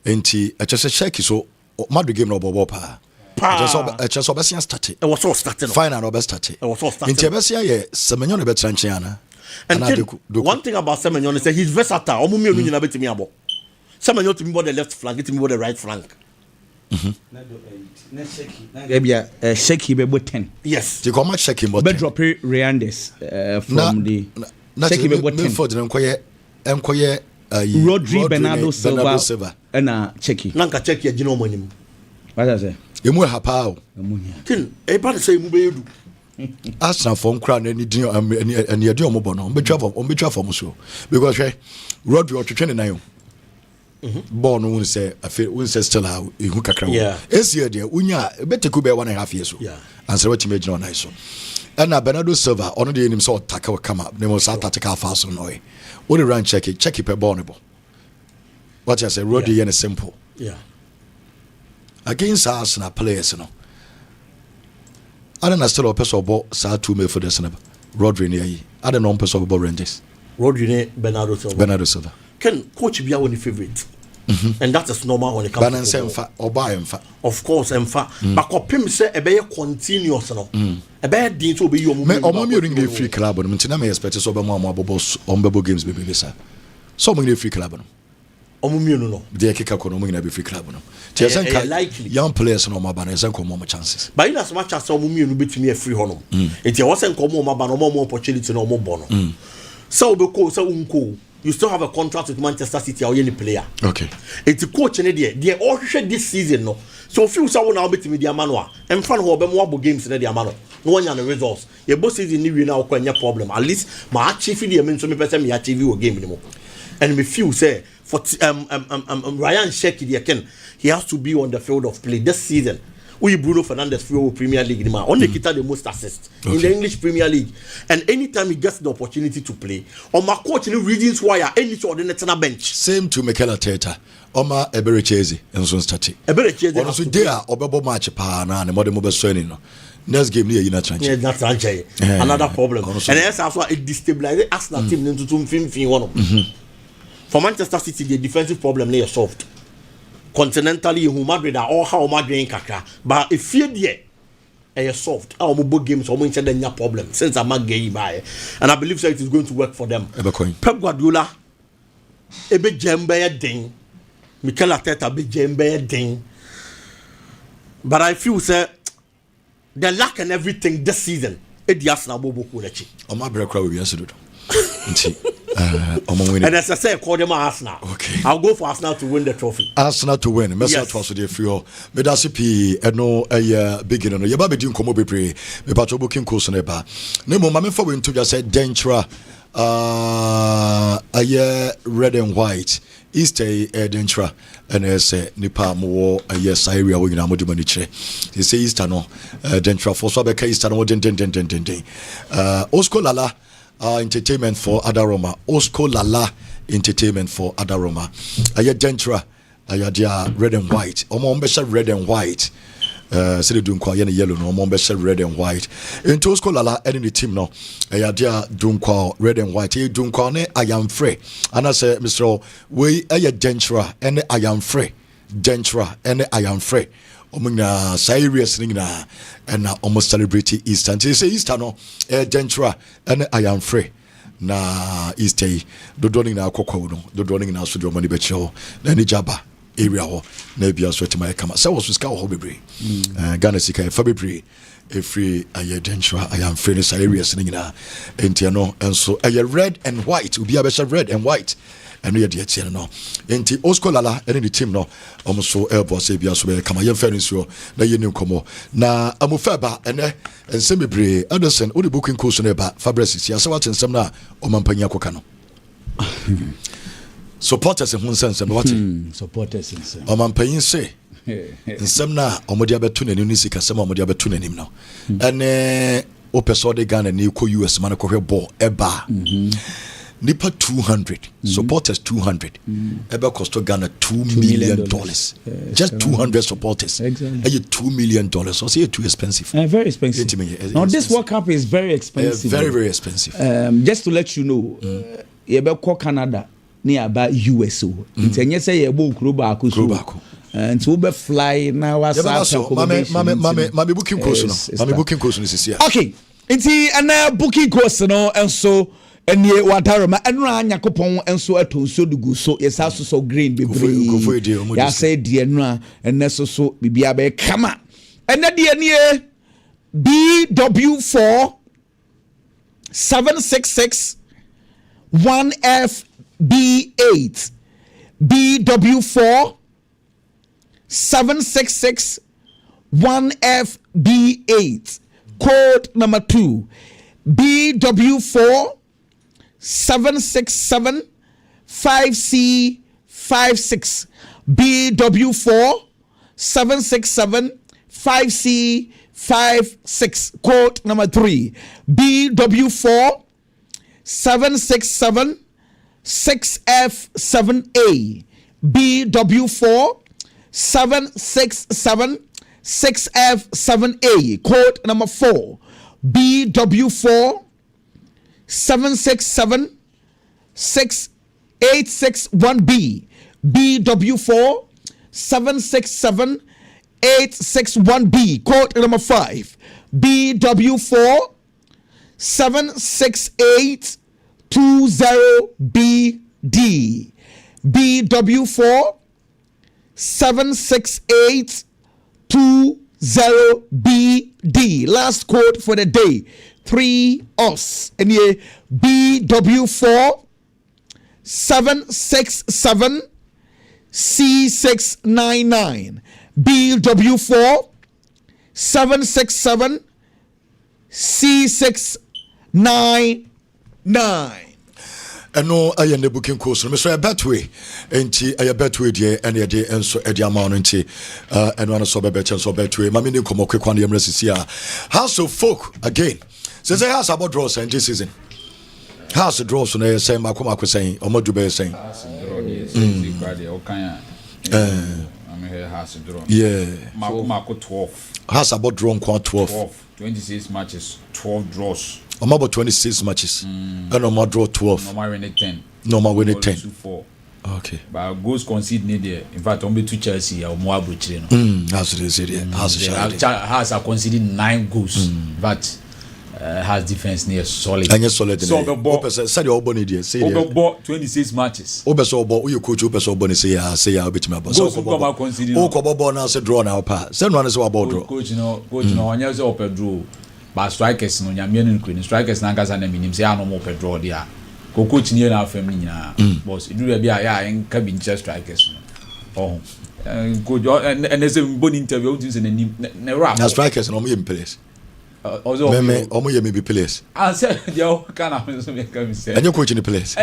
And I just a check so Madrid game no bobo pa. I just obviously started. It was all starting. Final no best started. It was all starting. In Tiabesia ye Semenyo no better Chiana. And one thing about Semenyo is that he's versatile. Omumi onu nyina betimi abo. Semenyo to me about the left flank, to me about the right flank. Sheki bebo 10. Yes. You come Sheki but drop Reandes from the Sheki bebo 10. For the enkoye Rodri Bernardo Silva and Sheki. Nanka Sheki agino monim. What I say? Emu hapa o. Tin e ba say mu be edu. Arsenal from crown and you do mobono, on for Musso. Because Rodri or 29. Born won't say, I feel, won't say still how you hook a crown. Yeah, it's here, dear. Unya, better could be 1.5 years. Yeah, and so what you made on ISO. And now Bernardo Silva, on the name saw tackle come up, they must attack our fast on way. What run check it per bornable. What I say, Rodri and simple. Yeah. Against Arsenal players, you know. I don't know still a person bought Sa 2 mil for this number. Rodri near ye. I don't know person about Rangers. Rodri near Bernardo Silva. Can coach be our favorite? And that is normal when it comes to football. Or buy him fat. Of course, and fat. But Copim say a bear continuous. A bad deal to be your movie. Or mommy ring the free club. And Tina may expect us over more bubble games, baby. So many free club. No. They kick a corner in free club. Likely young players no more banners and come more chances. But in as much as some will be me a free honor. It wasn't come more opportunity no more bono. So because you still have a contract with Manchester City or any player. Okay. It's a coach in the they all share this season no. So few someone now bet me the manual. And fan who be more games in the manual. No one and the results. Your boss season ni now quite problem. At least my achieve the mean so me person me achieve a game anymore. And me feel say for Ryan Shecky again, he has to be on the field of play this season. We Bruno Fernandes field Premier League only get the most assists in the English Premier League, and anytime he gets the opportunity to play, on my coach in reasons why any sort of the bench. Same to Mikel Arteta, Oma Eberechezi and so start. Eberechezi also there Obebo match pa na ne modern mobile training no. Next game near United. Yeah, that's another problem. And that's also it destabilizes Arsenal team into two fin. For Manchester City, the defensive problem they are solved. Continentally, who Madrid are all how Madrid kakra, but if you there, they are solved. Our mobile games are going to be a problem since I'm not gay by, and I believe that it is going to work for them. Pep Guardiola, a bit jembe ding, Mikel Arteta be jembe ding, but I feel say they lack and everything this season. It the Arsenal bobo kulechi. On my break we answer it. And as I say, call them Arsenal. Okay. I'll go for Arsenal to win the trophy. Arsenal to win. Message was the free. Me da CP no a beginner. You ba be din komo bebre. Me pa to booking course na ba. Ne mo mame for we to just say Dentra red and white. Easter Dentra and say nipa mo Syria we na mo di mani kire. They say Easter no Dentra for so be ka Easter no den. Osco Lala entertainment for Adaroma. Osco Lala entertainment for Adaroma. Aya Dentra aya dia red and white. Omo mbesha red and white. Say they do kwa yellow no omo mbesha red and white. Into Osco Lala any the team no aya dia do kwa red and white. E do kwa ne I am free. And I say Mr. we aya Dentra and I am free. Dentra and I am free. Omuna serious na and almost celebrate Easter. And say Easter no Dentra and I am free. Na Easter do doning na kokko no do doning na so do money be cho na ni jaba area ho na bia so ti mai kama say was ska ho bebre Ghana sika fa bebre every aye Dentra I am free serious na enti no enso aye red and white obi abesha red and white. And we are the HN no. Enti Osco Lala and the team no. Almost elbow say be so come yen fairness so na yen komo. Na amufeba and semibre Anderson o the booking course na ba Fabrice ya so what nsem na o mampanya koka no. Supporters in sense and what supporters in sense. O mampanyin say nsem na omodi abetu nanim ni sika sem omodi abetu nanim no. And o person de Ghana ni ko US man ko hwe ball eba. Nipa 200 supporters 200 ever cost Ghana $2 million. Just 200 supporters. Exactly. $2 million. So say too expensive. Very expensive. Now this World Cup is very expensive. Very expensive. Just to let you know, you ever call Canada nearby USO. Intenye say you bo kuro ba ko. And so we fly now as mame booking course no. Mame booking course is here. Okay. Inti and booking course no and so and ye wataroma enra nyakopon enso atonso dugu so yesa so green bebre ya say die enra enso so bibia be kama enne die ne BW4 766 1FB8 BW4 766 1FB8 Code number 2 BW4 767 5C56. BW4 767 5C56. Code number 3 BW4 767 6F7A. BW4 767 6F7A. Code number 4 BW4 767 6861B. BW4 767 861B. Code number 5 BW4 76820BD. BW4 76820BD. Last code for the day 3 us. And yeah, BW4 767 C699. BW4 767 C699. ɛno ɛyɛ ne booking course no mesɛ betway enti ɛyɛ betway deɛ ɛne ɛde enso ɛde ama no nti ɛno ano so bɛbɛkyɛ so betway mame ne komo kwekwa ne yɛmra sisi a House of Folk again say House about draws and this season House draws no yɛ sɛ mako sɛn ɔmadu bɛyɛ sɛn House draw. Yeah. Mako 12. House about draw 12. 26 matches, 12 draws. I'm about 26 matches. And I'm draw 12. Normal win 10. Normal win 10. 4. Okay. But goals conceded there. In fact, only 2 Chelsea or more Buchino. As it is, Has conceded 9 goals. But has defense near solid. And yes, solid. So the ball said your bonny dear. Say ball 26 matches. Obeso ball you coach Obeso bonny say I'll bet me about. So come conceded. Oh, Kobo now said draw now pa. Send one is about draw. Coach no, on your upper draw. But strikers no nyamian nkuni strikers na ngasa na minim say anomo pe draw dia ko coach ni na afam ni nyina boss idu bia ya enka bi nche strikers no oh coach and there's a boni interview you say na rap na strikers no mo yem place also me omo yem be place I said dia kana so me ka mi say enye coach ni place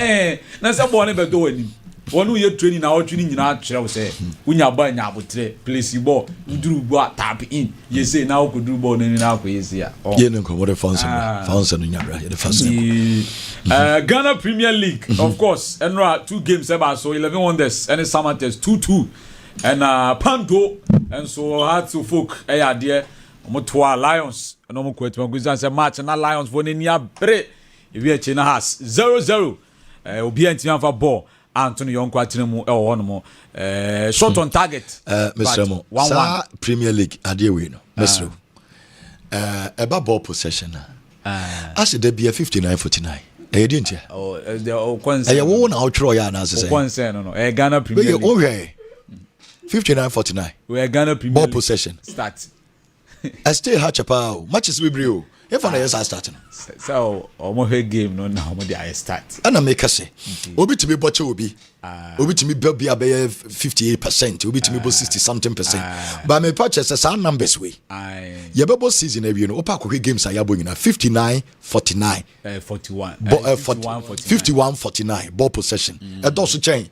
na say ball ne be do wani wonu ye training na otwini nyina kyerɛw sɛ unya ba nya abotre place ball nduru bo tap in ye say na okoduru ball na ni na akɔ ye say a ye no ko the fans no nyabra ye the fans Ghana Premier League of course enra 2 games about so 11 wonders and Samatters 2-2 and Panto and so Hearts of Folk there omotoa Lions and omo kwetuma guzan say match na Lions for ni abre ebi e chi na has 0-0 obi antimi anfa ball Anthony Yonko atinemu ho no shot on target Mr. Mo 1-1 Premier League ade we no Mr. Eba ball possession as there be a 59-49 e dey ntia the concern e wo na outro ya na say concern no Ghana Premier League okay 59-49 we Ghana Premier ball League possession start I stay hatchapa matches we brio if I yes I start so omo he game no na omo dey start and I make say obi to be botche obi to me be about 58%, obi to me 60 something percent but me purchase some numbers we ye be season every no opa ko games ayabo nyina 59-49 41 51-49 ball possession e do so chen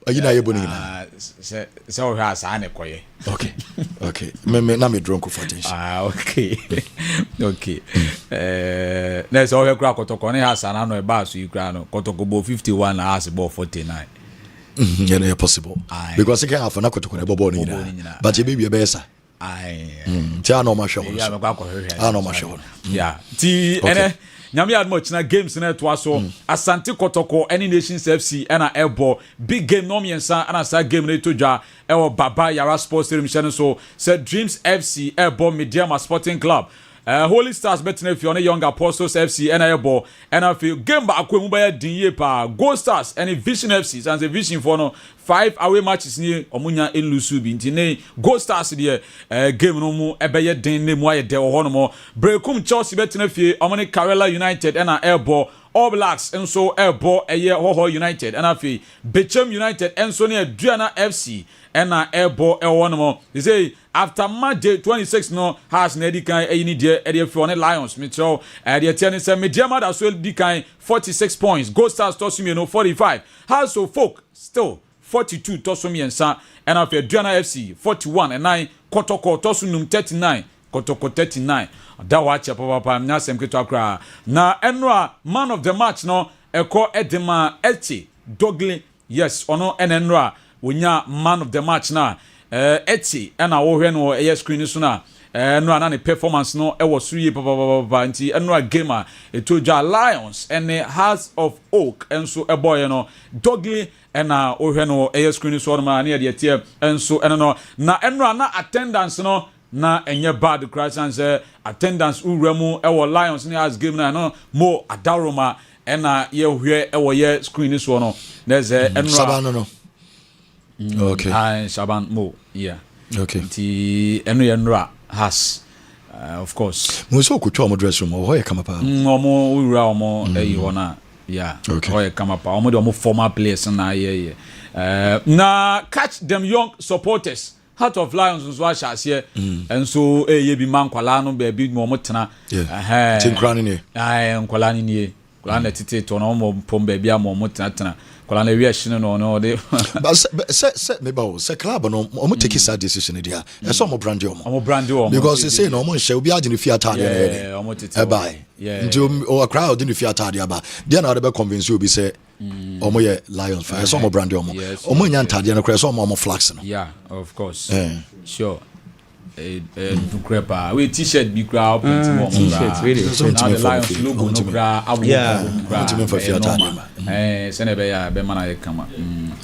ayi na yebo nyina se o ha sa ne koye okay me na me drunk for this okay na so we kura kotoko ne ha sa na no e ba so ikura no kotoko bo 51 na has ball 49 yeah possible because you can have na kotoko na ball nyina but you be besa tia no ma show yeah me kwa ko no ma show yeah ti ene nyame admo na games na to aso Asante Kotoko any Nations FC na airball big game no miensa na sa game na to dwa e wo Baba Yara Sports Stadium channel so said Dreams FC airball Mediama Sporting Club Holy Stars betting if you're Young Apostles FC and airball and I feel game ba akwa mu ba ya din ye pa Gold Stars and Vision FC and the Vision for no 5 away matches ni omunya elusu bi ntine Gold Stars de game no mu ebeye den ne mu aye de ho no mo Brekum Chelsea betting if omone Karela United and airball All Blacks enso ebo eye Hoho United and afi Bechem United enso ne Aduana FC ena ebo ewo no mo. They say after match day 26 no has na di kan eyini de e fi on Lions mitro e de tie ne say Mediama da so di kan 46 points. Gold Stars tosumi no 45. House of Folk still 42 tosumi ensa and afi Aduana FC 41 and 9 Kotoko tosunum 39 Kotoko 39. Da wacha papa na sem keto akra na enra man of the match no eko edema Elche Dogley yes ono enenra wonya man of the match na Elche na wo hwe no eye screen so na enra na ne performance no e wo suye papa nti enra gamer etoja Lions and House of Oak enso eboy no Dogley na wo hwe no eye screen so ma na ye tie enso eno na enra na attendance no na enye bad crash and say attendance uremu ewo Lions ni as game na no mo adaroma na ye hwe ewo ye screen so no there's enra Shaban no okay Shaban mo yeah okay ti enra has of course mo so ko twa mo dress room ho ye kama pa mo ura mo eyi hona yeah okay ho ye kama pa mo de mo former players na ye na catch them young supporters Heart of Lions nso ahye enso ye bi man kwala no ba bi mo motena tinkrane ne nkwala ni nie kwala na tete to no mo pom ba bi mo motena tena kwala na wi ahye no de se me ba se club no mo take that decision dia e so mo brand yo mo brand yo because they say no mo hye obi agye ne fi atade na mo tete nti o crowd ne fi atade aba dia na be convince obi say omo ye Lions fan so mo brand omo nya ntade no kra so mo flags no yeah of course sure crepa we t-shirt bi kra print mo t-shirt really now the Lions logo no kra abu ultimate for fiat sene be ya be mana ye kama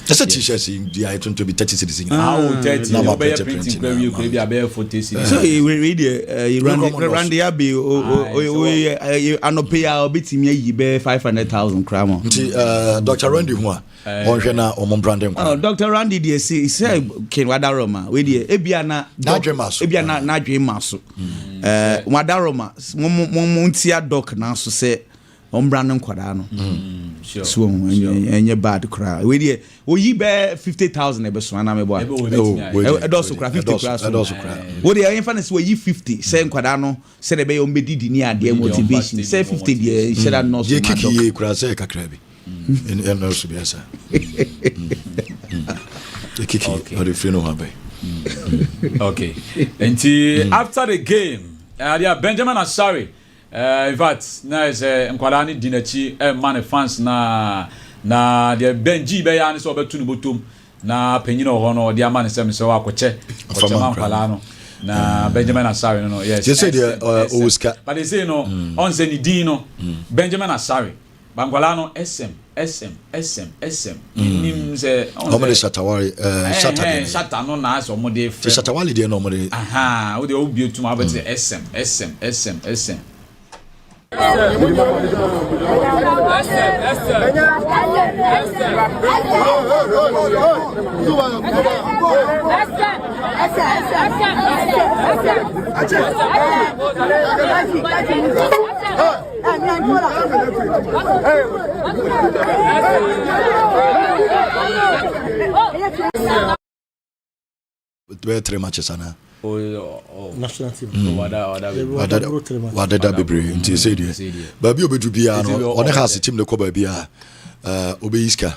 just a t-shirt in the I to be 30 citizens 30 no be printing kra we kra bi abe 40 citizens so we read Randy Abi anope ya obetimi ayi be 500,000 kra mo nti Dr. Randy ho a onhwe na omon branding kwa Dr. Randy dey say Ken Wadaroma we dey ebia na dwe maso Wadaroma mo ntia doc na so say branding kwada no sure so enye bad kra we dey oyi be 50,000 e be so na me boy e do so kra 50 kra so we dey enfa na say oyi 50 say kwada no say be o medidi ni ade motivation say 50 dey sheda no so ye kiki kra say kakra bi en no so biasa ye kiki o de free no habe okay and after the game Benjamin Asari in fact na is nkwala ni dinachi man fans na the Benji be ya ni so betu ni botom na penyino ho no dia man sem se wa koche man kwala no na Benjamin Asari no yes you say the Oscar but they say no on say ni din no Benjamin Asari Bankwala no SM nim se on the Shatawari Shata no na so mo dey the Shatawali dey no mo dey aha we dey obi otum abete SM with 3 matches ana national team wada bebre nti say dia baby obedu bia no one has team ne ko ba bia obeiska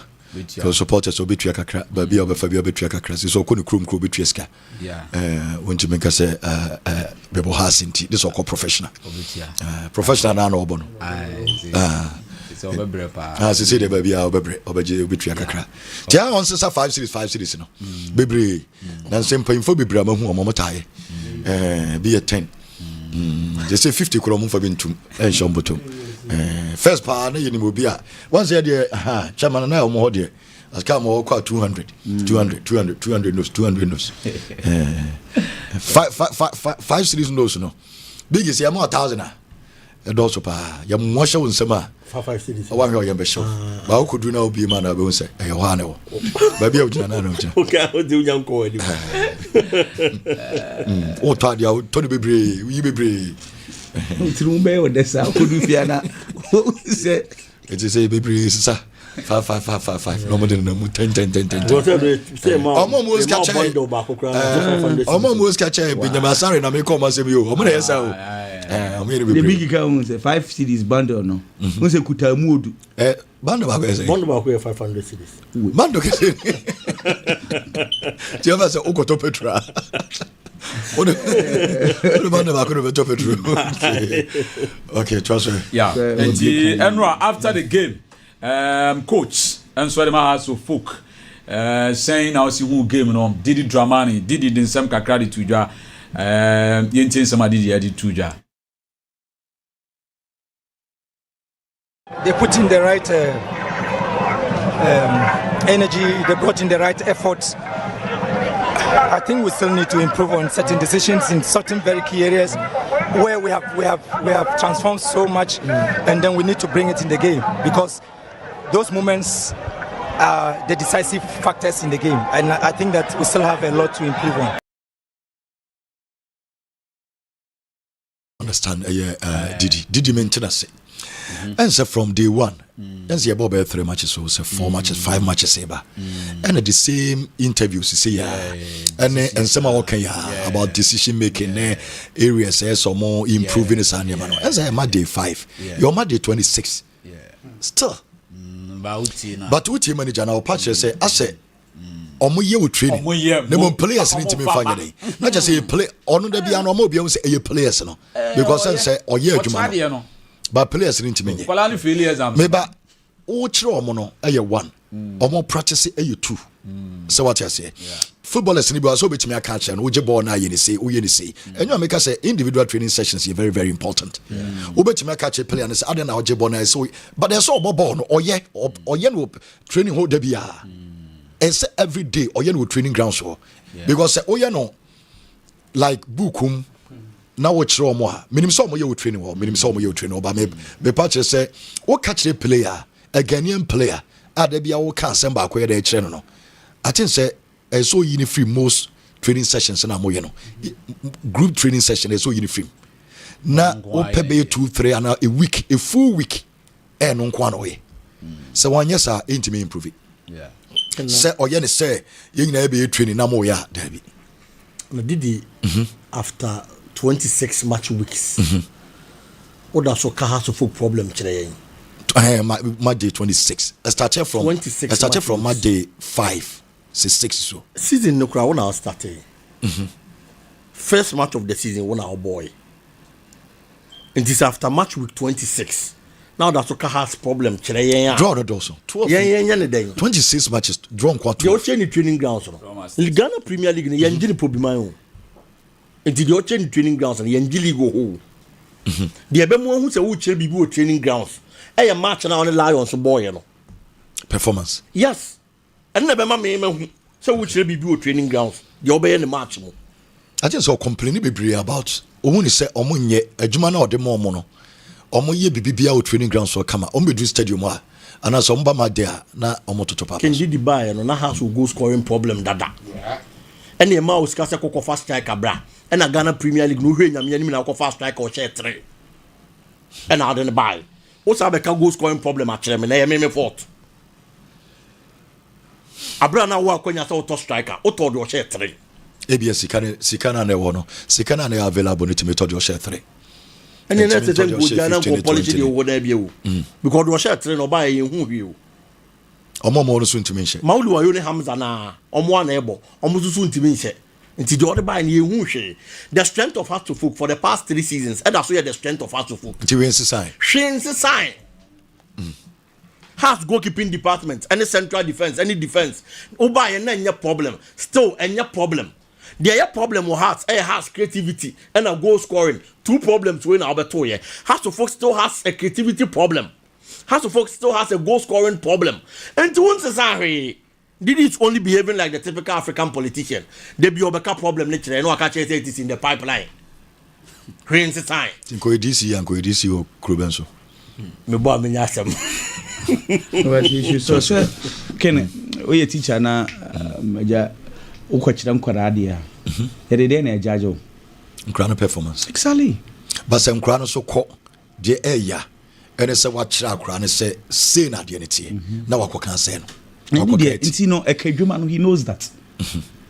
because supporters obetua kakra baby obefa bia obetua kakra so ko ne krom kro obetua ska wonti menka say bebo has nti this all professional professional na no obo no so bebre pa say the baby obebre obeje obetua kakra tia on sesa 5 series no bebre na sempa info bebre amahu omo tae be a 10 they say 50 kro mo fa bintum en shomboto first pa na yeni obi a once here there chairman na omo ho there as come o kwa 200 nos 5 series nos no big is ya mo 1000 e do so pa ya mo hye won sama 5 series wa hwe ya be show ba ko du na obi ma na be won say e ho ana wo ba bia ujina na no ujina okay o de unyan ko wadi o ta dia o to bebre yi bebre Tirumbe o desa ko du fia na say It is a baby, sir. 5. No more than 10. Almost catch a Benjamin and make almost a you. The big account 5 cities bundle no. What's a kuta mood? Bundle 500 cities. Bundle. Do you ever say Okoto Petra? Okay, transfer. Yeah. And the Enra after the game, coach and so my house of folk saying I see who game no did it Dramani, did it in some kakradi tuja, yentin somebody did it tuja. They put in the right energy, they brought in the right efforts. I think we still need to improve on certain decisions in certain very key areas where we have transformed so much, and then we need to bring it in the game because those moments are the decisive factors in the game, and I think that we still have a lot to improve on. Understand? Did maintenance? And so from day one, and see about 3 matches, so 4 matches, 5 matches, and at the same interviews, you see, and some are okay about decision making areas, or more improving his animal. As I am at day 5, you're at day 26. Still, but what team manager now patch say, I say. Omo ye with training. No players need to be finding. Not just say play. Or no, there be an omo be say a players no. Because I say or ye juma. But players need to be. Maybe o chiro omo no eye 1. Omo practice eye 2. So what you say? Footballers need be so betimi aka catch and we ball na ye ni say, we ye ni say. And you make us say individual training sessions are very very important. We betimi aka catch player and say ade na we ball na so but there's so ball no or ye no training hold there be and say every day or you know training grounds so because oh you know like bukum now what show more minimum some you training or minimum some you training but me patch say what catch the player a Ghanaian player there be our can send back where they train no I think say so uniform most training sessions na mo you know group training session is so uniform na open be 2-3 and a week a full week no kwa no way so one yes are ain't me improve it say oye ne say yin na be training na mo ya dabi na didi after 26 match weeks oda so ka has full problem kire yen my day 26 I started from my day 5 6 so season no kra when I started first match of the season when our boy and this after match week 26 now that's what has problem kire yen draw the also 12 yen 26 matches draw quite you change training grounds no Ghana Premier League yen gili problem ayo enti you change training grounds yen gili go ho the ebe mo hu se wo kire bibi o training grounds e match na on Lions boy no performance yes and na be ma me hu se wo kire bibi o training grounds the obey the match mo I just so complaining be about ohun ni say omo nye adwuma na ode mo no omo ye bibibia o training ground so kama omo do stadium a ana so mba ma there na omo toto papa can di buy no na house go scoring problem dada and e ma o ska se kokko fast striker bra and a Ghana Premier League no hwe nyame anim na kokko fast striker o share 3 and I don't buy o sa be ka go scoring problem a kire me na ye me fault abra na wo akonya se o to striker o to do o share 3 ABS sikana na wo no sikana na available no to do o share 3 and then let's say go Ghana go polish the over there be o because do share 3 no buy ye hu hwe o omo no so ntimi nche Maulu wa yo ne Hamza na omo na ebo omo so ntimi nche nti the other buy ye hu hwe the strength of us to folk for the past 3 seasons and that's where the strength of us to folk nti we sign has goalkeeping department any central defense any defense o buy na nya problem still enya problem the problem we has creativity and a goal scoring 2 problems when Alberto here has to folk still has a creativity problem has to folk still has a goal scoring problem and to one say did it only behaving like the typical African politician they be obeka problem nature no aka say it is in the pipeline green time tinko edisi o Krubenso me bo amenya asem what you so Ken we teacher na maja ukwachira nkwara dia yede na ejajo nkwara performance exactly but some nkwara so ko de eya and say what chakra and say say na de ntie na wakoka say no nti no ekadwuma no he knows that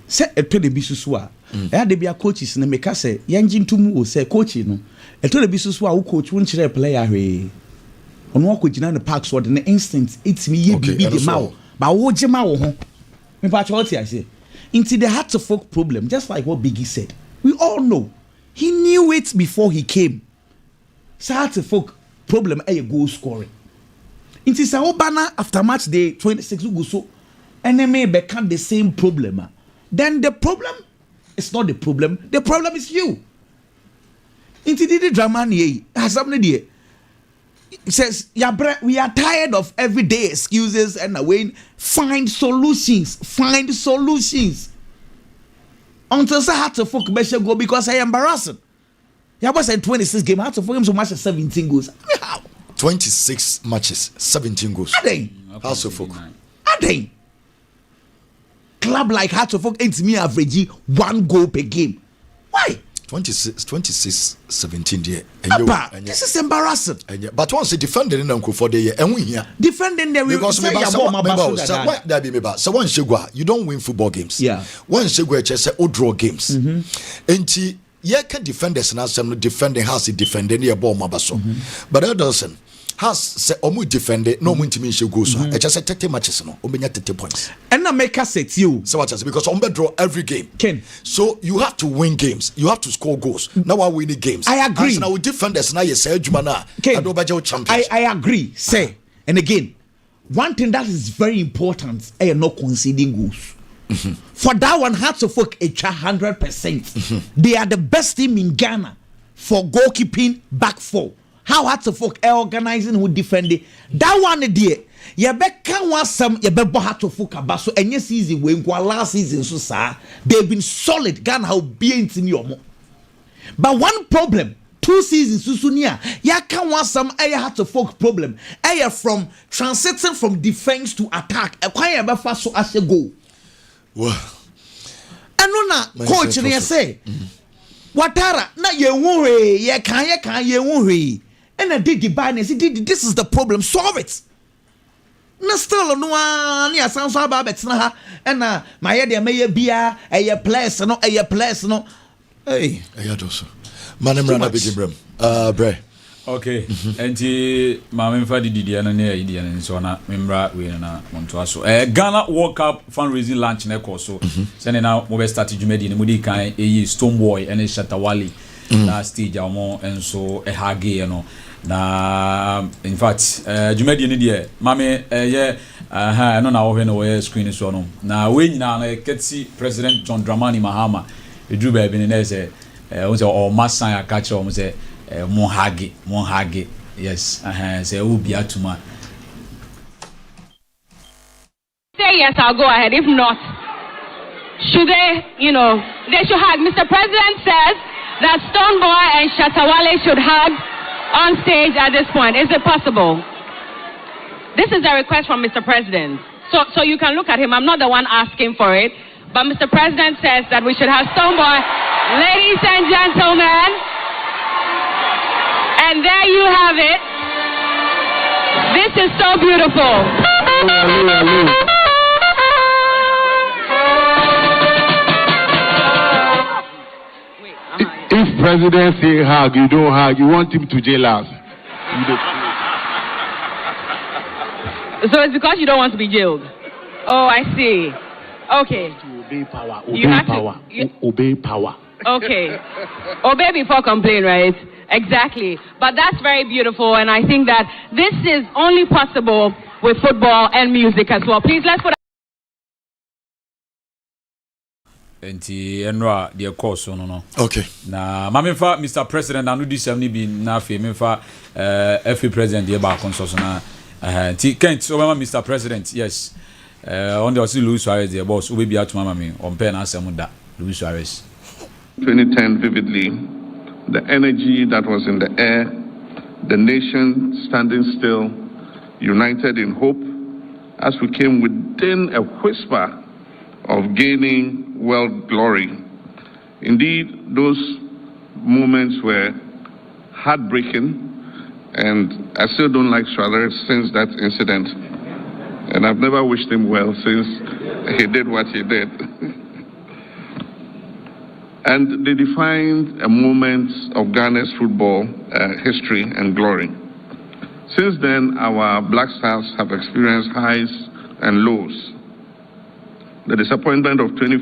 say eto de bi susu a e de bia coaches na meka say yanji ntumu o say coach no eto de bi susu a wo coach won kire player hwe ono akogina no park so de na instant it's me ye bibi de mawo ba wo gema wo ho me pa choti I say into the heart of folk problem just like what Biggie said we all know he knew it before he came so heart of folk problem a goal scoring into Saobana after match day 26 go so enemy become the same problem then the problem is not the problem is you into the drama ni has something there. It says, we are tired of everyday excuses and away. Find solutions. Until I had to focus go because I embarrassing. Yeah, was at 26 games. I had to focus so much as 17 goals. How? 26 matches, 17 goals. How to focus? Club like had to focus ain't me average 1 goal per game. Why? 26 17 there. This is embarrassing. But once defending in Uncle for the year and we here. Defending the because so one shegwa, you don't win football games. Yeah. One shegwa say o draw games. Enti ye can defenders na some defending has defending your ball mabaso. But Elderson has say omu defend no mu ntimi nhye goals so e just 30 matches no obenya 30 points and na make us set you so what because on draw every game Ken. So you have to win games, you have to score goals. Now we win the games. I agree. Now we defenders na yes adwuma na and obaje champions. I agree say and again one thing that is very important are not conceding goals. For that one Hearts of Folk 100%. They are the best team in Ghana for goalkeeping back four. How Hearts of Folk organizing who defend it. That one there. You can want some you be Hearts of Folk abaso any season when last season so sir they've been solid. Ghana how be in your mo. But one problem 2 seasons susunia you can want some Hearts of Folk problem. From transiting from defense to attack. Acquire be fast so as you go. Well, and no coach they say Watara na ye wonwe ye kan ye wonwe and I did the business this is the problem, solve it. Na still no one ya sound so about betna ha and my head may be a place no hey ayadoso manem rana big bram bre okay enti ma memfa didi na na yidi na so na memra we na monto aso Ghana World Cup fundraising launch na course so say na mo be start jumedi na mo di kan Stoneboy and Shatawale na stage amo enso hage no na in fact jumedi ni de mame ye no na wo hwe no we screen so no na we nyina na keti President John Dramani Mahama edru ba bi ni na say o say o masan ya catch o say Monhage, yes, say Ubi Atuma. Say yes, I'll go ahead. If not, should they, they should hug. Mr. President says that Stoneboy and Shatawale should hug on stage at this point. Is it possible? This is a request from Mr. President. So you can look at him. I'm not the one asking for it. But Mr. President says that we should have Stoneboy. Ladies and gentlemen, and there you have it. This is so beautiful. If President say hug, you don't hug, you want him to jail us. So it's because you don't want to be jailed. Oh, I see. Okay. Obey power. Obey power. Okay. Obey before complain, right? Exactly. But that's very beautiful, and I think that this is only possible with football and music as well. Please, let's put enti enra the course no. Okay. Na mamemfa Mr. President anu di sem ni bi na fe memfa FA President the ba consortium na ti Kent so Mr. President, yes. On the Luis Suarez the boss we be atuma mame on pen asem da Luis Suarez 2010 vividly, the energy that was in the air, the nation standing still, united in hope, as we came within a whisper of gaining world glory. Indeed, those moments were heartbreaking, And I still don't like Suarez since that incident. And I've never wished him well since he did what he did. And they defined a moment of Ghana's football history and glory. Since then, our Black Stars have experienced highs and lows. The disappointment of 20.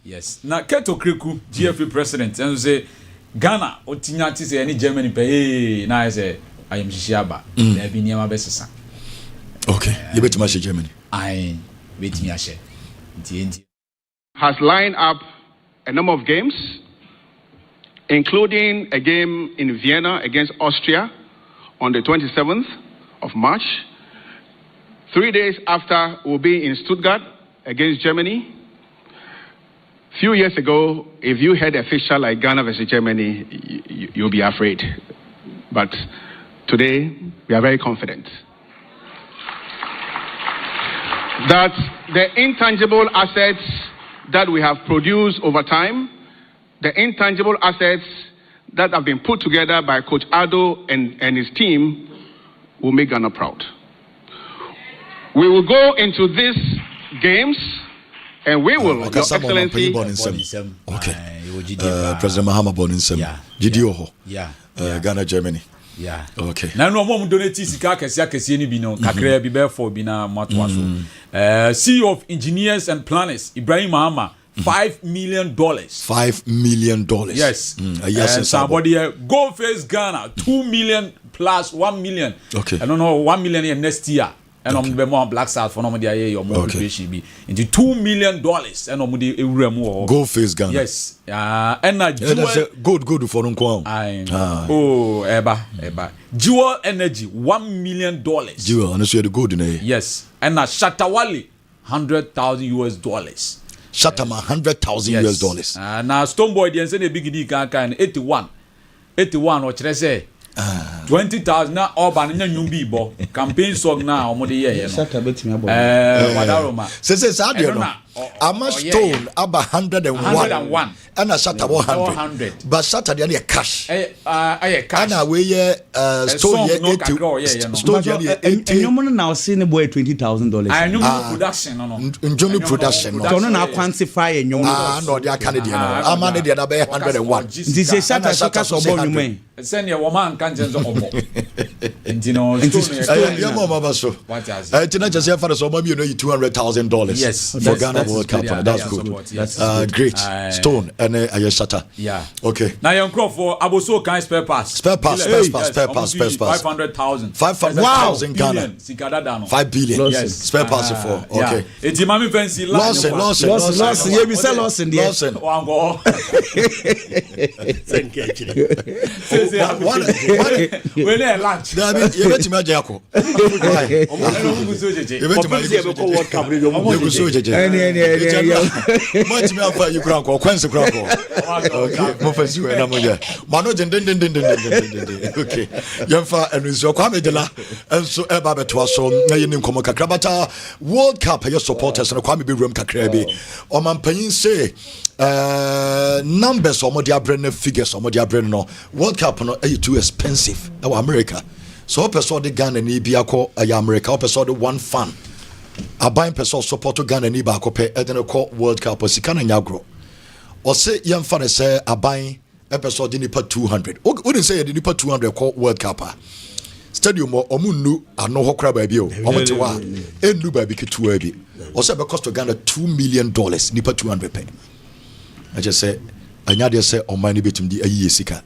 Yes. Now, Keto Kriku, GFA president, and say Ghana, Otinyati say any Germany pay. Now I say I am Shishiaba. There be near my best. Okay, you bet much Germany. I wait me a share. Has lined up a number of games, including a game in Vienna against Austria on the 27th of March. 3 days after, we'll be in Stuttgart against Germany. Few years ago, if you had a fixture like Ghana versus Germany, you'll be afraid. But today, we are very confident that the intangible assets that we have produced over time, the intangible assets that have been put together by Coach Ado and his team will make Ghana proud. We will go into these games and we will, Your Excellency. Okay. President Mahama Boninsem. Gidioho. Yeah. Ghana, Germany. Yeah. Okay. Now no more donate sika kesi ni bi no kakra bi be for bi na matwa so. CEO of Engineers and Planners Ibrahim Mahama $5 million. $5 million. Yes. Yes. And somebody go face Ghana 2 million plus 1 million. Okay. I don't know 1 million in next year. And I'm be more Black South for no dey your more motivation be into $2 million and I'm dey ewura mu go face Ghana. Yes. And good for nko. Oh, Eba. Jewel Energy $1 million. Jewel, and so the good in here. Yes. And Shatawale $100,000. Shatama $100,000 US. Now Stoneboy dey say the big deal kan 81 or chere say 20,000 na urban nya nyumbi bo campaign song na omo de ye no Shata betimi abo wadaroma say sadio no ama stone aba 101 and a Shata 100 but Shata dey cash cash and we stone ye stone ye enyomo na say ne boy $20,000 enyomo production no enyomo production no na quantify enyomo no dey Canadian no ama ne dey na be 101 this say Shata shaka so bo nyume send your woman kan jenzo omo intino yeah mama baso tina just here for so mama you know $200,000 yes for Ghana World Cup that's good great stone and Shata okay now your crop for aboso kan spare pass 500,000 Ghana 5 billion yes spare pass for okay eti mami fancy Lawson yeah we sell Lawson there wango when they lunch that mean you bet me ajako World Cup you so jeje much me afa you kranko kwense kranko okay mo fancy we na mo je mano den okay yemfa enunso kwa medela enso eba beto so na yenim komo kakra bata World Cup your supporters na kwa me be room kakra bi o man panyin say numbers omo dia brand figures omo dia brand no World Cup no too expensive our America so person de Ghana ni bia ko America person de one fan aban person support Ghana ni ba ko pe edene ko World Cup o sika na nyagro o se yem fa ne se aban person de nipa 200 o didn't say de nipa 200 ko World Cup stadium o munnu ano ho kra ba bi o o mte wa ennu ba bi ketua bi o se be cost Ghana $2 million nipa 200 pe I just say anya de say o mani betum di ayi sika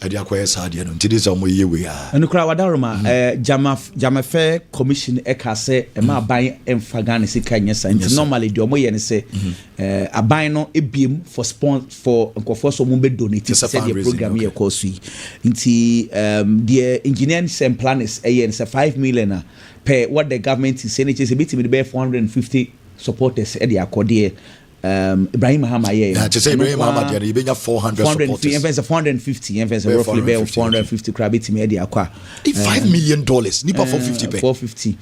ade akoye saade no ntidi say o mo yewe ya enu kra wadaroma jamafe commission e ka say e ma ban emfa Ghana sika nyesa nti normally de o mo ye ne say aban no ebiem for nkofo so mo be donate say the program here course nti the engineers and planners e ye say 5 million per what the government is saying is betimi be 450 supporters e de akode Ibrahim Mahama to say Ibrahim Mahama there you been 400 supporters 450 roughly be 450 crabiti me dey akwa $5 million nipa 450 pay 450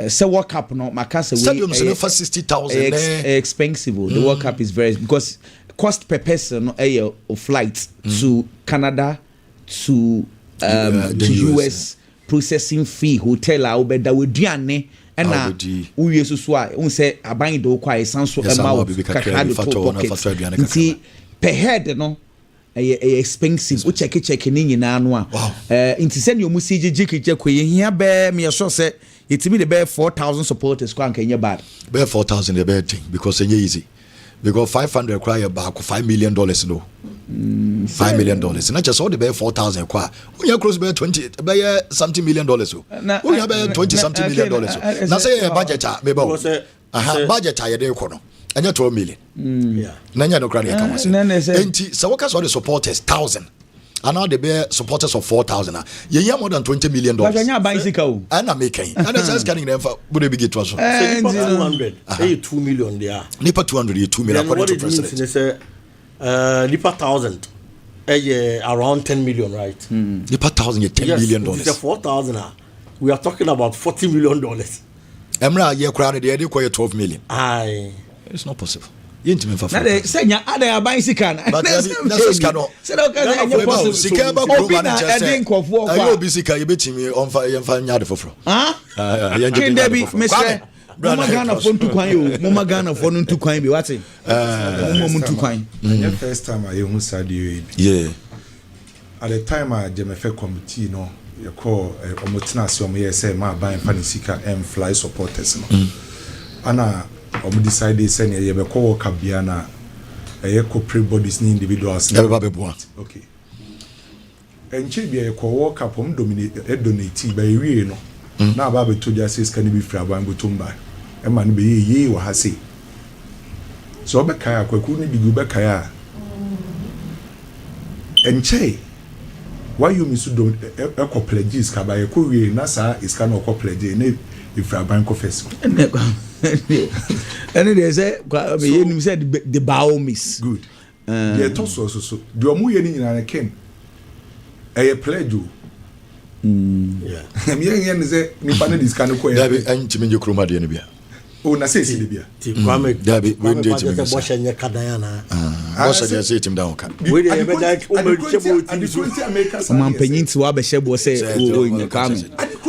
say World Cup no makasa we stadium for 60,000 expensive the World Cup is very because cost per person a flight to Canada to US processing fee hotel a obeda weduane na uye so a un say aban do kwa esanso ema kakra de pocket nti per head no expensive o check ni nyina no a nti se ne omusi gigigije koye hia be me so say itimi de be 4,000 supporters kwa nkanya bad be 4,000 the bad thing because it's easy because 500 cry back $5 million no $5 million not just all the be 4,000 kwa unya close be 20 be something $million so unya be 20 something $million so na say budget me ba budget ya de ko no anya 12 million na nya no cry ya kama enti so workers all the supporters 1,000 and now they bear supporters of 4,000 you more than $20 million and I'm making and that's getting them for would be get to us 200 2 million there nipa 200 2 million according to president nipa 1,000 around 10 million right nipa 1,000 $10 million it's 4,000 we are talking about $40 million emra ye crowd they dey call 12 million aye it's not possible yintime fa na de senya ada aban sika na that's no se do ka enya possible sika ba go ba na edin kofo kwa ayo bi sika ye betimi onfa yemfa nyade foforo kin debi mesre Mama Ghana for ntu kwan yo Mama Ghana for ntu kwan bi wate mama ntu kwan the first time I hu sadio yeah at the time I jemefe committee no you call omotina se omo ye say ma ban fa ni sika and fly supporters no ana decide send ye be call kabia na corporate bodies ni individuals okay enche bia ye call work up donate by we no na ba be to just say can be free aban botumba e ma no be ye wa ha say so be kai akwaku ni bigu be kai a enche why you miss do e pledges ka ba ye ko we na sa is can ko pledge na if aban ko first and they say you said the Baomis good they talk so the omu ye ni nyina ken e pledge yeah me yen say ni pa na discan ko ya be antimi nje kroma de ne bia o na say si bia ti kwame dabi we dey timi bo shenye kadaya na bo say say tim down ka we dey be like o me chebo ti so o man panyin ti wa be shebo say o nya kwame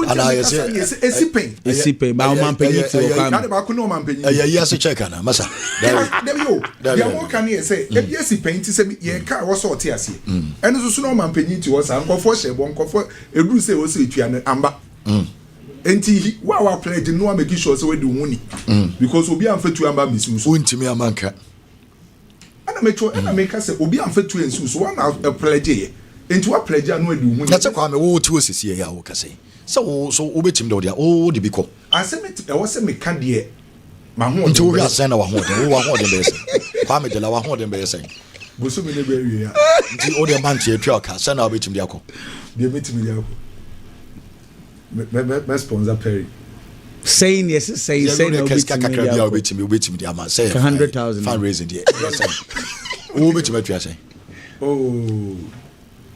ana ye say esipen ba o man panyin ti o kwame na ba ko no man panyin ya se check na masa dabi yo ya mo kan ye say e bi esipen ti say ye ka wo so te ase eno so no man panyin ti wo sa nkofo shebo nkofo eduru say wo say tuya amba enti wa pledge no make sure say we do money because obi am fetu amba misu so untimi amanka ana make say obi am fetu ensu so one pledge ye enti wa pledge no adu money na kwa me wo ti osisi ya wo kase so obetim de odia o de biko asemeti e wo se me ka de ma ho nti wo asen na wa ho de wo wa ho de be se kwa me de la wa ho de be se goso me ne be wi ya nti o de man tie twa ka sen na obetim de akọ de metim de akọ me sponsor Perry saying yes say no obetim de ama say 100,000 fundraising de o obetim atwa say oh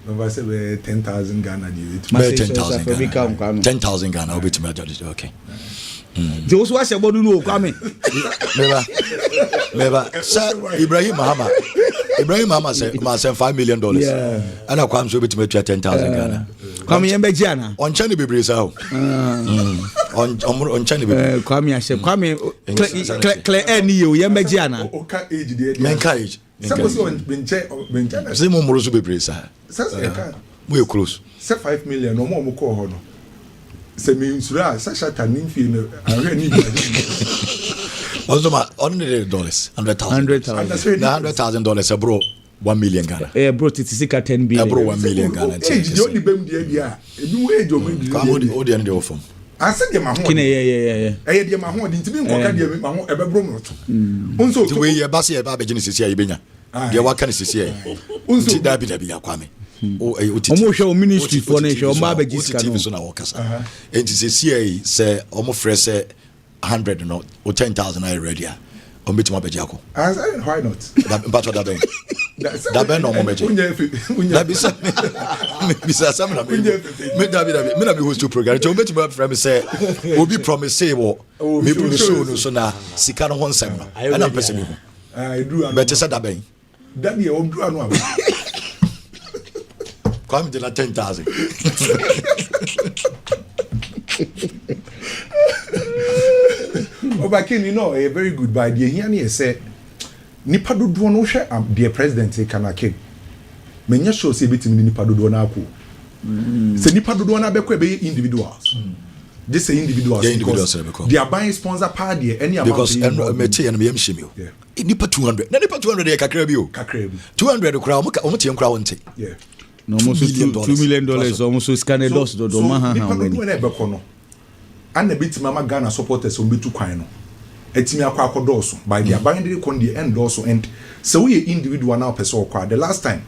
no say 10,000 Ghana de 10,000 Ghana obetim atwa okay Those was about to know kwame Never. Sir Ibrahim Mahama said ma send $5 million. Yeah. And I come so bit me 10,000 Ghana. Kwame yembe jiana. On chani bebre sa ho. On chani bebre. Kwame ashe. Kwame clear any you yembe jiana. O ka age de. Men ka age. Suppose on benche. Say mo moro so bebre sa. Say ka. We close. Say 5 million no mo ko ho no. Say me insura sa shata nin fi no. Ahwe ni. Also ma $100,000. $100,000. $100,000 bro. 1 million Ghana. Bro, it is 10 billion. Bro, 1 million Ghana. The only bem dia. Ebi we jo me. Come on, the end of I said dem ahon. Kine yeah. Eh dem ahon di ntimi nkoka dem ahon ebe bro no to. Unso to we ye ba se ye ba be gine sisi ya ibenya. Dia wa kan sisi ya. Unso da bi ya kwame. O otiti. Omo hwe o ministry for na hwe o ma be gisika no. So na wo kasa. Enti sisi ya se omo frɛ se 100 no or 10,000 I ready. O meet my bejako. I said why not? But that ben. That ben no mo beje. That bisa some na me. Me na be host to program. To meet my friend say obi promise say wo me promise so no so na sika no ho nsem no. And am person me. I do. But say that ben. That year, I'm doing one. Come to 10,000. Obakin, you know, a very good idea. Here, say, Nipa do no share dear president, Kanake. Menya show say bit in Nipa do na ku. Say Nipa do na be individuals. This say individuals. They are buying sponsor party any amount. Because meti and me shimio. Nipa 200. Na Nipa 200 e kakra bi o. 200 crowd omo crowd wonte. Yeah. No almost $2 million almost scan loss do ma Nipa do na e be kono. And a bit mama Ghana supporters on bitu kwan no. Etimi akwa akodoso by the abandoned con the end also and so we individual now person kwa the last time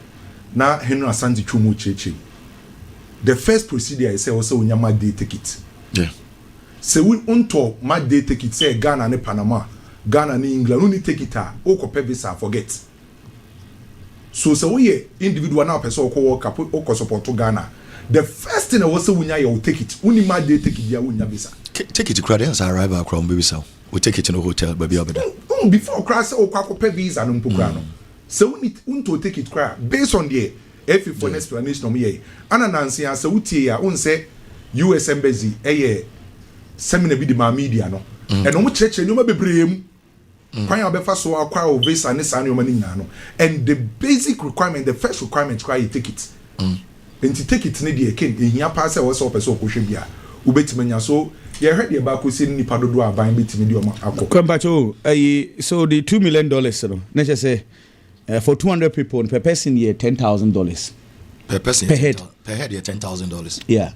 na Henry Asante Chumu cheche the first procedure is say also unyama day ticket. Yeah. So we unto my day ticket say Ghana ne Panama, Ghana ne England only take it o ko visa forget. So we individual now person ko work o ko support to Ghana. The first thing I was say unya you take it. Uni my day ticket dia unya visa. Take it to crowd and arrive across baby so. We take it in a hotel baby over there. Before crash o kwa ko visa no mpogra no. So we need to take it cry based on the if for an explanation of me ananansi an so utie ya un say US embassy seminar bi di ma media no and no church no ma bebree mu kwan obefa so akwa o visa ne san no ma ni no and the basic requirement the first requirement cry you take it and to take it ne dey ken ehia pa say wo so person ko hwe bia ubetimanya so ye hwe dey ba ko si nipa dodo aban betimi di o ma akọ kwampacho so the $2 million no na say for 200 people per person here $10,000 per person per head yeah $10,000. Yeah.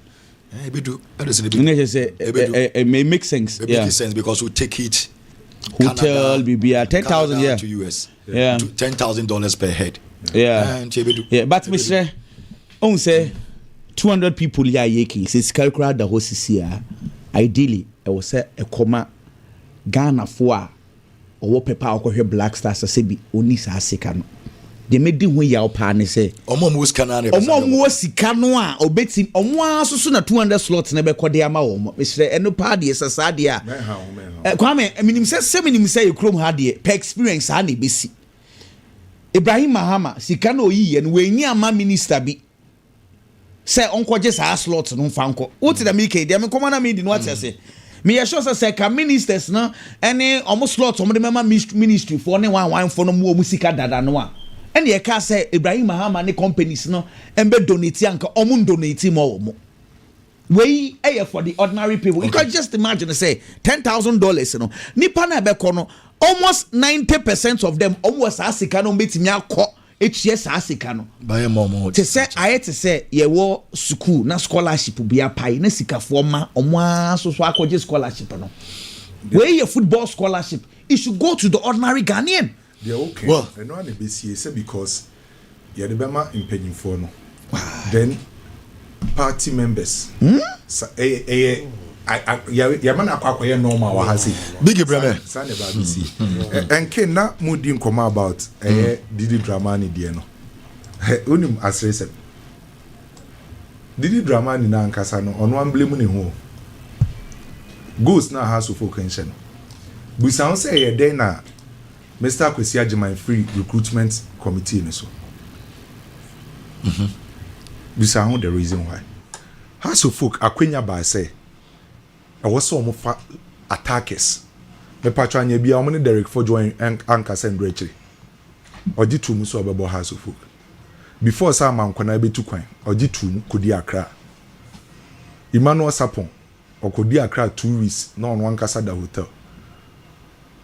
It do. It may make sense. It makes sense because we take it hotel BBR 10,000 yeah to US. Yeah. $10,000 per head. Yeah. Yeah, but Mr. On say 200 people here yeki says calculate the whole CCR. Ideally, I was say a comma Ghana for or paper or Black Stars say be only sa second. They made the way your partner say omo scanner omo sika no a obeti omo asoso na 200 slots na be kode ama omo Mr. eno party esasa de a kwame minim say ekrom ha de per experience ha na besi Ibrahim Mahama sika na oyi no we nyi ama minister bi say onko je sa slot no fanko what the make dem come na me di no what say me sure say ka ministers na any omo slot omo de mema ministry for ne wan for no mo sika dada no a and ye ka say Ibrahim Mahama ne companies no embe donate anka omo donate mo we for the ordinary people. You can just imagine say $10,000 no nipa na be kono almost 90% of them almost asika no betimi akọ HCS asika no buy more to say I to say ye wo school na scholarship bi apai na sika for ma omo aso so akọje scholarship no we your football scholarship it should go to the ordinary Ghanaian. Yeah, okay. Well, I know the BCA because you're the Bema impeding for no. Then party members. So, man akwa normal wa hasi. Big brother. Sane ba BC. And ken na mudi nkoma about Didi Dramani die no. Unim asrese. Didi Dramani na ankasa no ono amblemu ne ho. Ghost na house of occasion. Busan say ye den na Mr. Kwesi Ajiman free recruitment committee in so. This is the reason why. House of folk akwenya ba say I was so much attackers. Me patro anya bia omne Derek for join anka send actually. Oji tu mu so obebo House of folk. Before some man kwana be tu kwan, oji tu mu kodi Accra. Emmanuel Sapon okodi Accra 2 weeks na on wan kasa da hotel.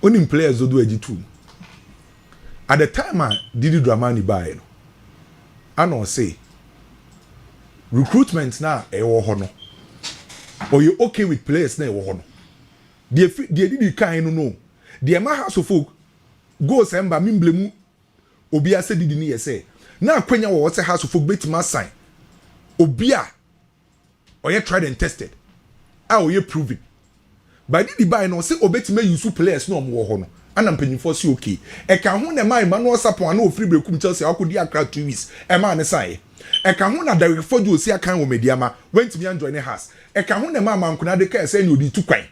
Onim players do aji tu. At the time Didi Dramani buy no. I know say recruitment na ewo ho no. Or you okay with players na ewo ho no. The Didi kan no. The ma House of folk go semba mimblemu obi ase Didi ni say. Na akwenya wo say House of folk betima sign. Obi a oye tried and tested. Oye proven. But Didi buy no say obetima use players no mo ho no. Ana mpanyimfo si okay e ka ho na mai Emmanuel Sapon na ofiri brekum Chelsea akodi Accra 2 weeks e ma ne sai e ka ho na Derek Fojo si akan wo mediama wentimi anjoin ne has e ka ho na ma mankona de ka say ni odi tu kwan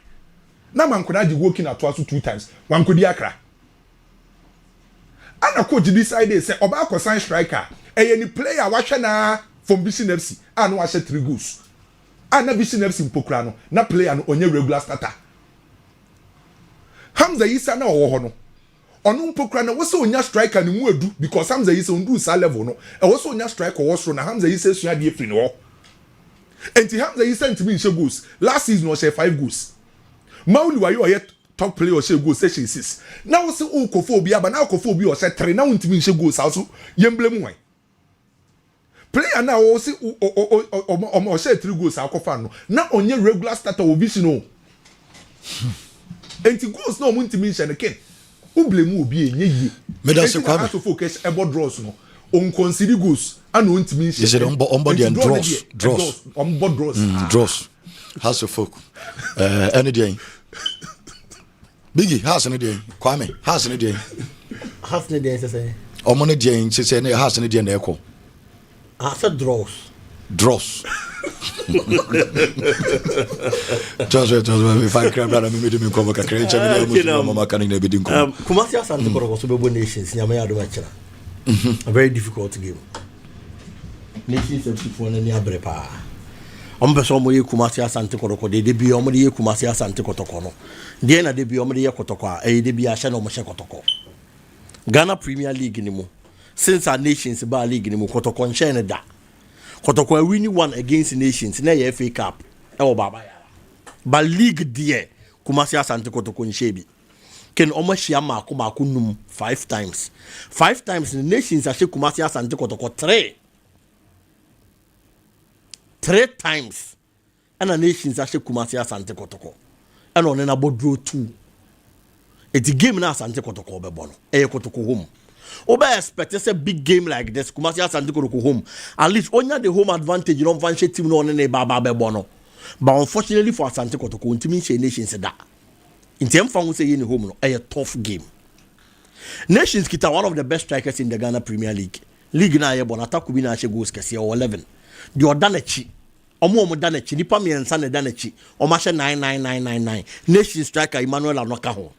na mankona di working at twice 2 times wankodi Accra ana coach decide say oba ko sign striker any player wa hwe na from Vision FC and wa hwe 3 goals ana Vision FC mpokura no na player no onye regular starter Hamza Yisa na owo ho no ono mpokura na wo se onya striker ni mu edu because Hamza Yisa ondu sa level no e wo se onya striker wo so na Hamza Yisa sua de free no enti Hamza Yisa ntimi nche goals last season was 5 goals Mauli wa yo top player or say goals session 6 now wo se ukofo obi aba na ukofo obi o say 3 na ntimi nche goals also yemblem wan player na wo se o say 3 goals akofa no na onye regular starter o Vision no enti goals no ntimi nche ne ken ublemu obi enye yi me da se kwa to focus about draws no on consider goals and on nche is it on body and draws on board draws draws has a folk any day Biggie has any day Kwame has any day say omone day say ne has any day na ekọ after draws just if I crab that me me come ka create me mama kan na be din ko Kumasi Asante Kotoko so be nations nyama ya do machira a very difficult game nations of people na ni abrepa person mo ye Kumasi Asante Kotoko de bi o mo ye Kumasi Asante Kotoko no de na de bi o mo ye Kotoko a de bi a hye na mo hye Kotoko Ghana Premier League ni mo since our nations ba league ni mo Kotoko nhye ne da Kotoko a winning one against nations na EFL Cup e wo baba ya ba league there Kumasi Asante Kotoko nhye bi ken omo hia maako num 5 times the nations a hye Kumasi Asante Kotoko 3 times and a nations a hye Kumasi Asante Kotoko and on na bodro 2 it's game na Asante Kotoko be bono e Kotoko home obe expect a big game like this Kumasi Asante Kotoko home at least onya the home advantage you don't fancy team no ne baba be bono but unfortunately for Asante Kotoko ntimi hye nations da ntem fa wo say in home no a tough game nations kita one of the best strikers in the Ghana Premier League na ye bon attack bi na hye goals kese o 11 the odanachi omo danachi nipa me ensa ne danachi o ma hye 99999 nations striker Emmanuel Anoka ho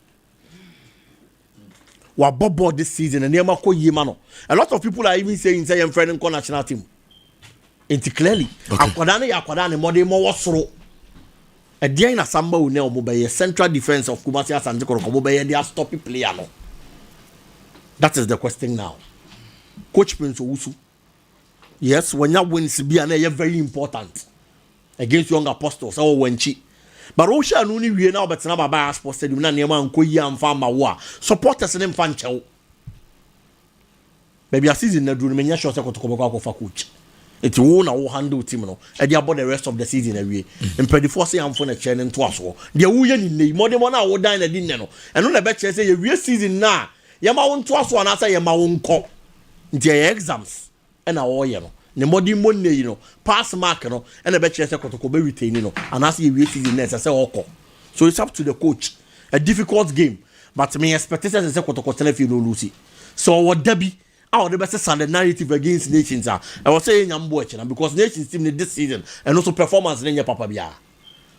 wa bobo this season and yema ko yema no a lot of people are even saying say your friend in national team enti clearly akwada ne modern mo wosoro e dia na samba u ne omo be central defense of Kumasi Asante Kotoko be dia stop player no that is the question now coach Prince Owusu yes when you wins be na very important against young apostles or wenchi but Osha no ni wie na obetena baba sports stadium na nema nkoyi amfa ma wo a supporters ne mfa nchew baby a season na duru menya sure say Kotoko be kwa fa coach it wo na wo handle team no e dey about the rest of the season awie impedifo say amfo na che ne nto aso de wo ye ni nei modem na wo dan na din ne no eno na be che say ye wie season na ye ma wo nto aso na say ye ma wo nko nti ye exams e na wo ye no ne modi monne yi no pass mark no and be chere say Kotoko be retain no and as you season next say oko so it's up to the coach a difficult game but me expectations say Kotoko telefi no lose so what debi how the best Sunday narrative against nations I was saying nyambo eche na because nations team this season and also performance nenya papa bia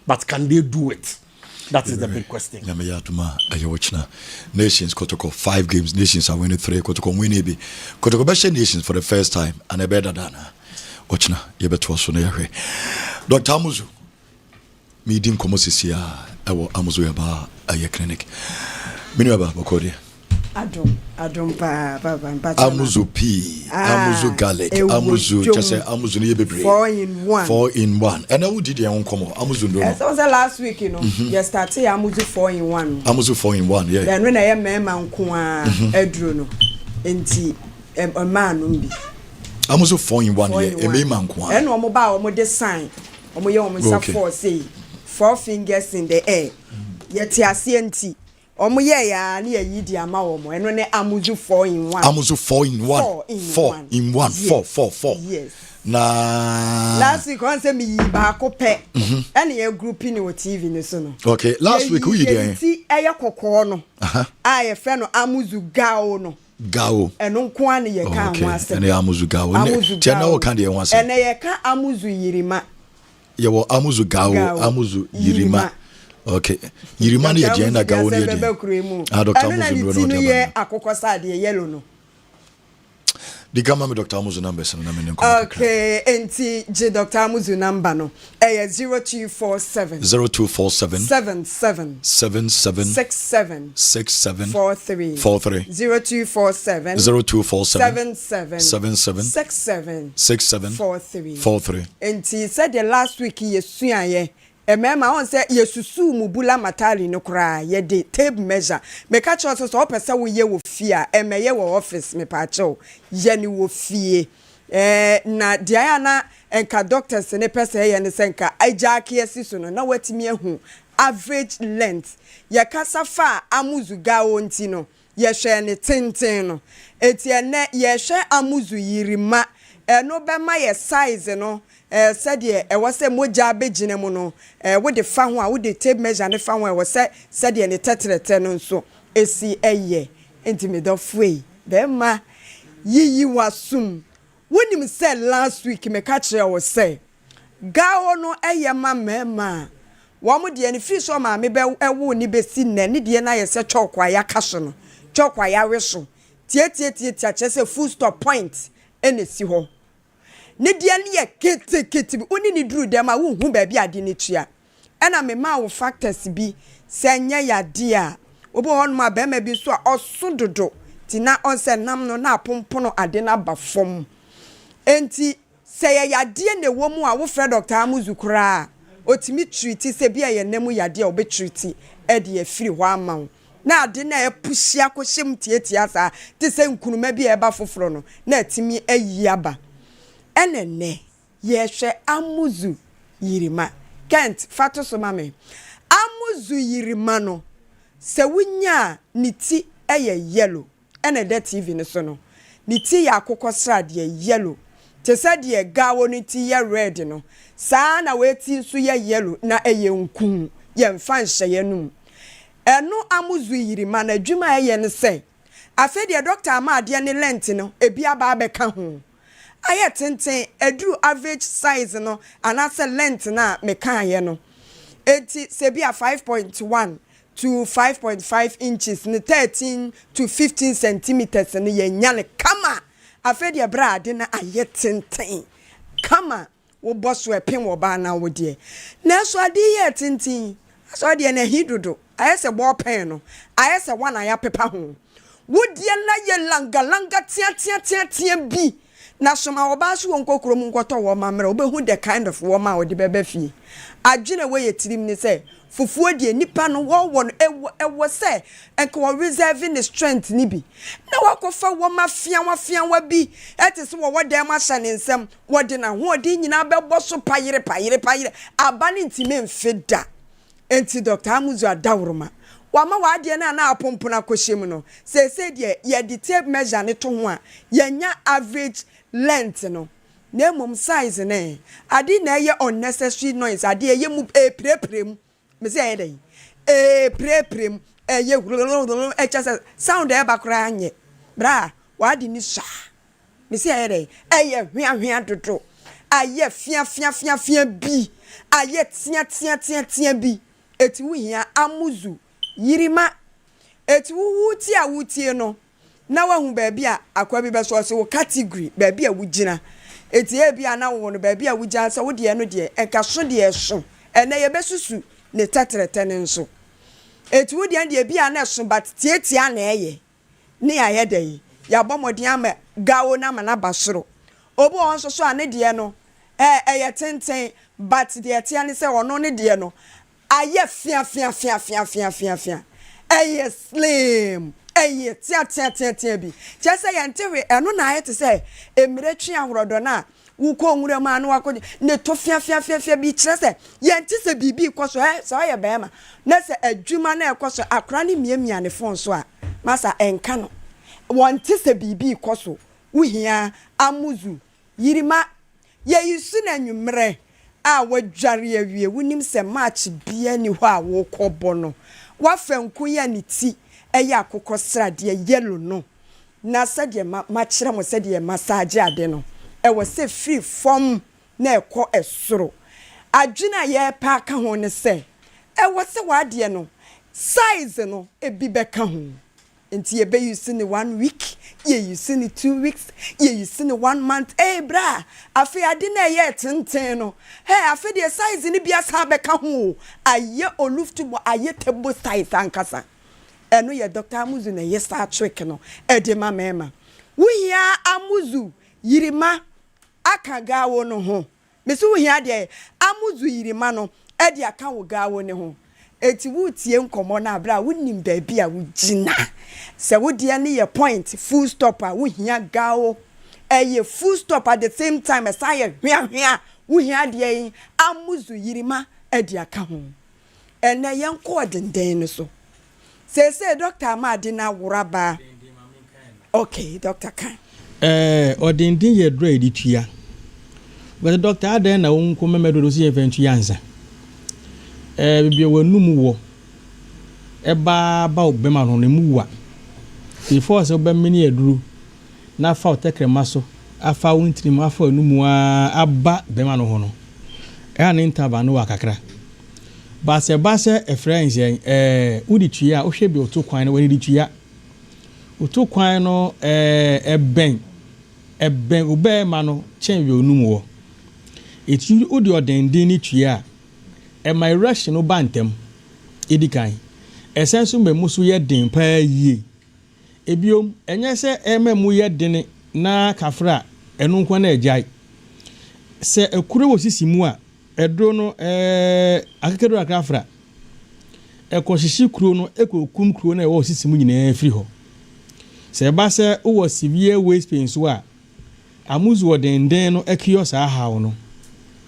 but can they do it? That is the big question. Nations Kotoko 5 games. Nations are winning 3. Kotoko winning be. Kotoko best nations for the first time and a better than. Watchna yebeto so na yare. Dr. Amuzu. Meeting komosisi ya ewo Amuzu ya ba aye clinic. Minu ba bokodi. Adom pa Amuzu P, Amuzu garlic, Amuzu just say Amuzu ni bebre. 4 in 1. 4 in 1. And how did you come Amuzu no? Yes, was last week, you know. You started Amuzu 4 in 1. Amuzu 4 in 1, yeah. Then when I am man nko edro no. Enti a man numbi. Amuzu 4 in 1, yeah. E man nko. And omo ba omo de sign. Omo ye omo sa 4 say 4 fingers in the air. Yet enti omo ye ya na yi di ama omo eno ne Amuzu 4 in 1. Amuzu 4 in 1. 4 in 1. 4. Yes. Na last week on say me ba ko pe. Ene ye group ni o TV ni so no. Okay, last week who you there? Ti eye kokko no. Ah ye fe no Amuzu Gao no. Gao. Eno nko an ye kan ho ase. Ene Amuzu Gao. Tia na o kan de ho ase. Ene ye kan Amuzu Yirima. Ye wo Amuzu Gao, Amuzu Yirima. Okay. Yirima ni ye na Gao ni ye. Ah, Dr. Amuzu no. Eno ye akokosade yellow no. The Gamma Dr. Amuzu numbers and okay, enti J Dr. Amuzu number no. 0247 0247 77 77 67 67 43 0247 0247 77 67 43 43. Enti said the last week yesuaye Emema on say yesusu mubula matali no kra ye de tape measure me catch us so pese wo ye wo fia emeye wo office me pa cho ye ni wo fie na dia na enka doctors ne pese ye ne senka ajaki esiso no na watimi ehu average length ye kasa fa amuzu ga onti no ye hwe ne tenten no etiene ye hwe amuzu yirima no be ma ye size no said ye was a moja begine muno with the fan one with the tape measure and the fan one was said ye ne tetre so esi eye intimate of way bema yi wasum when him said last week me catch ya was say gao no eye ma mema wo de ani fi so ma me be ewo ni be si na ni de na ye se chokwa ya kasho no chokwa ya weso tie chese full stop point enesi ho ne dia ne ye kete bi oni ni duru dem a wo hu ba bi ade ne tua ena me ma wo factors bi senya ya de a obo hon ma ba ma bi so a osododo ti na on se nam no na pompono ade na ba fom enti se ya de ne wo mu a wo frɛ Dr. Amuzu kura otimi treat se bi ye nemu ya de a obe treat e de afiri ho amawo na ade na epuhia ko hyem tietia sa ti se nkunuma bi e ba foforo no na atimi ayi aba enene yehwe Amuzu yirima Kent fato so mame Amuzu yirima no se wunya ni ti eye yellow ene de TV ne so no ni ti ya akokosra de yellow te se de gawo ni ti ye red no saa na we ti so ye yellow na eye nkun ye mfa nhye ye num eno Amuzu yirima na adwuma eye ne se afi de doctor ama de ne lent no ebi aba abeka ho aye tenten edru average size no anase length na meka ye no enti se bia 5.1 to 5.5 inches ne 13 to 15 centimeters ne ye nyane kama afede bra ade na aye tenten kama wo boss we pin wo ba na wo de na so ade ye tenten so de na hidodo aye se bo pen no aye se wana ya pepa ho wo de na ye langa tia bi na soma oba so wonkokoro mu nkoto wo mamre obehu the kind of woman wo de bebe fie adwene we yetirim ni say fufuo de nipa no wo won ewo say enko wo reserving the strength ni bi na wakofa wo mafia wa bi etese wo dem ahya ne nsem wo de na ho de nyina bebo so payire abani ntime mfeda enti Dr. Amuzu adawroma wama wade na apompona kohyem no se de ye de tape measure ne to ho a yenya average length no na mum size ne ade na ye unnecessary noise ade ye mu preprem me say dey preprem ye just sound e bakra anye bra wade ni sha me say dey ye hwia dodo aye fia bi aye tia bi eti wu hia Amuzu yirima eti wu ti a wutie no na wahu baabi a akwa bi beso so category baabi a wugina eti e bia na wo no baabi a wugina so wo de no de enka so de eso ene ye besusu ne tetrete ne nso eti wo de bia na eso but tietia na eye ne aye dey ya bomodin ama gawo na ma na basoro obo on so ane de no eye tenten but de tia ne se ono ne de no aye fia eye slim eye tia bi just say yantewe eno na aye te say emiretwe ahorodo na wuko nwura ma anu akọ ne to fia bi kire say yante se bibi ikoso so aye bema na se adwuma na ekoso akra ne miamia ne fon so a masa enka no wonte se bibi ikoso wuhia Amuzu yirima ye yusu na nwumre a wadware awie wunim se match bia ni ho a wo kọbọ no wa fanku ya ni ti eya akokosra de yellow no na sade ma kire mo sade massage ade no e wo se free form na ekọ esoro adwena ye pa ka ho ne se e wo se wa de no size no ebi beka ho nti ye be you see ni 1 week ye you see ni 2 weeks ye you see ni 1 month bra afi ade na ye tenten no afi the size ni bia sa be ka ho aye oluftubo aye table size ankasa eno ye Dr. Amuzu na ye start trick no de ma mema wo hia Amuzu yirima aka gawo no ho mesi wo hia de Amuzu yirima no de aka wo gawo ne ho eti wutie nkomo na abra wonim baabi a wugina se wodie ne ye point full stop a wo hia gawo ye full stop at the same time as I hwia wo hia de Amuzu yirima de aka ho ene ye nko denden no so say Dr. Amadi na wuraba okay Dr. Kan odindin ye dro editua but Dr. Aden na won ko memedo si eventu yanza bibia wanum wo ba obema no mu wa before so be mini eduru na fa otekrema so afa wontirim afa anum aba bema no ho no na intaba no akakra base friends udi tua o hwe bi oto kwan no wani di tua oto kwan no eben obema no chen wi onum wo eti udi odenden ni tua my rush no bantem edikan esenso memusu ye den pa yie ebiom enye se ememu ye den na kafra enu nko na ejai se ekure wosisi mu a edro no akekedo akafra ekoshishi kuro no ekokum kuro na wosisi mu nyina free ho se ba se wo severe waist pain so a Amuzu odenden no ekiyos aha no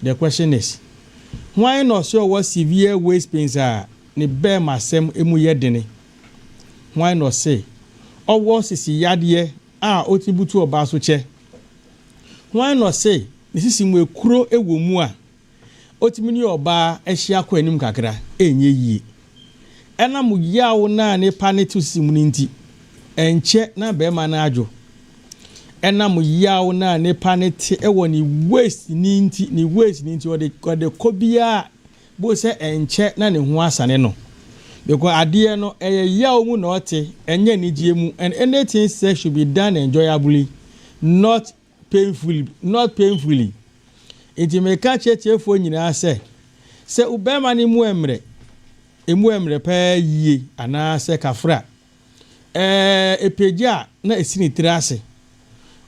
the question is why not so was severe waist pains are ne bear masem emu yedene why not say or was sisi yade otibutu oba so che why not say nisisi mu ekuro ewo mu a otimini oba ehia kwa anim kakra enye yie ena mu yawo na ne panetu simu nti enche na bear na ajo ena mu yawo na ne panete ewo ni waste ni nti ode kobia bo se enche na ne ho asane no because ade no yawo mu na ote enye ni gie mu and anything sex should be done enjoyably not painfully enti me ka chefo nyina se ubema ni mu emre pa yie ana se kafra epeja na esini tirase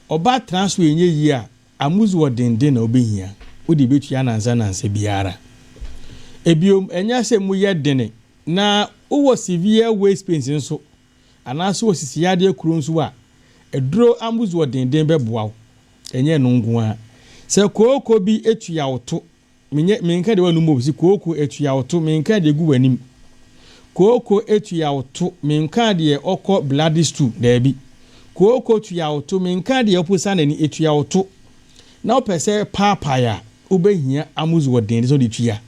oba transfer enye yi a Amuzu odenden na obehia odi betua nansa biara ebiom enya se mu ye dene na uwo severe waist pains nso anaso osisi yade akuro nso a eduro Amuzu odenden beboawo enye no ngu a se kooko bi etua woto menka de wanu mo si kooko etua woto menka de gu wanim kooko etua woto menka de okọ bloody stew da bi kooko tua woto menka de opusa na ni etua woto na opese papaya obehia Amuzu odenden so de tua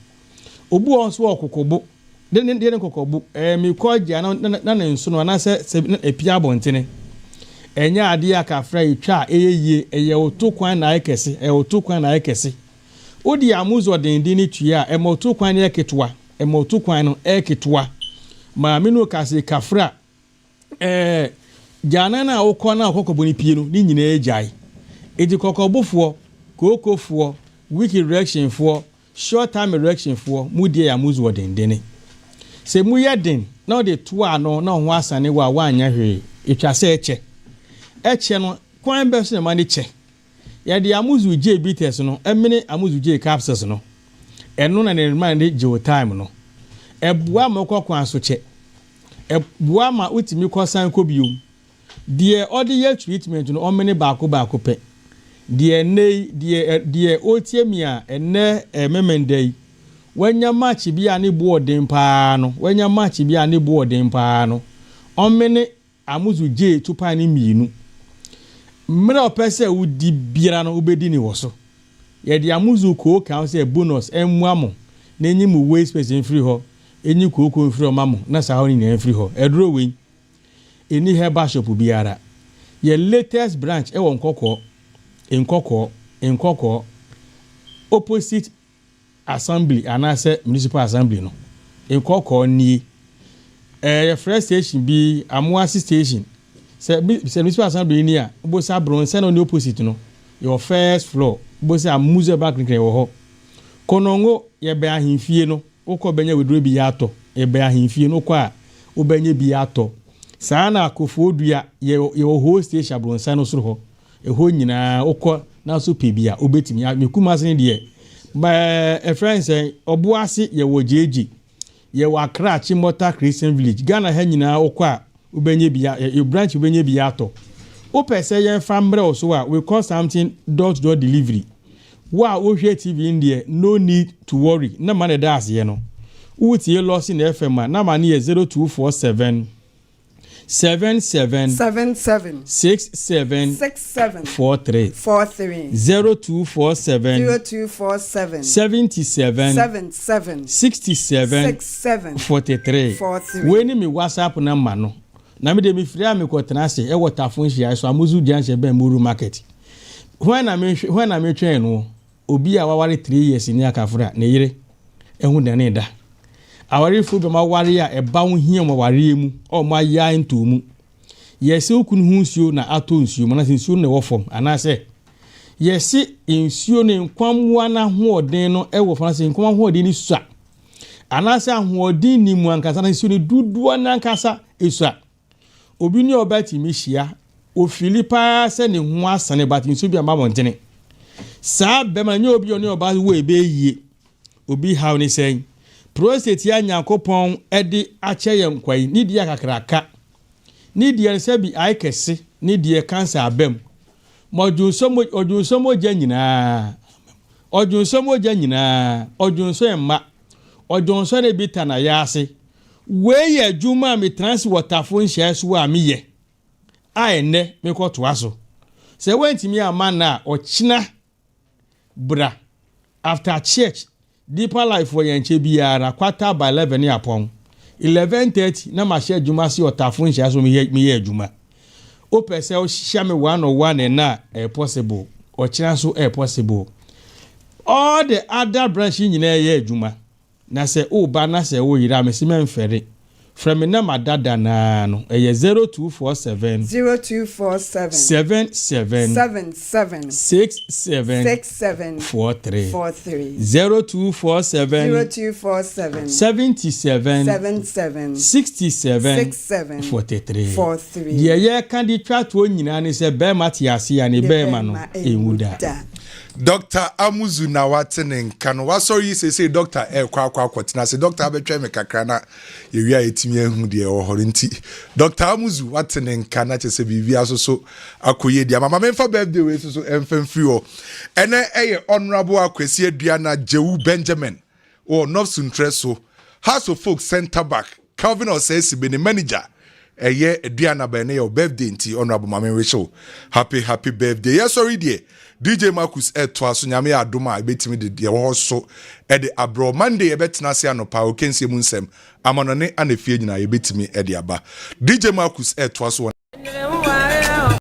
obu onso okokobo de kokobo mi koja na nso no na se epia bontene enya ade akafra etwa eyeye eye woto kwan na ekese woto kwan na ekese odi Amuzu odenden ni tua woto kwan na eketwa woto kwan no eketwa ma minu kase kafra jana na okọ na okokobo ni pie no ni nyina ejai edi kokobofo kokofo weak erection fo short time erection fo mudie Amuzu odenden se mu yeden na de to ano na ho asane wa anya hwe etwa se eche no kwan be so na mani che ya de Amuzu je bites no emene Amuzu je capsules no eno na ne man de je time no ebua mokokwan so che ebua ma utimi kosan ko biom die odi treatment no omene baako pe die otiemia enne memendei wanya match bia ne boarding pa no omene Amuzu je tupa ni mienu mra opese udi biara no obedi ni woso ye di Amuzu ko kan se bonus enmuamo na enyimu waste space free ho enyi ko free omamo na sa ho ni na free ho edro we eni herba shop biara ye latest branch e won nkoko opposite assembly anase municipal assembly no nkoko ni first station bi Amoasi station se municipal assembly ni a bo sa bron se no opposite no your first floor bo sa amuze back nkre wo ho konongo ye be ahemfie no ukọ benya weduro bi yato ye be ahemfie no kwa obenye bi yato saa na akofo odua ye ho station bron sa no soro ho ho nyina ukọ na so pe bia obetimi mekuma se de ba a friend say obuase ye wo jeji ye wa Accra Chimota Christian Village Ghana ha nyina ukọ ubenye bia your branch ubenye bia ato opese yen fambre also a we call something door to door delivery wa o hwe TV in there no need to worry na man da ase no utie Lawson FM na man ye 0247 77 67 43 0247 77 67 43 weni mi WhatsApp number no na me de mi free am ko tenase e water phone share so amuzu dianche be muru market when na me twen no obi a waware 3 years ni akafra na yire ehun de ne da aware fu be ma ware a eba ho hia mo ware mu o ma ya nto mu yesi okun hu nsuo na ato nsuo mana nsuo na wo fom anase yesi nsuo ne nkwamwa na ho odin no e wo fana se nkwamwa ho odin ni sua anase ho odin ni mu ankasa na nsuo ne dudu na ankasa esua obi ni obati mi hia o Philippa se ne ho asane bat nsuo bi ama montene saa be ma nya obi oni oba wo ebe yie obi haw ni sen prostate ya Nyankopon edi ache ye nkwai ni dia kakraka ni dia se bi ai kese ni dia cancer abem odunso mo ja nyina odunso emma odunso ne bita na yase we ye juma mi trans water phone share so a mi ye ai ne me ko to aso se wentimi amana ochina bra after church deeper life for yenche biara 11:15 upon 11:30 na ma share juma si otafun share so mi ye juma o pese o share me 101 na possible o chira so possible all the other branch nyina ye juma na se o ba na se o yira me si me mfere from na madada na no 0247 77 67 43 0247 77 67 43 ye kandi twato nyina ne se be matiase ya ne be ma no ewuda Dr. Amuzu na watene kano wasori say doctor kwa kwatina say doctor abetwe me kakra na ye wi ayetimi ahu de ohoro nti Dr. Amuzu watene kana chese bibi asoso akoye dia mama memfa birthday we so emfamfri o ene eye honorable akwesi aduana Jewu Benjamin o North Suntreso House of Folk center back Calvin Osesi be the manager eye aduana ba ne your birthday nti honorable mama we show happy birthday yes sorry dear DJ Marcus Etwaso nyame adoma ebetimi de wo so e de abro Monday ebetina se anopa o kensie mu nsem amanone anefie nyina ebetimi e de aba DJ Marcus Etwaso